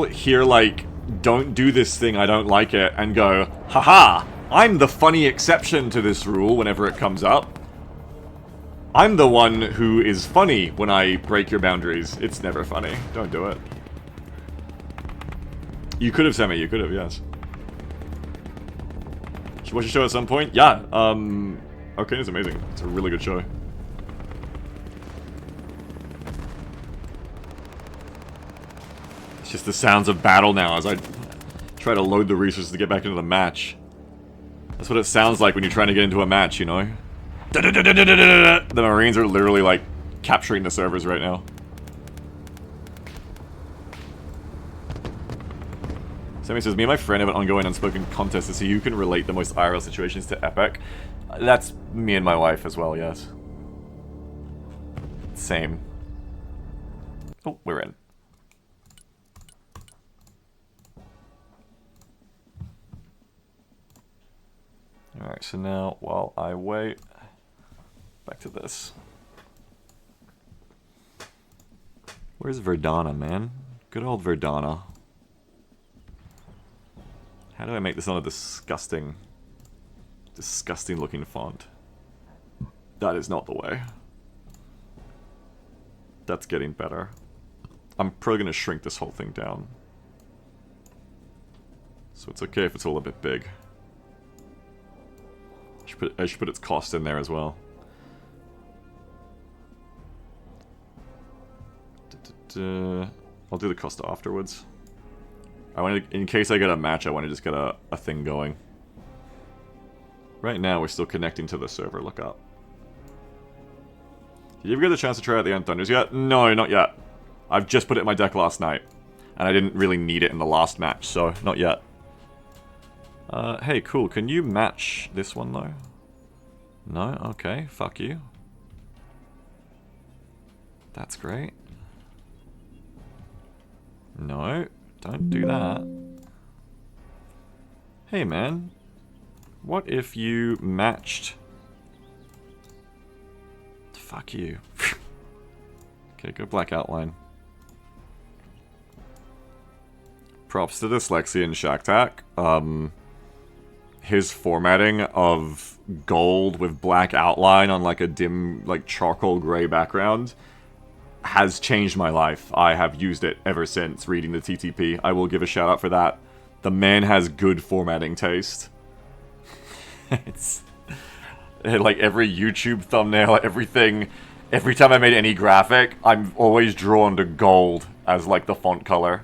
hear, like, don't do this thing, I don't like it, and go, haha, I'm the funny exception to this rule whenever it comes up. I'm the one who is funny when I break your boundaries. It's never funny. Don't do it. You could have, Sammy. You could have, yes. Should you watch the show at some point? Yeah. Arcane is amazing. It's a really good show. It's just the sounds of battle now as I try to load the resources to get back into the match. That's what it sounds like when you're trying to get into a match, you know? The Marines are literally, like, capturing the servers right now. Sammy says, me and my friend have an ongoing unspoken contest to see who can relate the most IRL situations to Epic. That's me and my wife as well, yes. Same. Oh, we're in. Alright, so now, while I wait, back to this. Where's Verdana, man? Good old Verdana. How do I make this on a disgusting looking font? That is not the way. That's getting better. I'm probably going to shrink this whole thing down. So it's okay if it's all a bit big. I should put its cost in there as well. I'll do the cost afterwards. I want to, in case I get a match, I want to just get a thing going. Right now, we're still connecting to the server lookup. Did you ever get the chance to try out the End Thunders yet? No, not yet. I've just put it in my deck last night. And I didn't really need it in the last match, so not yet. Hey, cool. Can you match this one, though? No? Okay, fuck you. That's great. No, don't do that. Hey, man. What if you matched... Fuck you. Okay, go black outline. Props to Dyslexia and Shaktak. His formatting of gold with black outline on like a dim, like charcoal gray background has changed my life. I have used it ever since reading the TTP. I will give a shout out for that. The man has good formatting taste. It's like every YouTube thumbnail, everything. Every time I made any graphic, I'm always drawn to gold as like the font color.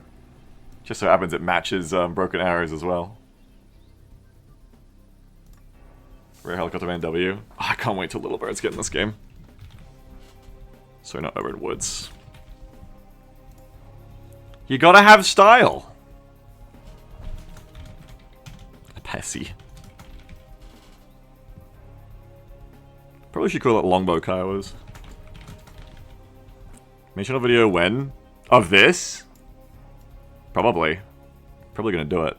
Just so happens it matches Broken Arrows as well. Rare Helicopter Man W. Oh, I can't wait till Little Birds get in this game. Sorry, not Over in Woods. You gotta have style. A Pessy. Probably should call it Longbow Kiowas. Mention a video when? Of this? Probably. Probably gonna do it.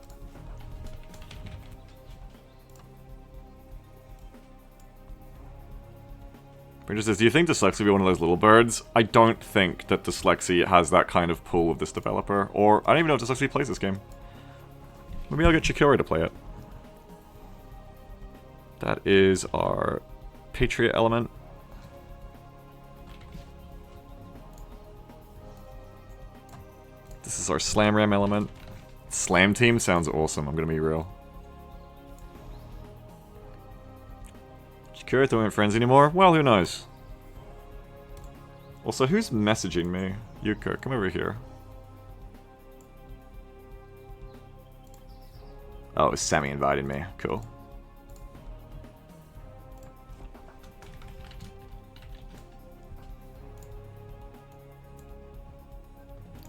Bridger says, do you think Dyslexia will be one of those little birds? I don't think that Dyslexia has that kind of pull of this developer. Or, I don't even know if Dyslexia plays this game. Maybe I'll get Chikori to play it. That is our Patriot element. This is our Slam Ram element. Slam Team sounds awesome, I'm gonna be real. Chikori don't friends anymore? Well, who knows? Also, who's messaging me? Yuko, come over here. Oh, Sammy invited me. Cool.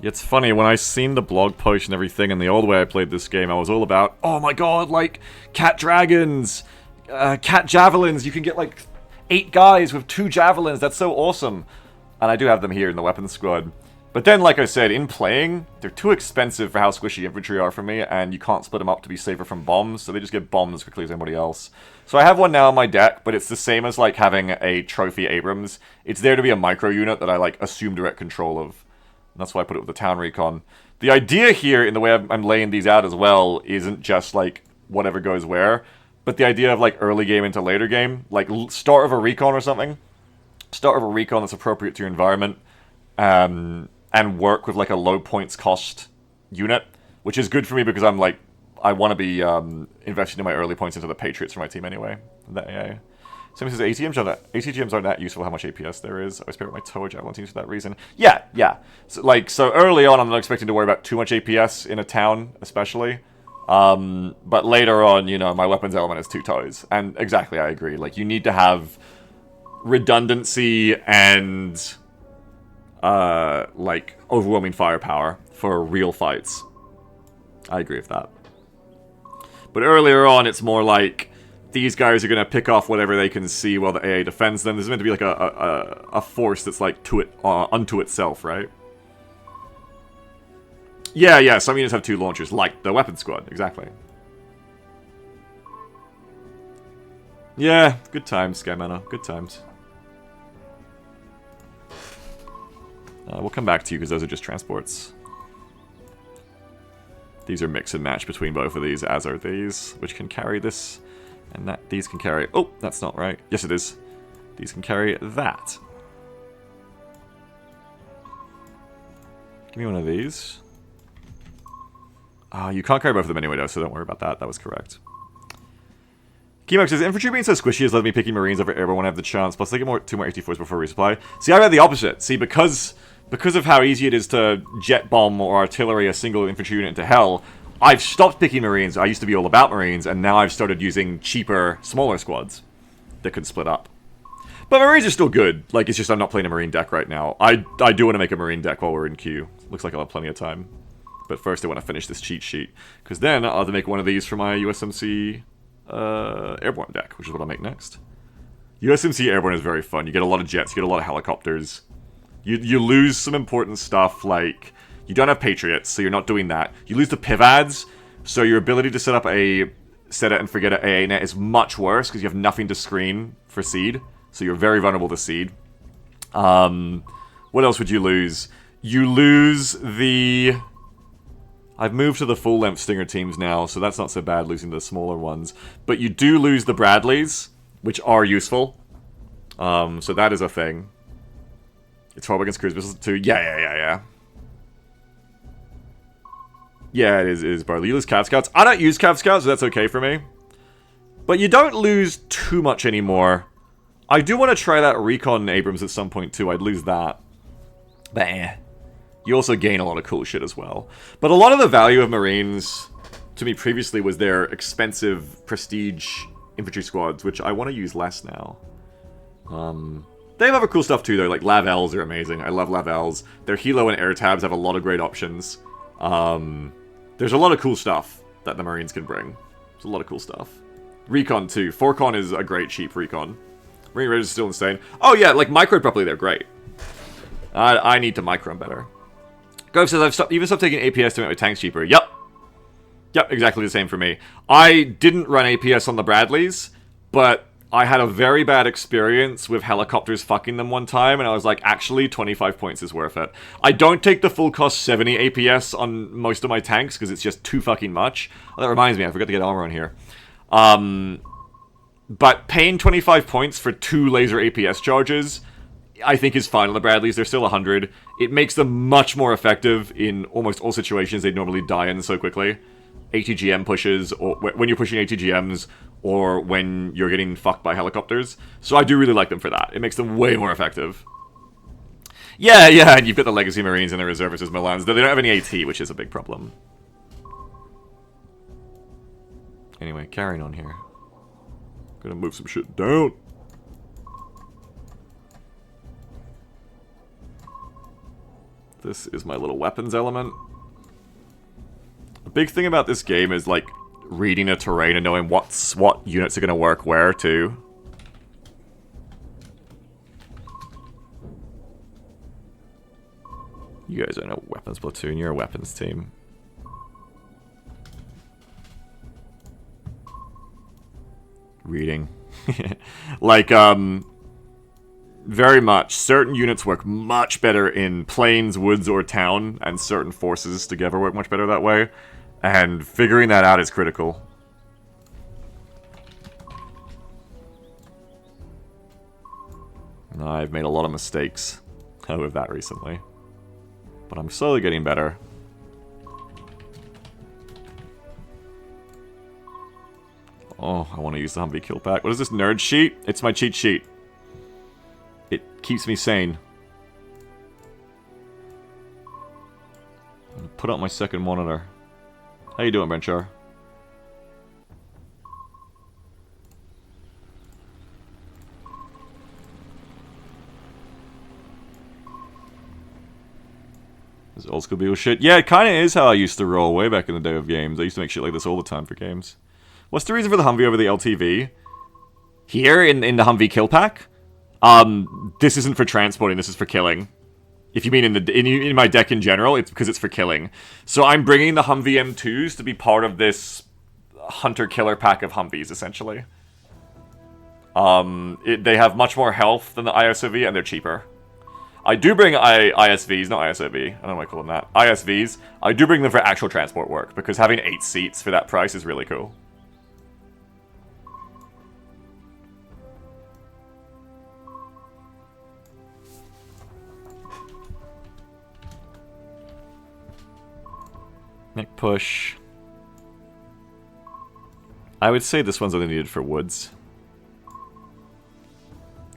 It's funny, when I seen the blog post and everything and the old way I played this game, I was all about, oh my god, like, cat dragons, cat javelins, you can get like 8 guys with 2 javelins, that's so awesome. And I do have them here in the weapons squad. But then, like I said, in playing, they're too expensive for how squishy infantry are for me, and you can't split them up to be safer from bombs, so they just get bombed as quickly as anybody else. So I have one now on my deck, but it's the same as like having a trophy Abrams. It's there to be a micro unit that I like assume direct control of. And that's why I put it with the town recon. The idea here, in the way I'm laying these out as well, isn't just like whatever goes where, but the idea of like early game into later game, like start of a recon or something, start of a recon that's appropriate to your environment, and work with like a low points cost unit, which is good for me because I'm like, I want to be investing in my early points into the Patriots for my team anyway. That AA. Somebody says ATGMs aren't that useful how much APS there is. I always pair with my Toa Javelin teams for that reason. Yeah. So early on, I'm not expecting to worry about too much APS in a town, especially. But later on, you know, my weapons element is 2 toes. And exactly, I agree. Like, you need to have redundancy and, like, overwhelming firepower for real fights. I agree with that. But earlier on, it's more like, these guys are going to pick off whatever they can see while the AA defends them. There's meant to be like a force that's like unto itself, right? Yeah, some units have 2 launchers, like the weapon squad, exactly. Yeah, good times, Skymanna, good times. We'll come back to you because those are just transports. These are mix and match between both of these, as are these, which can carry this. And that these can carry... Oh, that's not right. Yes, it is. These can carry that. Give me one of these. You can't carry both of them anyway, though, so don't worry about that. That was correct. Keymark says, infantry being so squishy has led me picking Marines over airborne when I have the chance. Plus, they get 2 more 84s before resupply. See, I've had the opposite. See, because of how easy it is to jet bomb or artillery a single infantry unit into hell, I've stopped picking Marines. I used to be all about Marines, and now I've started using cheaper, smaller squads that can split up. But Marines are still good. Like, it's just I'm not playing a Marine deck right now. I do want to make a Marine deck while we're in queue. Looks like I'll have plenty of time. But first I want to finish this cheat sheet. Because then I'll have to make one of these for my USMC Airborne deck, which is what I'll make next. USMC Airborne is very fun. You get a lot of jets, you get a lot of helicopters. You lose some important stuff, like... You don't have Patriots, so you're not doing that. You lose the Pivads, so your ability to set up a set it and forget it AA net is much worse, because you have nothing to screen for Seed. So you're very vulnerable to Seed. What else would you lose? You lose the... I've moved to the full-length Stinger teams now, so that's not so bad, losing the smaller ones. But you do lose the Bradleys, which are useful. So that is a thing. It's 12 against cruise missiles too. Yeah. Yeah, it is Barley. You lose Cav Scouts. I don't use Cav Scouts, so that's okay for me. But you don't lose too much anymore. I do want to try that Recon Abrams at some point too. I'd lose that. But you also gain a lot of cool shit as well. But a lot of the value of Marines, to me previously, was their expensive prestige infantry squads, which I want to use less now. They have other cool stuff too, though. Like Lavels are amazing. I love Lavels. Their Helo and Air Tabs have a lot of great options. There's a lot of cool stuff that the Marines can bring. There's a lot of cool stuff. Recon too. 4Con is a great cheap Recon. Marine Raiders is still insane. Oh yeah, like micro properly, they're great. I need to micro them better. Gove says I've even stopped taking APS to make my tanks cheaper. Yep, exactly the same for me. I didn't run APS on the Bradleys, but I had a very bad experience with helicopters fucking them one time, and I was like, actually, 25 points is worth it. I don't take the full cost 70 APS on most of my tanks, because it's just too fucking much. Oh, that reminds me, I forgot to get armor on here. But paying 25 points for 2 laser APS charges, I think is fine on the Bradleys. They're still 100. It makes them much more effective in almost all situations they'd normally die in so quickly. ATGM pushes, or when you're pushing ATGMs, or when you're getting fucked by helicopters. So I do really like them for that. It makes them way more effective. Yeah, and you've got the Legacy Marines and the Reservists as Milans, though they don't have any AT, which is a big problem. Anyway, carrying on here. Gonna move some shit down. This is my little weapons element. The big thing about this game is, like, reading a terrain and knowing what units are going to work where, too. You guys aren't a weapons platoon, you're a weapons team. Reading. Like, very much. Certain units work much better in plains, woods, or town, and certain forces together work much better that way. And figuring that out is critical. I've made a lot of mistakes with that recently. But I'm slowly getting better. Oh, I want to use the Humvee kill pack. What is this, nerd sheet? It's my cheat sheet. It keeps me sane. I'm gonna put out my second monitor. How you doing, Brenchar? This old school Beagle shit. Yeah, it kind of is how I used to roll way back in the day of games. I used to make shit like this all the time for games. What's the reason for the Humvee over the LTV? Here, in the Humvee kill pack? This isn't for transporting, this is for killing. If you mean in my deck in general, it's because it's for killing. So I'm bringing the Humvee M2s to be part of this hunter-killer pack of Humvees, essentially. They have much more health than the ISOV, and they're cheaper. I do bring ISVs, not ISOV, I don't know why I call them that. ISVs, I do bring them for actual transport work, because having 8 seats for that price is really cool. Mech push. I would say this one's only needed for woods.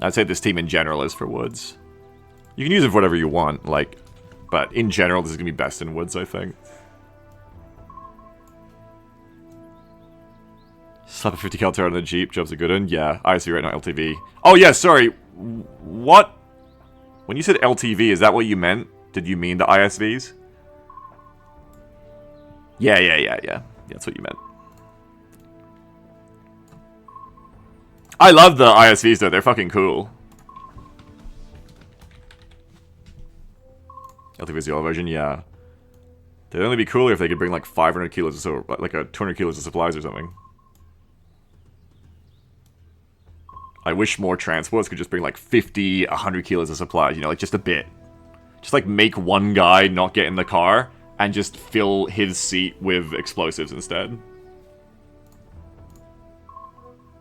I'd say this team in general is for woods. You can use it for whatever you want, like, but in general this is going to be best in woods, I think. Slap a 50 cal turret on the Jeep. Job's a good one. Yeah, ISV right now, LTV. Oh, yeah, sorry. What? When you said LTV, is that what you meant? Did you mean the ISVs? Yeah. That's what you meant. I love the ISVs, though. They're fucking cool. LTV is the old version, yeah. They'd only be cooler if they could bring like 500 kilos or so, like a 200 kilos of supplies or something. I wish more transports could just bring like 50, 100 kilos of supplies, you know, like just a bit. Just like make one guy not get in the car and just fill his seat with explosives instead.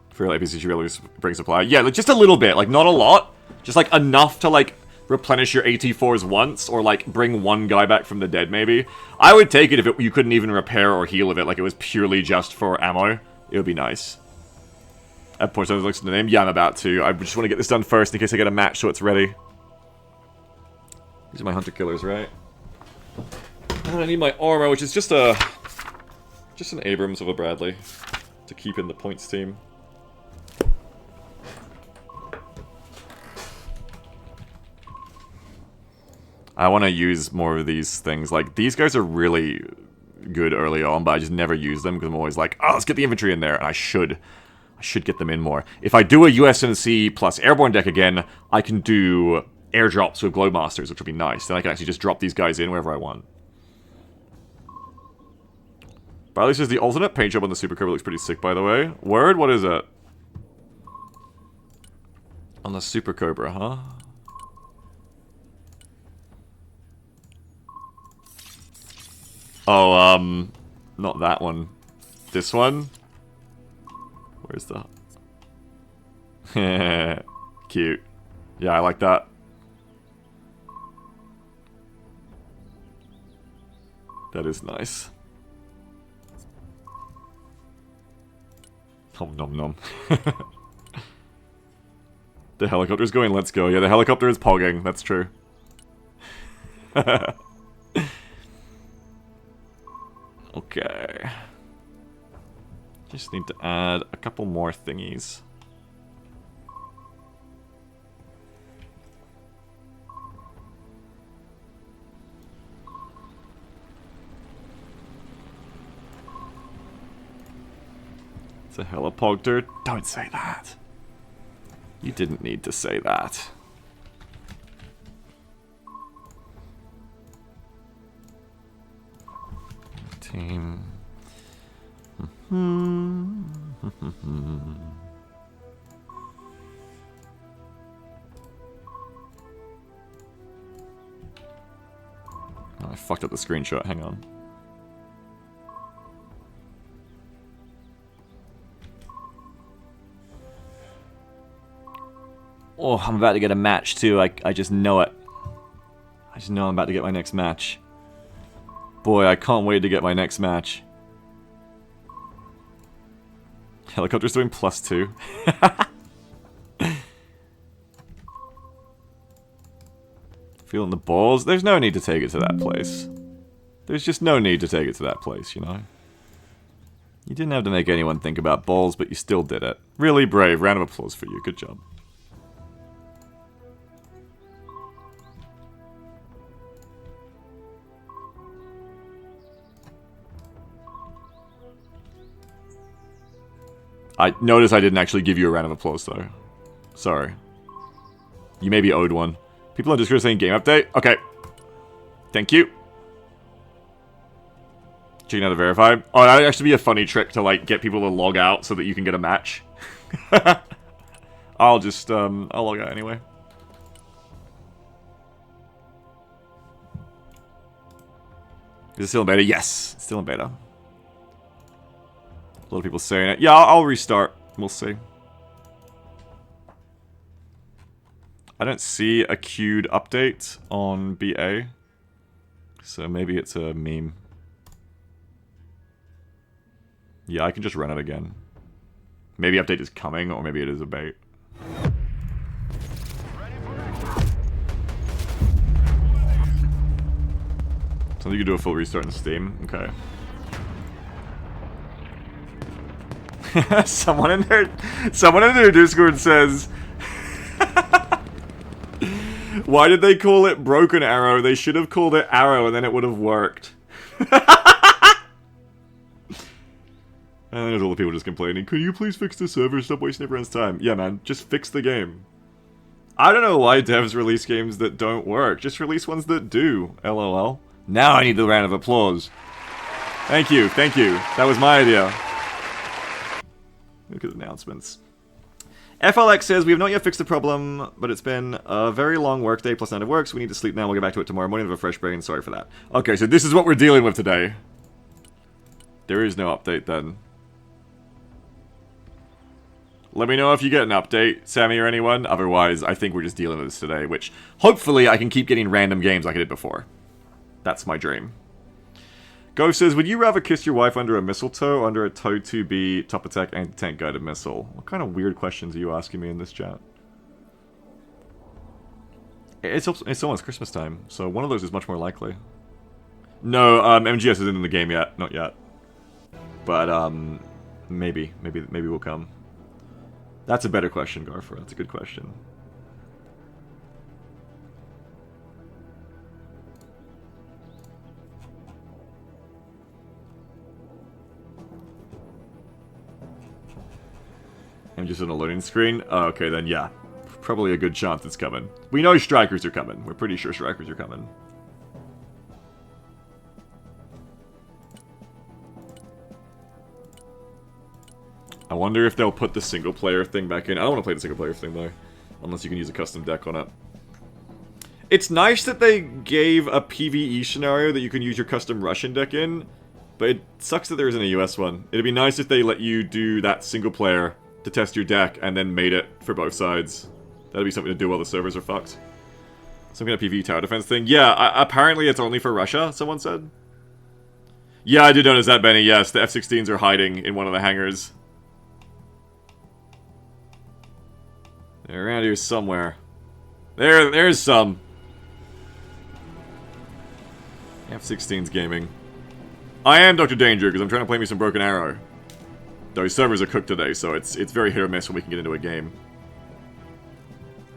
For like APC should really bring supply. Yeah, like just a little bit, like not a lot. Just like enough to like replenish your AT4s once, or like bring one guy back from the dead maybe. I would take it if you couldn't even repair or heal with it, like it was purely just for ammo. It would be nice. At point looks at the name. Yeah, I'm about to. I just want to get this done first in case I get a match so it's ready. These are my hunter killers, right? And I need my armor, which is just an Abrams of a Bradley to keep in the points team. I want to use more of these things. Like, these guys are really good early on, but I just never use them because I'm always like, oh, let's get the infantry in there. And I should get them in more. If I do a USNC plus airborne deck again, I can do airdrops with Glowmasters, which will be nice. Then I can actually just drop these guys in wherever I want. Bradley says the alternate paint job on the Super Cobra looks pretty sick, by the way. Word? What is it? On the Super Cobra, huh? Oh, not that one. This one? Where's the... Cute. Yeah, I like that. That is nice. Nom nom nom. The helicopter's going, let's go. Yeah, the helicopter is pogging, that's true. Okay. Just need to add a couple more thingies. It's a helipogter. Don't say that. You didn't need to say that. Team. Oh, I fucked up the screenshot. Hang on. Oh, I'm about to get a match too. I just know it. I just know I'm about to get my next match. Boy, I can't wait to get my next match. Helicopter's doing +2. Feeling the balls? There's no need to take it to that place. There's just no need to take it to that place, you know? You didn't have to make anyone think about balls, but you still did it. Really brave. Round of applause for you. Good job. I notice I didn't actually give you a round of applause, though. Sorry. You may be owed one. People on Discord saying game update? Okay. Thank you. Checking out to verify. Oh, that'd actually be a funny trick to, like, get people to log out so that you can get a match. I'll just, I'll log out anyway. Is it still in beta? Yes, it's still in beta. A lot of people saying it. Yeah, I'll restart. We'll see. I don't see a queued update on BA. So maybe it's a meme. Yeah, I can just run it again. Maybe update is coming, or maybe it is a bait. So you can do a full restart in Steam. Okay. Someone in their Discord says, why did they call it Broken Arrow? They should have called it Arrow and then it would have worked. And there's all the people just complaining, could you please fix the server? Stop wasting everyone's time. Yeah, man, just fix the game. I don't know why devs release games that don't work. Just release ones that do. LOL. Now I need the round of applause. Thank you, thank you. That was my idea. Look at announcements. FLX says, we have not yet fixed the problem, but it's been a very long workday plus 9 of work, so we need to sleep now. We'll get back to it tomorrow morning with a fresh brain. Sorry for that. Okay, so this is what we're dealing with today. There is no update then. Let me know if you get an update, Sammy or anyone. Otherwise, I think we're just dealing with this today, which hopefully I can keep getting random games like I did before. That's my dream. Ghost says, would you rather kiss your wife under a mistletoe or under a TOW 2B top attack anti-tank guided missile? What kind of weird questions are you asking me in this chat? It's almost Christmas time, so one of those is much more likely. No, MGS isn't in the game yet. Not yet. But, maybe we'll come. That's a better question, Garfra. That's a good question. I'm just on a loading screen? Oh, okay, then yeah. Probably a good chance it's coming. We know strikers are coming. We're pretty sure strikers are coming. I wonder if they'll put the single-player thing back in. I don't want to play the single-player thing, though. Unless you can use a custom deck on it. It's nice that they gave a PvE scenario that you can use your custom Russian deck in. But it sucks that there isn't a US one. It'd be nice if they let you do that single-player to test your deck and then made it for both sides. That'd be something to do while the servers are fucked. Some kind of PvE tower defense thing. Yeah, apparently it's only for Russia, someone said. Yeah, I did notice that, Benny. Yes, the F-16s are hiding in one of the hangars. They're around here somewhere. There's some. F-16's gaming. I am Dr. Danger, because I'm trying to play me some Broken Arrow. Those servers are cooked today, so it's very hit or miss when we can get into a game.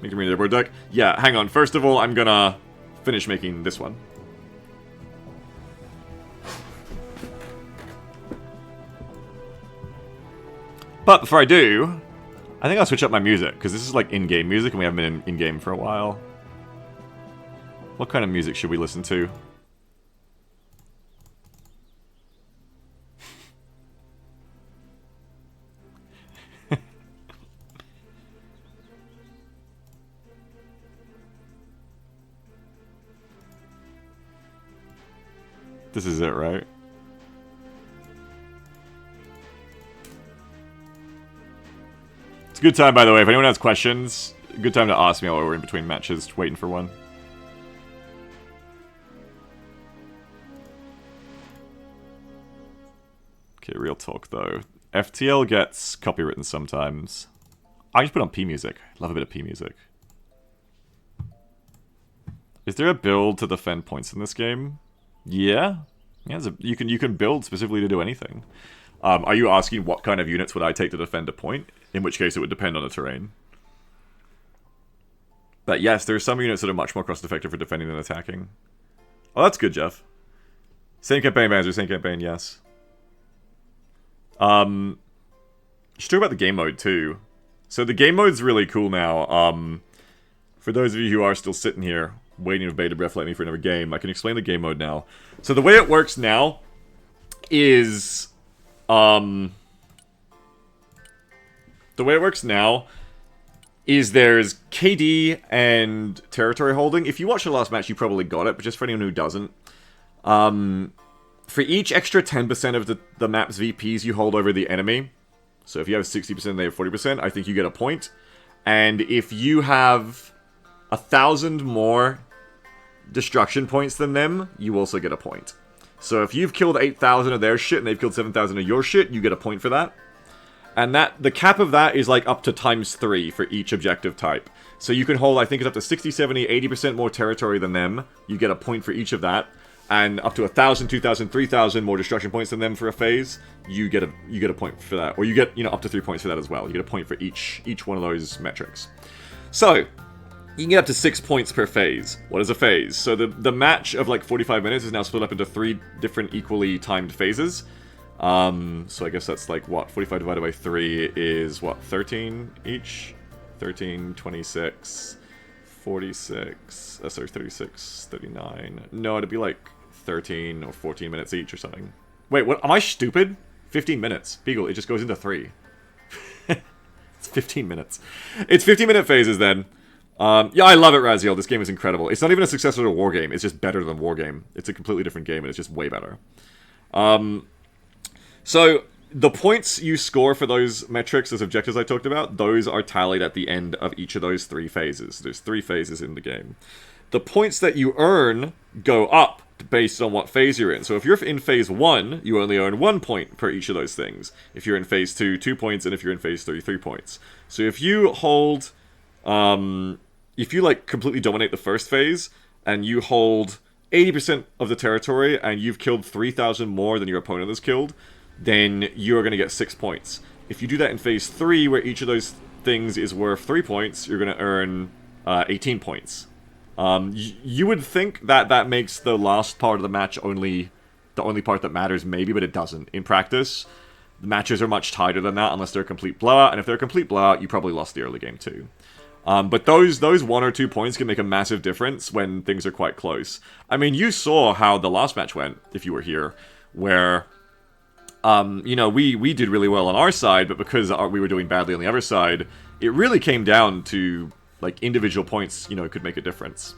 Make them read their board deck? Yeah, hang on. First of all, I'm gonna finish making this one. But before I do, I think I'll switch up my music, because this is like in-game music, and we haven't been in-game for a while. What kind of music should we listen to? This is it, right? It's a good time, by the way. If anyone has questions, good time to ask me while we're in between matches, waiting for one. Okay, real talk, though. FTL gets copywritten sometimes. I just put on P music. Love a bit of P music. Is there a build to defend points in this game? Yeah, you can build specifically to do anything. Are you asking what kind of units would I take to defend a point? In which case it would depend on the terrain. But yes, there are some units that are much more cost-effective for defending than attacking. Oh, that's good, Jeff. Same campaign, Banzer, same campaign, yes. You should talk about the game mode, too. So the game mode's really cool now. For those of you who are still sitting here, waiting with bated breath let me for another game, I can explain the game mode now. So the way it works now is there's KD and territory holding. If you watched the last match, you probably got it, but just for anyone who doesn't, for each extra 10% of the map's VPs you hold over the enemy, so if you have 60% and they have 40%, I think you get a point. And if you have 1,000 more destruction points than them, you also get a point. So if you've killed 8,000 of their shit and they've killed 7,000 of your shit, you get a point for that. And the cap of that is like up to ×3 for each objective type. So you can hold, I think it's up to 60, 70, 80% more territory than them. You get a point for each of that. and up to 1,000, 2,000, 3,000 more destruction points than them for a phase, you get a point for that, or you get up to 3 points for that as well. You get a point for each one of those metrics. So you can get up to 6 points per phase. What is a phase? So the match of like 45 minutes is now split up into 3 different equally timed phases. So I guess that's like what 45 divided by 3 is what 13 each. 13, 26, 46. Sorry, 36, 39. No, it'd be like 13 or 14 minutes each or something. Wait, what? Am I stupid? 15 minutes. Beagle, it just goes into 3. It's 15 minutes. It's 15-minute phases then. Yeah, I love it, Raziel. This game is incredible. It's not even a successor to War Game. It's just better than War Game. It's a completely different game, and it's just way better. So the points you score for those metrics, those objectives I talked about, those are tallied at the end of each of those 3 phases. There's 3 phases in the game. The points that you earn go up based on what phase you're in. So if you're in phase 1, you only earn 1 point per each of those things. If you're in phase 2, 2 points, and if you're in phase 3, 3 points. So if you hold, if you like completely dominate the first phase, and you hold 80% of the territory, and you've killed 3,000 more than your opponent has killed, then you're going to get 6 points. If you do that in phase 3, where each of those things is worth 3 points, you're going to earn 18 points. You would think that that makes the last part of the match the only part that matters, maybe, but it doesn't. In practice, the matches are much tighter than that, unless they're a complete blowout, and if they're a complete blowout, you probably lost the early game too. But those 1 or 2 points can make a massive difference when things are quite close. I mean, you saw how the last match went, if you were here, where, you know, we did really well on our side, but because we were doing badly on the other side, it really came down to, like, individual points, you know, could make a difference.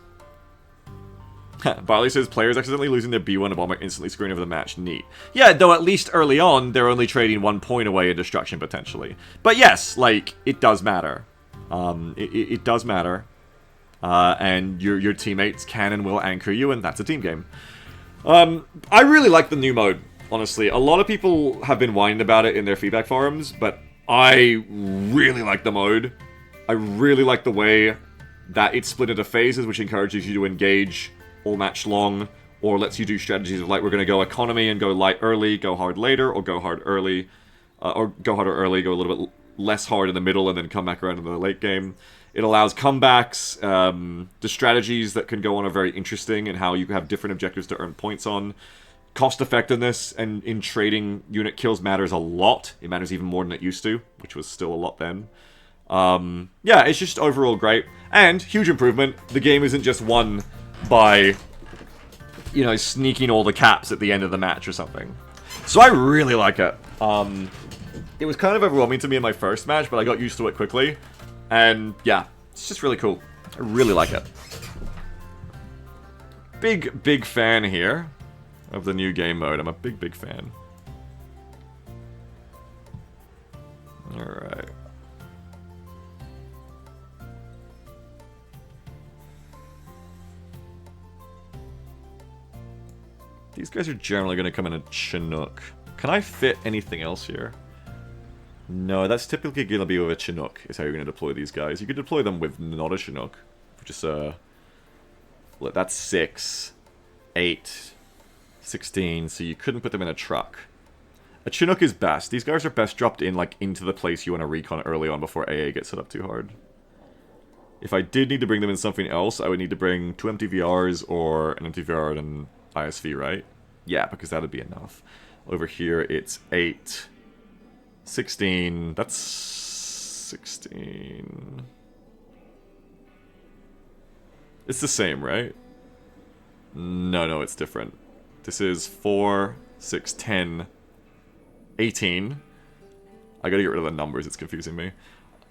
Barley says, players accidentally losing their B1 bomber instantly screwing over the match. Neat. Yeah, though at least early on, they're only trading 1 point away in destruction, potentially. But yes, like, it does matter. It does matter. And your teammates can and will anchor you, and that's a team game. I really like the new mode, honestly. A lot of people have been whining about it in their feedback forums, but I really like the mode. I really like the way that it's split into phases, which encourages you to engage all match long, or lets you do strategies of like, we're going to go economy and go light early, go hard later, or go hard early, or go harder early, go a little bit less hard in the middle, and then come back around in the late game. It allows comebacks. The strategies that can go on are very interesting, and how you have different objectives to earn points on. Cost effectiveness and in trading unit kills matters a lot. It matters even more than it used to, which was still a lot then. Yeah, it's just overall great. And, huge improvement, the game isn't just won by, you know, sneaking all the caps at the end of the match or something. So I really like it. It was kind of overwhelming to me in my first match, but I got used to it quickly. And, yeah, it's just really cool. I really like it. Big fan here of the new game mode. I'm a big fan. Alright. These guys are generally going to come in a Chinook. Can I fit anything else here? No, that's typically going to be with a Chinook, is how you're going to deploy these guys. You could deploy them with not a Chinook. Which is, that's 6, 8, 16, so you couldn't put them in a truck. A Chinook is best. These guys are best dropped in, like, into the place you want to recon early on before AA gets set up too hard. If I did need to bring them in something else, I would need to bring 2 MTVRs or an MTVR and an ISV, right? Yeah, because that would be enough. Over here, it's 8, 16, that's 16. It's the same, right? No, it's different. This is 4, 6, 10, 18. I gotta get rid of the numbers, it's confusing me.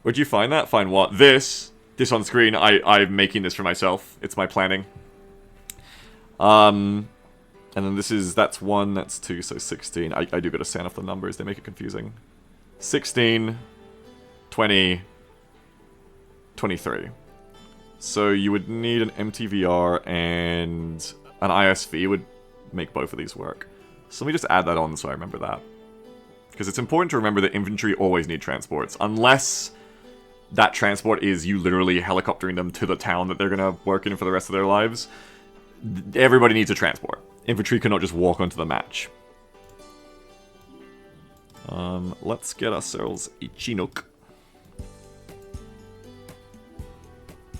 Where'd you find that? Find what? This on screen, I'm making this for myself. It's my planning. And then that's 1, that's 2, so 16. I do gotta sand off the numbers, they make it confusing. 16, 20, 23. So you would need an MTVR and an ISV would make both of these work. So let me just add that on so I remember that. Because it's important to remember that infantry always need transports. Unless that transport is you literally helicoptering them to the town that they're going to work in for the rest of their lives. Everybody needs a transport. infantry cannot just walk onto the match. Let's get ourselves a Chinook.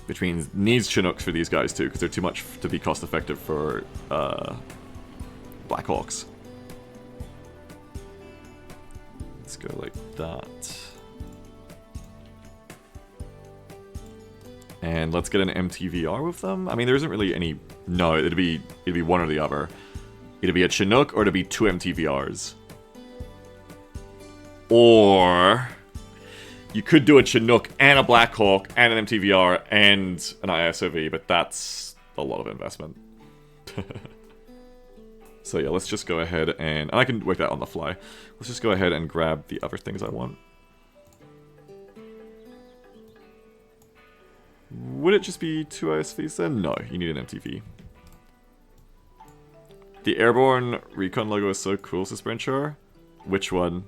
Which means needs Chinooks for these guys too, because they're too much to be cost effective for Blackhawks. Let's go like that. And let's get an MTVR with them. I mean, there isn't really any... No, it'd be one or the other. It'd be a Chinook or it'd be 2 MTVRs. Or... You could do a Chinook and a Blackhawk and an MTVR and an ISOV, but that's a lot of investment. So yeah, let's just go ahead and I can work that on the fly. Let's just go ahead and grab the other things I want. Would it just be 2 ISVs then? No, you need an MTV. The Airborne Recon logo is so cool, Suspension. Which one?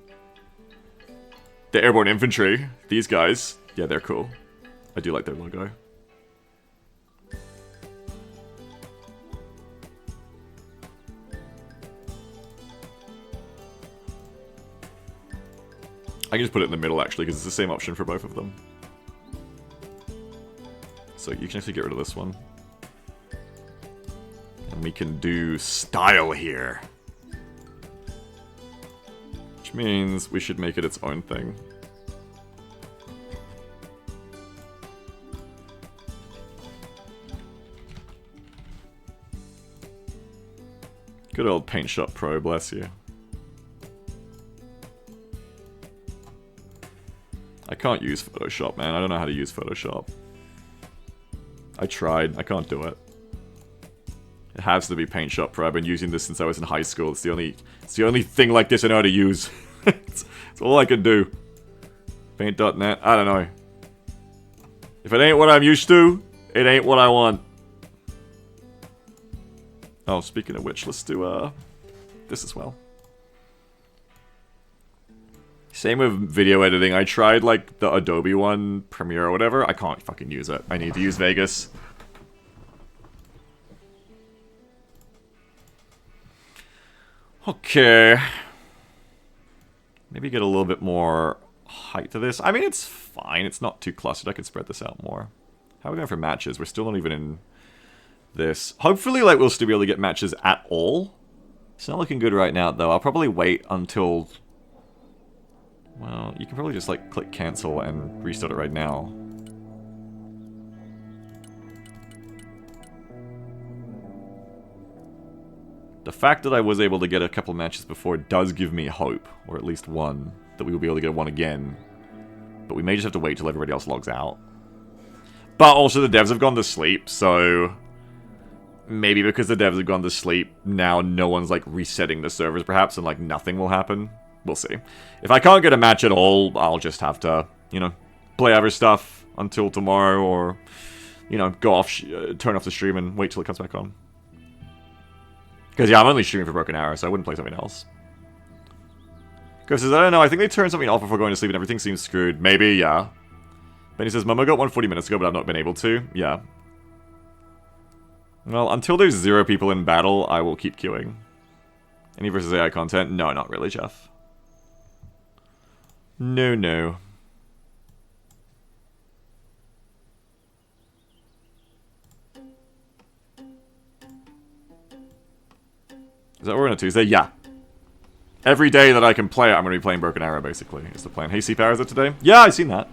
The Airborne Infantry. These guys. Yeah, they're cool. I do like their logo. I can just put it in the middle actually, because it's the same option for both of them. So you can actually get rid of this one. And we can do style here. Which means we should make it its own thing. Good old Paint Shop Pro, bless you. I can't use Photoshop, man. I don't know how to use Photoshop. I tried. I can't do it. It has to be Paint Shop Pro. I've been using this since I was in high school. It's the only thing like this I know how to use. it's all I can do. Paint.net. I don't know. If it ain't what I'm used to, it ain't what I want. Oh, speaking of which, let's do this as well. Same with video editing. I tried like the Adobe one, Premiere or whatever. I can't fucking use it. I need to use Vegas. Okay. Maybe get a little bit more height to this. I mean, it's fine. It's not too clustered. I could spread this out more. How are we going for matches? We're still not even in this. Hopefully, like, we'll still be able to get matches at all. It's not looking good right now, though. I'll probably wait until... Well, you can probably just, like, click cancel and restart it right now. The fact that I was able to get a couple matches before does give me hope, or at least one, that we will be able to get one again. But we may just have to wait till everybody else logs out. But also the devs have gone to sleep, so... Maybe because the devs have gone to sleep, now no one's, like, resetting the servers perhaps, and, like, nothing will happen. We'll see. If I can't get a match at all, I'll just have to, you know, play other stuff until tomorrow, or, you know, go off, turn off the stream and wait till it comes back on. Because, yeah, I'm only streaming for Broken Arrow, so I wouldn't play something else. Chris says, I don't know, I think they turned something off before going to sleep and everything seems screwed. Maybe, yeah. Benny says, Momo got 140 minutes ago, but I've not been able to. Yeah. Well, until there's 0 people in battle, I will keep queuing. Any versus AI content? No, not really, Jeff. No, no. Is that we're on a Tuesday? Yeah. Every day that I can play it, I'm going to be playing Broken Arrow, basically, is the plan. Hey, C-Power, is it today? Yeah, I've seen that.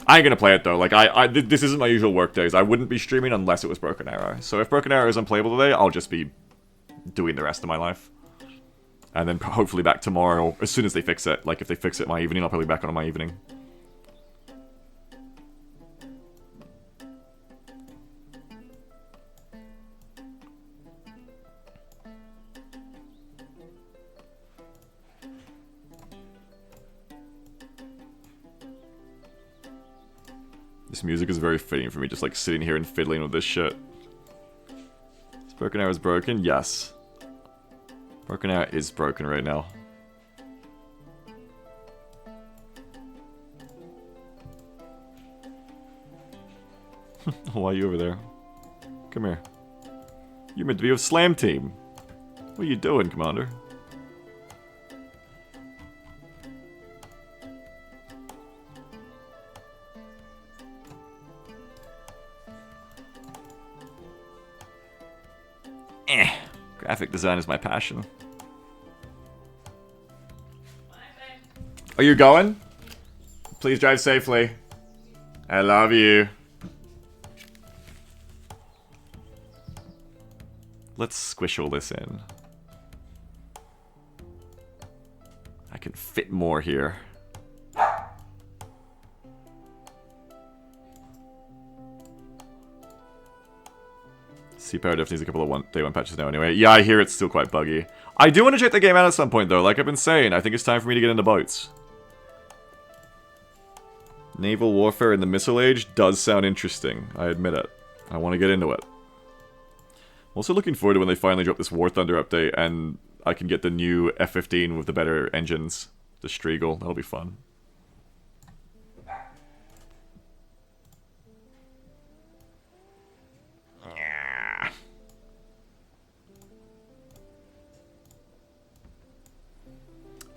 I ain't going to play it, though. Like, this isn't my usual work days. I wouldn't be streaming unless it was Broken Arrow. So if Broken Arrow is unplayable today, I'll just be doing the rest of my life. And then hopefully back tomorrow, as soon as they fix it. Like, if they fix it my evening, I'll probably be back on my evening. This music is very fitting for me, just like sitting here and fiddling with this shit. Is Broken Arrow broken? Yes. Broken Arrow is broken right now. Why are you over there? Come here. You're meant to be a slam team. What are you doing, Commander? Graphic design is my passion. Are you going? Please drive safely. I love you. Let's squish all this in. I can fit more here. C-Power definitely needs a couple of day one patches now anyway. Yeah, I hear it's still quite buggy. I do want to check the game out at some point though, like I've been saying. I think it's time for me to get into boats. Naval warfare in the Missile Age does sound interesting, I admit it. I want to get into it. I'm also looking forward to when they finally drop this War Thunder update and I can get the new F-15 with the better engines. The Striegel, that'll be fun.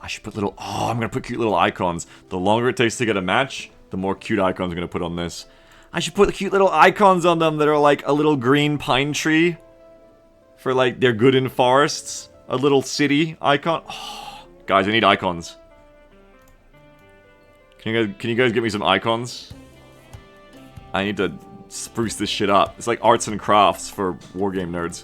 I should put little... Oh, I'm going to put cute little icons. The longer it takes to get a match, the more cute icons I'm going to put on this. I should put cute little icons on them that are like a little green pine tree. For like, they're good in forests. A little city icon. Oh, guys, I need icons. Can you guys get me some icons? I need to spruce this shit up. It's like arts and crafts for wargame nerds.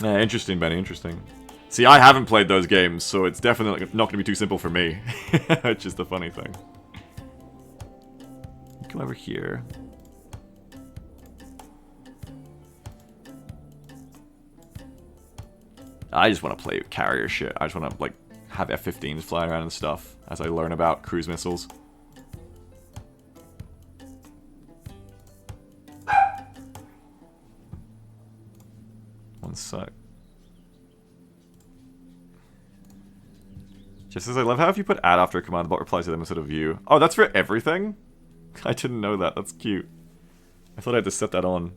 Yeah, interesting, Benny, interesting. See, I haven't played those games, so it's definitely not going to be too simple for me. It's just a funny thing. Come over here. I just want to play carrier shit. I just want to, like, have F-15s flying around and stuff as I learn about cruise missiles. One sec. Just as I love how if you put add after a command, the bot replies to them instead of view. Oh, that's for everything? I didn't know that. That's cute. I thought I had to set that on.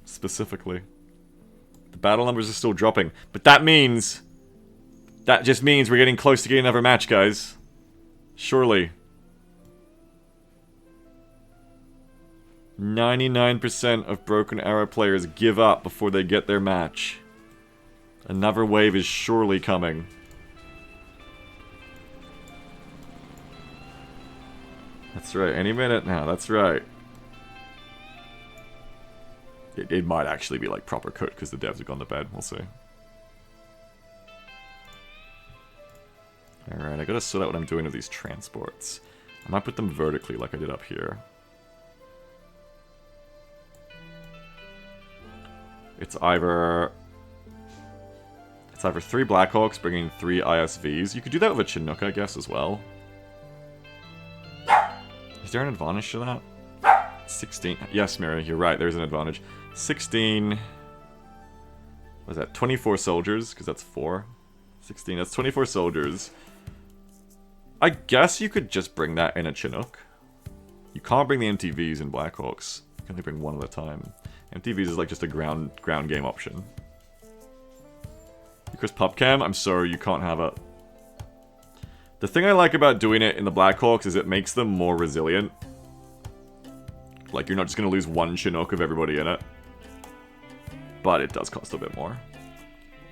Specifically. The battle numbers are still dropping. But that means... That just means we're getting close to getting another match, guys. Surely. 99% of Broken Arrow players give up before they get their match. Another wave is surely coming. That's right, any minute now, that's right. It might actually be like proper cooked because the devs have gone to bed, we'll see. Alright, I gotta sort out what I'm doing with these transports. I might put them vertically like I did up here. It's either 3 Blackhawks bringing 3 ISVs. You could do that with a Chinook, I guess, as well. Is there an advantage to that? 16. Yes, Mary, you're right. There's an advantage. 16. What is that? 24 soldiers, because that's 4. 16. That's 24 soldiers. I guess you could just bring that in a Chinook. You can't bring the MTVs in Blackhawks. You can only bring one at a time. MTVs is like just a ground game option. Because PubCam, I'm sorry, you can't have it. The thing I like about doing it in the Blackhawks is it makes them more resilient. Like, you're not just going to lose one Chinook of everybody in it. But it does cost a bit more.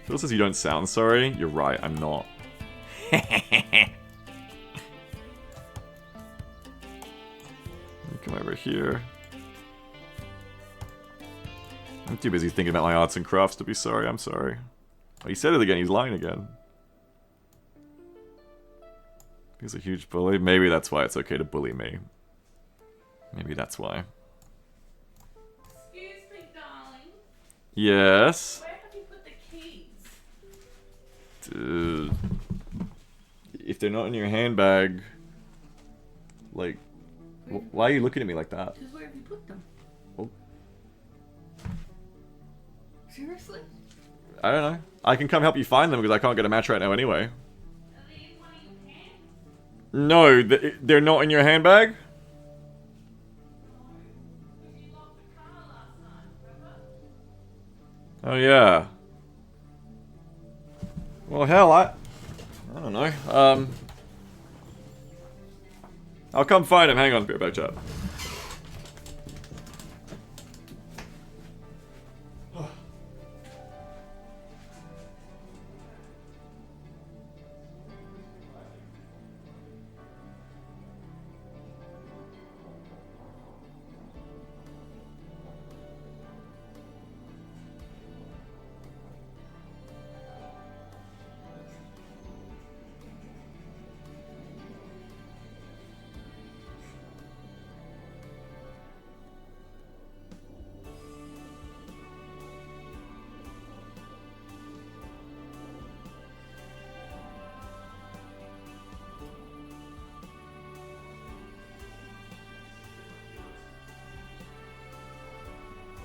Phil says you don't sound sorry. You're right, I'm not. Come over here. I'm too busy thinking about my arts and crafts to be sorry, I'm sorry. Oh, he said it again, he's lying again. He's a huge bully. Maybe that's why it's okay to bully me. Maybe that's why. Excuse me, darling. Yes? Where have you put the keys? Dude. If they're not in your handbag, like, why are you looking at me like that? Because where have you put them? Oh. Seriously? I don't know. I can come help you find them because I can't get a match right now anyway. No, they're not in your handbag? Oh, yeah. Well, hell, I don't know. I'll come find him. Hang on, be right back, chat.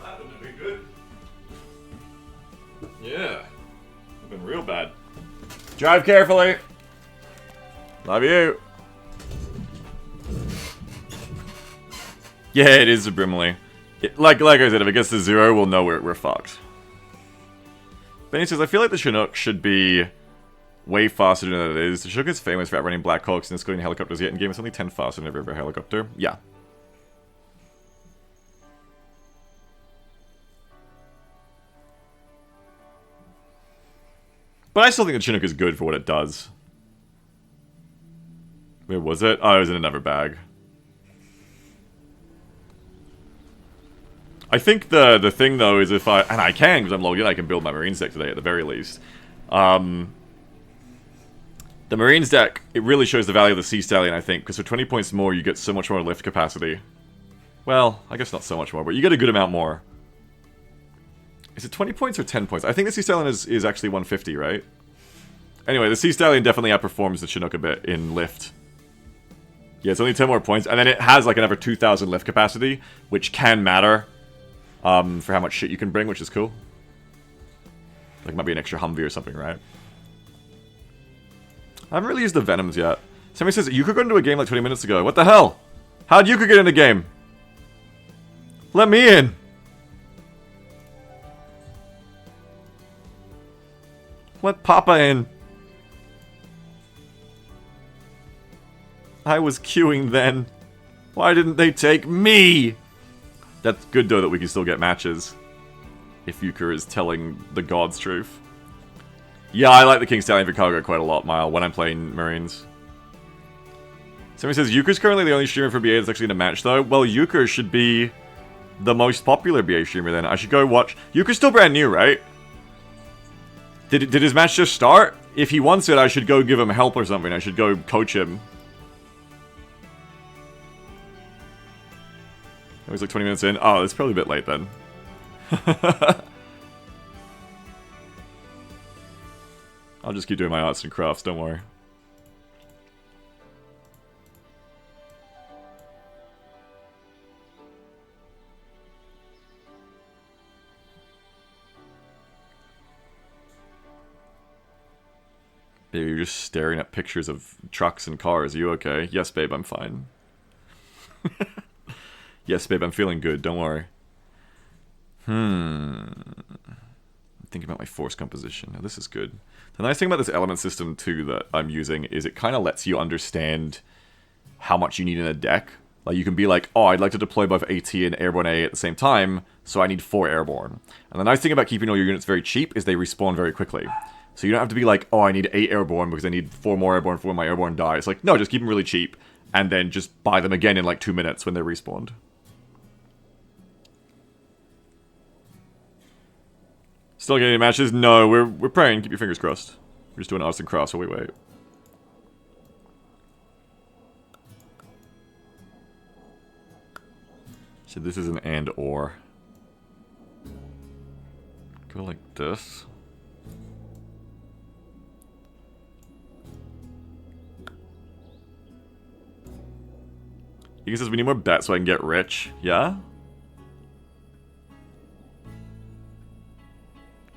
That wouldn't have been good. Yeah. I've been real bad. Drive carefully. Love you. Yeah, it is a Brimley. Like I said, if it gets to 0, we'll know we're fucked. Benny says, I feel like the Chinook should be way faster than it is. The Chinook is famous for outrunning Black Hawks and escorting helicopters, yet in game it's only 10 faster than every other helicopter. Yeah. But I still think the Chinook is good for what it does. Where was it? Oh, it was in another bag. I think the thing, though, is if and I can, because I'm logged in, I can build my Marines deck today, at the very least. The Marines deck, it really shows the value of the Sea Stallion, I think, because for 20 points more, you get so much more lift capacity. Well, I guess not so much more, but you get a good amount more. Is it 20 points or 10 points? I think the Sea Stallion is actually 150, right? Anyway, the Sea Stallion definitely outperforms the Chinook a bit in lift. Yeah, it's only 10 more points, and then it has like another 2,000 lift capacity, which can matter for how much shit you can bring, which is cool. Like, might be an extra Humvee or something, right? I haven't really used the Venoms yet. Somebody says, Yuka got into a game like 20 minutes ago. What the hell? How'd Yuka get in a game? Let me in! Let Papa in. I was queuing then. Why didn't they take me? That's good, though, that we can still get matches. If Yuka is telling the gods truth. Yeah, I like the King Stallion for cargo quite a lot, Mile, when I'm playing Marines. Somebody says, Yuka's currently the only streamer for BA that's actually in a match, though. Well, Yuka should be the most popular BA streamer, then. I should go watch... Yuka's still brand new, right? Did his match just start? If he wants it, I should go give him help or something. I should go coach him. It was like 20 minutes in. Oh, it's probably a bit late then. I'll just keep doing my arts and crafts, don't worry. Baby, you're just staring at pictures of trucks and cars. Are you okay? Yes, babe, I'm fine. Yes, babe, I'm feeling good. Don't worry. I'm thinking about my force composition. Now, this is good. The nice thing about this element system, too, that I'm using is it kind of lets you understand how much you need in a deck. Like, you can be like, oh, I'd like to deploy both AT and Airborne A at the same time, so I need 4 Airborne. And the nice thing about keeping all your units very cheap is they respawn very quickly. So you don't have to be like, oh, I need 8 Airborne because I need 4 more Airborne for when my Airborne dies. Like, no, just keep them really cheap, and then just buy them again in like 2 minutes when they're respawned. Still getting matches? No, we're praying. Keep your fingers crossed. We're just doing arts and crafts while we wait. So this is an and or. Go like this. He says we need more bets so I can get rich. Yeah?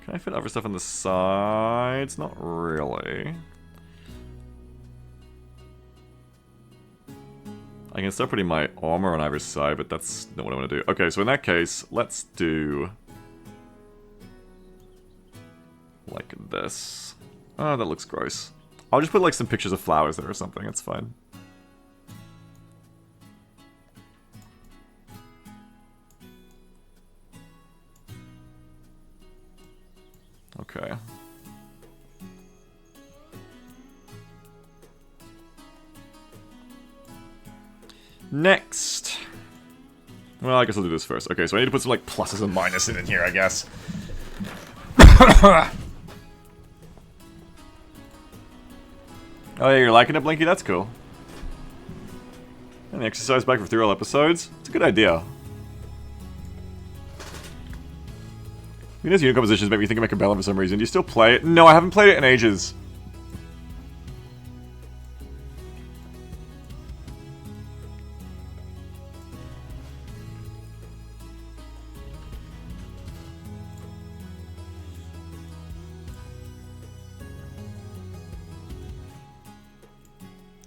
Can I fit other stuff on the sides? Not really. I can start putting my armor on either side, but that's not what I want to do. Okay, so in that case, let's do... like this. Oh, that looks gross. I'll just put like some pictures of flowers there or something, it's fine. Okay. Next. Well, I guess I'll do this first. Okay, so I need to put some like pluses and minuses in here, I guess. Oh yeah, you're liking it, Blinky? That's cool. And the exercise bike for 3 all episodes? It's a good idea. Venus unit compositions make me think of Macabellum for some reason. Do you still play it? No, I haven't played it in ages.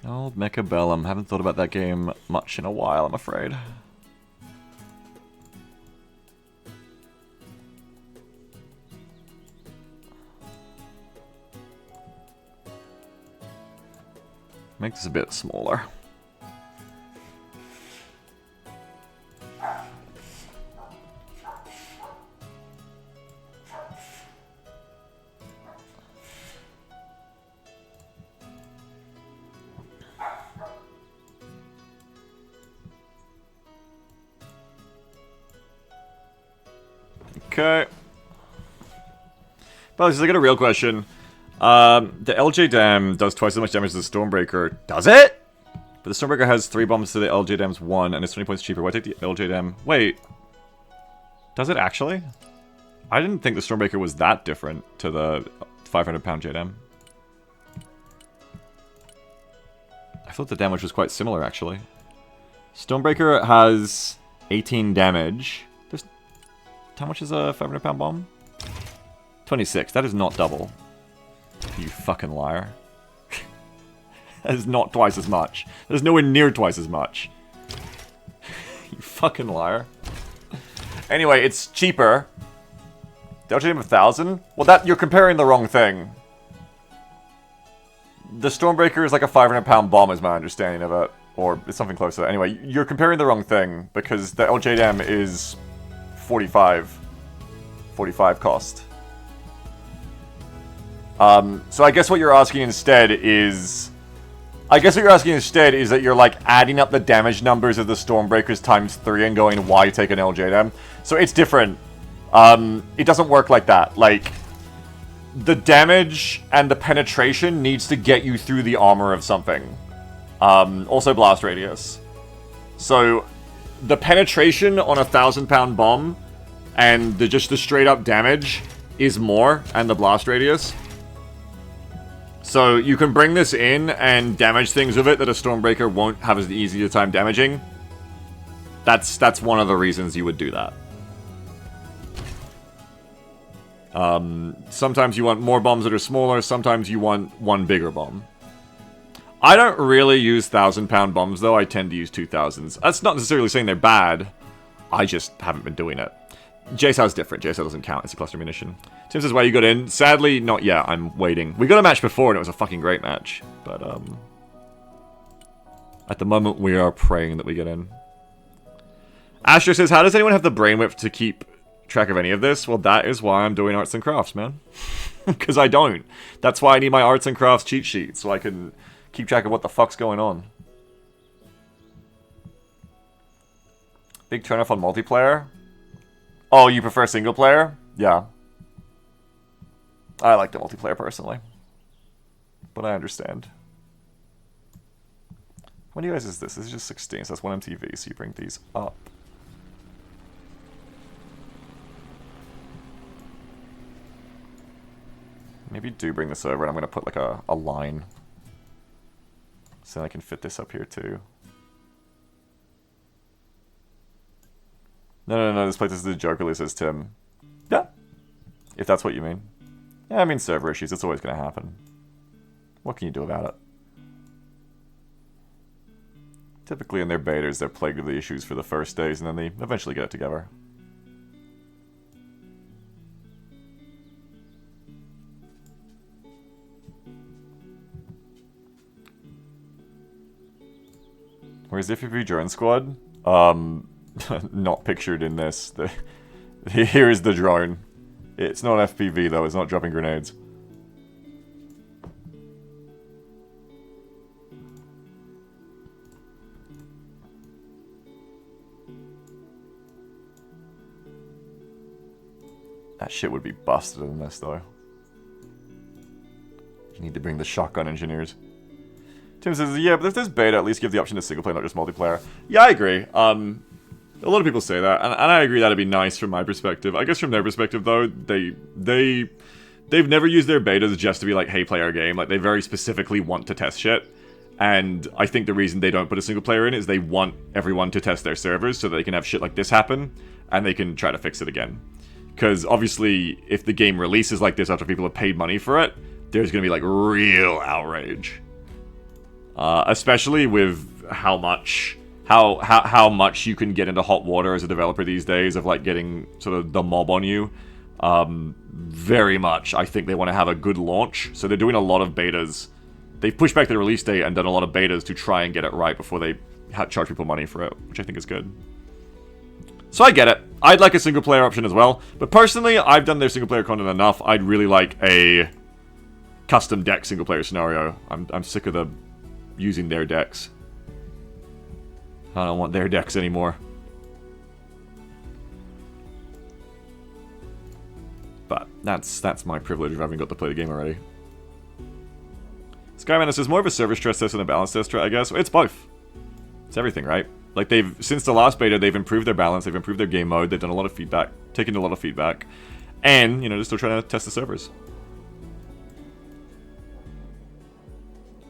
Old Mechabellum. Haven't thought about that game much in a while, I'm afraid. Make this a bit smaller. Okay. But I got a real question. The LJ Dam does twice as much damage as the Stormbreaker. Does it? But the Stormbreaker has 3 bombs to the LJ Dam's 1, and it's 20 points cheaper. Why take the LJ Dam? Wait. Does it actually? I didn't think the Stormbreaker was that different to the 500-pound JDam. I thought the damage was quite similar, actually. Stormbreaker has 18 damage. How much is a 500-pound bomb? 26. That is not double. You fucking liar. That is not twice as much. That is nowhere near twice as much. You fucking liar. Anyway, it's cheaper. Delta Team 1000? Well, that you're comparing the wrong thing. The Stormbreaker is like a 500-pound bomb, is my understanding of it. Or it's something close to that. Anyway, you're comparing the wrong thing, because the LJ Dam is 45 cost. So I guess what you're asking instead is... that you're like adding up the damage numbers of the Stormbreakers times 3 and going, why take an LJ Dam? So it's different. It doesn't work like that. Like, the damage and the penetration needs to get you through the armor of something. Also blast radius. So, the penetration on a 1,000-pound bomb and just the straight up damage is more, and the blast radius. So you can bring this in and damage things with it that a Stormbreaker won't have as easy a time damaging. That's one of the reasons you would do that. Sometimes you want more bombs that are smaller, sometimes you want one bigger bomb. I don't really use 1,000-pound bombs, though. I tend to use 2,000s. That's not necessarily saying they're bad. I just haven't been doing it. JSOW's different. JSOW doesn't count. It's a cluster munition. Tim says, why you got in? Sadly, not yet. I'm waiting. We got a match before, and it was a fucking great match. But, at the moment, we are praying that we get in. Asher says, how does anyone have the brainwidth to keep track of any of this? Well, that is why I'm doing arts and crafts, man. Because I don't. That's why I need my arts and crafts cheat sheet, so I can keep track of what the fuck's going on. Big turn off on multiplayer? Oh, you prefer single player? Yeah. I like the multiplayer personally. But I understand. How many guys is this? This is just 16, so that's 1 MTV, so you bring these up. Maybe do bring this over, and I'm going to put like a line. So I can fit this up here too. No, this place is a joke, says Tim. Yeah. If that's what you mean. Yeah, I mean server issues, it's always going to happen. What can you do about it? Typically in their betas, they're plagued with the issues for the first days, and then they eventually get it together. Where's the FPV drone squad? Not pictured in this. Here is the drone. It's not FPV though, it's not dropping grenades. That shit would be busted in this though. You need to bring the shotgun engineers. Tim says, yeah, but if there's beta, at least give the option to single player, not just multiplayer. Yeah, I agree. A lot of people say that, and I agree that'd be nice from my perspective. I guess from their perspective, though, they've never used their betas just to be like, hey, play our game. Like, they very specifically want to test shit. And I think the reason they don't put a single player in is they want everyone to test their servers so that they can have shit like this happen, and they can try to fix it again. Because, obviously, if the game releases like this after people have paid money for it, there's gonna be, like, real outrage. Especially with how much you can get into hot water as a developer these days of like getting sort of the mob on you. Very much, I think they want to have a good launch, so they're doing a lot of betas. They've pushed back the release date and done a lot of betas to try and get it right before they charge people money for it, which I think is good. So I get it. I'd like a single player option as well, but personally, I've done their single player content enough. I'd really like a custom deck single player scenario. I'm sick of the using their decks. I don't want their decks anymore. But that's my privilege of having got to play the game already. Skyman says more of a server stress test than a balance test, I guess. It's both. It's everything, right? Like since the last beta, they've improved their balance, they've improved their game mode, they've done a lot of feedback, taken a lot of feedback, and, you know, they're still trying to test the servers.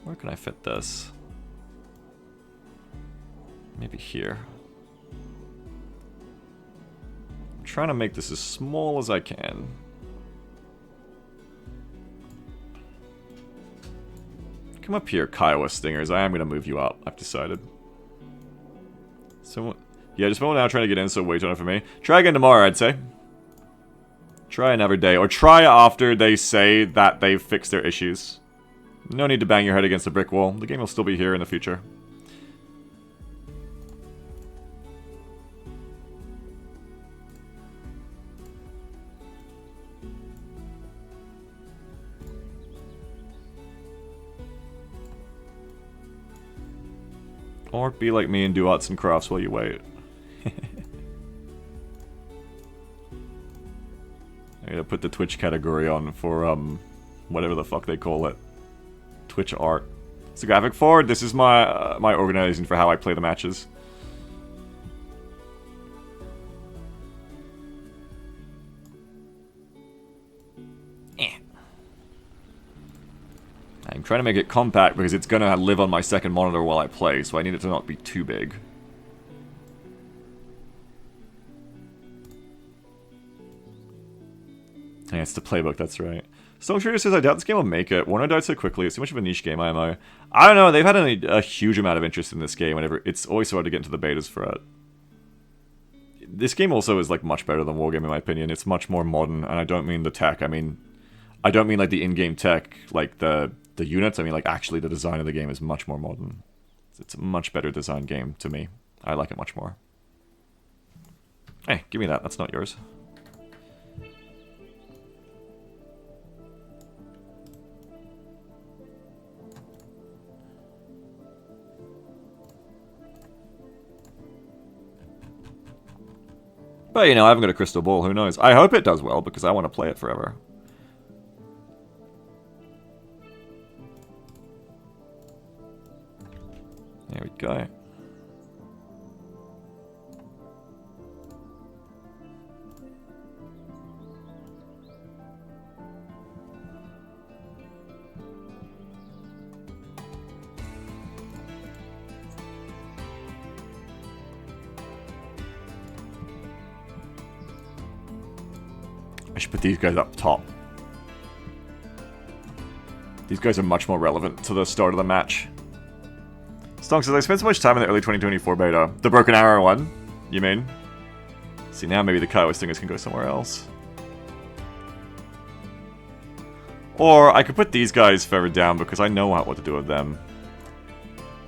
Where can I fit this? Maybe here. I'm trying to make this as small as I can. Come up here, Kiowa Stingers. I am going to move you up, I've decided. So, yeah, just moment now trying to get in, so wait on it for me. Try again tomorrow, I'd say. Try another day. Or try after they say that they've fixed their issues. No need to bang your head against a brick wall. The game will still be here in the future. Or be like me and do arts and crafts while you wait. I gotta put the Twitch category on for, whatever the fuck they call it. Twitch art. It's a graphic forward. This is my my organizing for how I play the matches. I'm trying to make it compact because it's gonna live on my second monitor while I play, so I need it to not be too big. Yeah, it's the playbook, that's right. Stone Trader says, I doubt this game will make it. Warner died so quickly, it's too much of a niche game, IMO. I don't know, they've had a huge amount of interest in this game whenever it's always so hard to get into the betas for it. This game also is like much better than Wargame in my opinion. It's much more modern, and I don't mean the tech, I don't mean like the in-game tech, like the units, I mean like actually the design of the game is much more modern. It's a much better designed game to me. I like it much more. Hey, give me that, that's not yours. But, you know, I haven't got a crystal ball, who knows? I hope it does well, because I want to play it forever. There we go. I should put these guys up top. These guys are much more relevant to the start of the match. Stonks says, I spent so much time in the early 2024 beta. The Broken Arrow one, you mean? See, now maybe the Kiowa Stingers can go somewhere else. Or I could put these guys further down because I know what to do with them.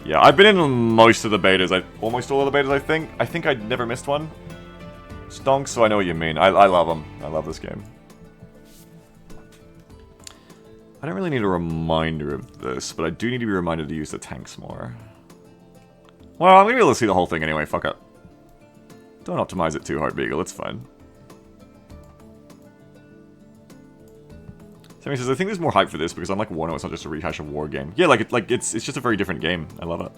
Yeah, I've been in most of the betas. Almost all of the betas, I think. I think I never missed one. Stonks, so I know what you mean. I love them. I love this game. I don't really need a reminder of this, but I do need to be reminded to use the tanks more. Well, I'm going to be able to see the whole thing anyway. Fuck it. Don't optimize it too hard, Beagle. It's fine. Sammy says, I think there's more hype for this because unlike War, it's not just a rehash of War game. Yeah, it's just a very different game. I love it.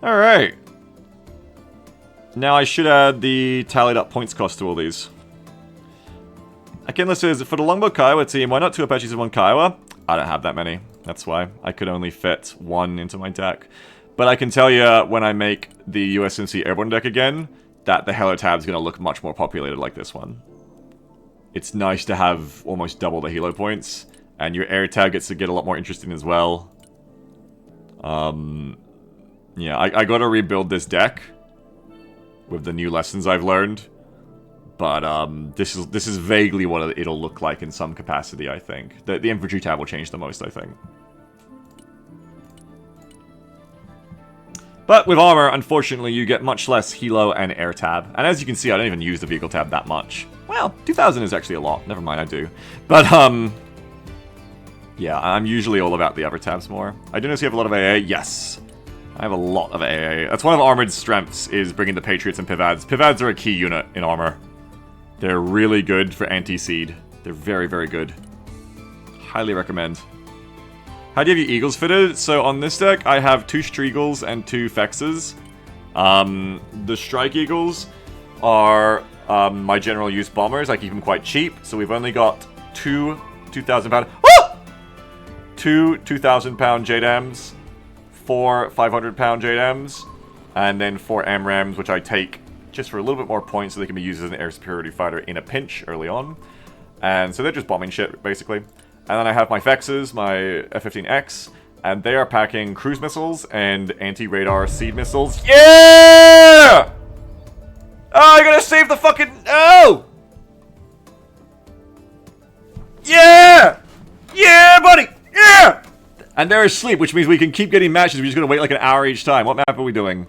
Alright. Now I should add the tallied up points cost to all these. Akinla says, for the Longbow Kiowa team, why not 2 Apaches and 1 Kiowa? I don't have that many. That's why. I could only fit 1 into my deck. But I can tell you, when I make the USMC Airborne deck again, that the Helo tab is going to look much more populated like this one. It's nice to have almost double the Helo points, and your Air tab gets to get a lot more interesting as well. Yeah, I got to rebuild this deck with the new lessons I've learned. But this is vaguely what it'll look like in some capacity, I think. The infantry tab will change the most, I think. But with armor, unfortunately, you get much less Helo and Air tab. And as you can see, I don't even use the vehicle tab that much. Well, 2,000 is actually a lot. Never mind, I do. But, yeah, I'm usually all about the other tabs more. I do notice you have a lot of AA. Yes. I have a lot of AA. That's one of Armored's strengths, is bringing the Patriots and Pivads. Pivads are a key unit in armor. They're really good for anti-seed. They're very, very good. Highly recommend. How do you have your Eagles fitted? So on this deck, I have 2 Striegels and 2 Fexes. The Strike Eagles are my general use bombers. I keep them quite cheap. So we've only got 2 2,000-pound... Ah! 2 2,000-pound JDAMs, 4 500-pound JDAMs, and then 4 AMRAMs, which I take just for a little bit more points so they can be used as an air superiority fighter in a pinch early on. And so they're just bombing shit, basically. And then I have my Fexes, my F-15X, and they are packing cruise missiles and anti-radar seed missiles. Yeah! Oh, I gotta save the fucking... Oh! Yeah! Yeah, buddy! Yeah! And they're asleep, which means we can keep getting matches. We're just gonna wait like an hour each time. What map are we doing?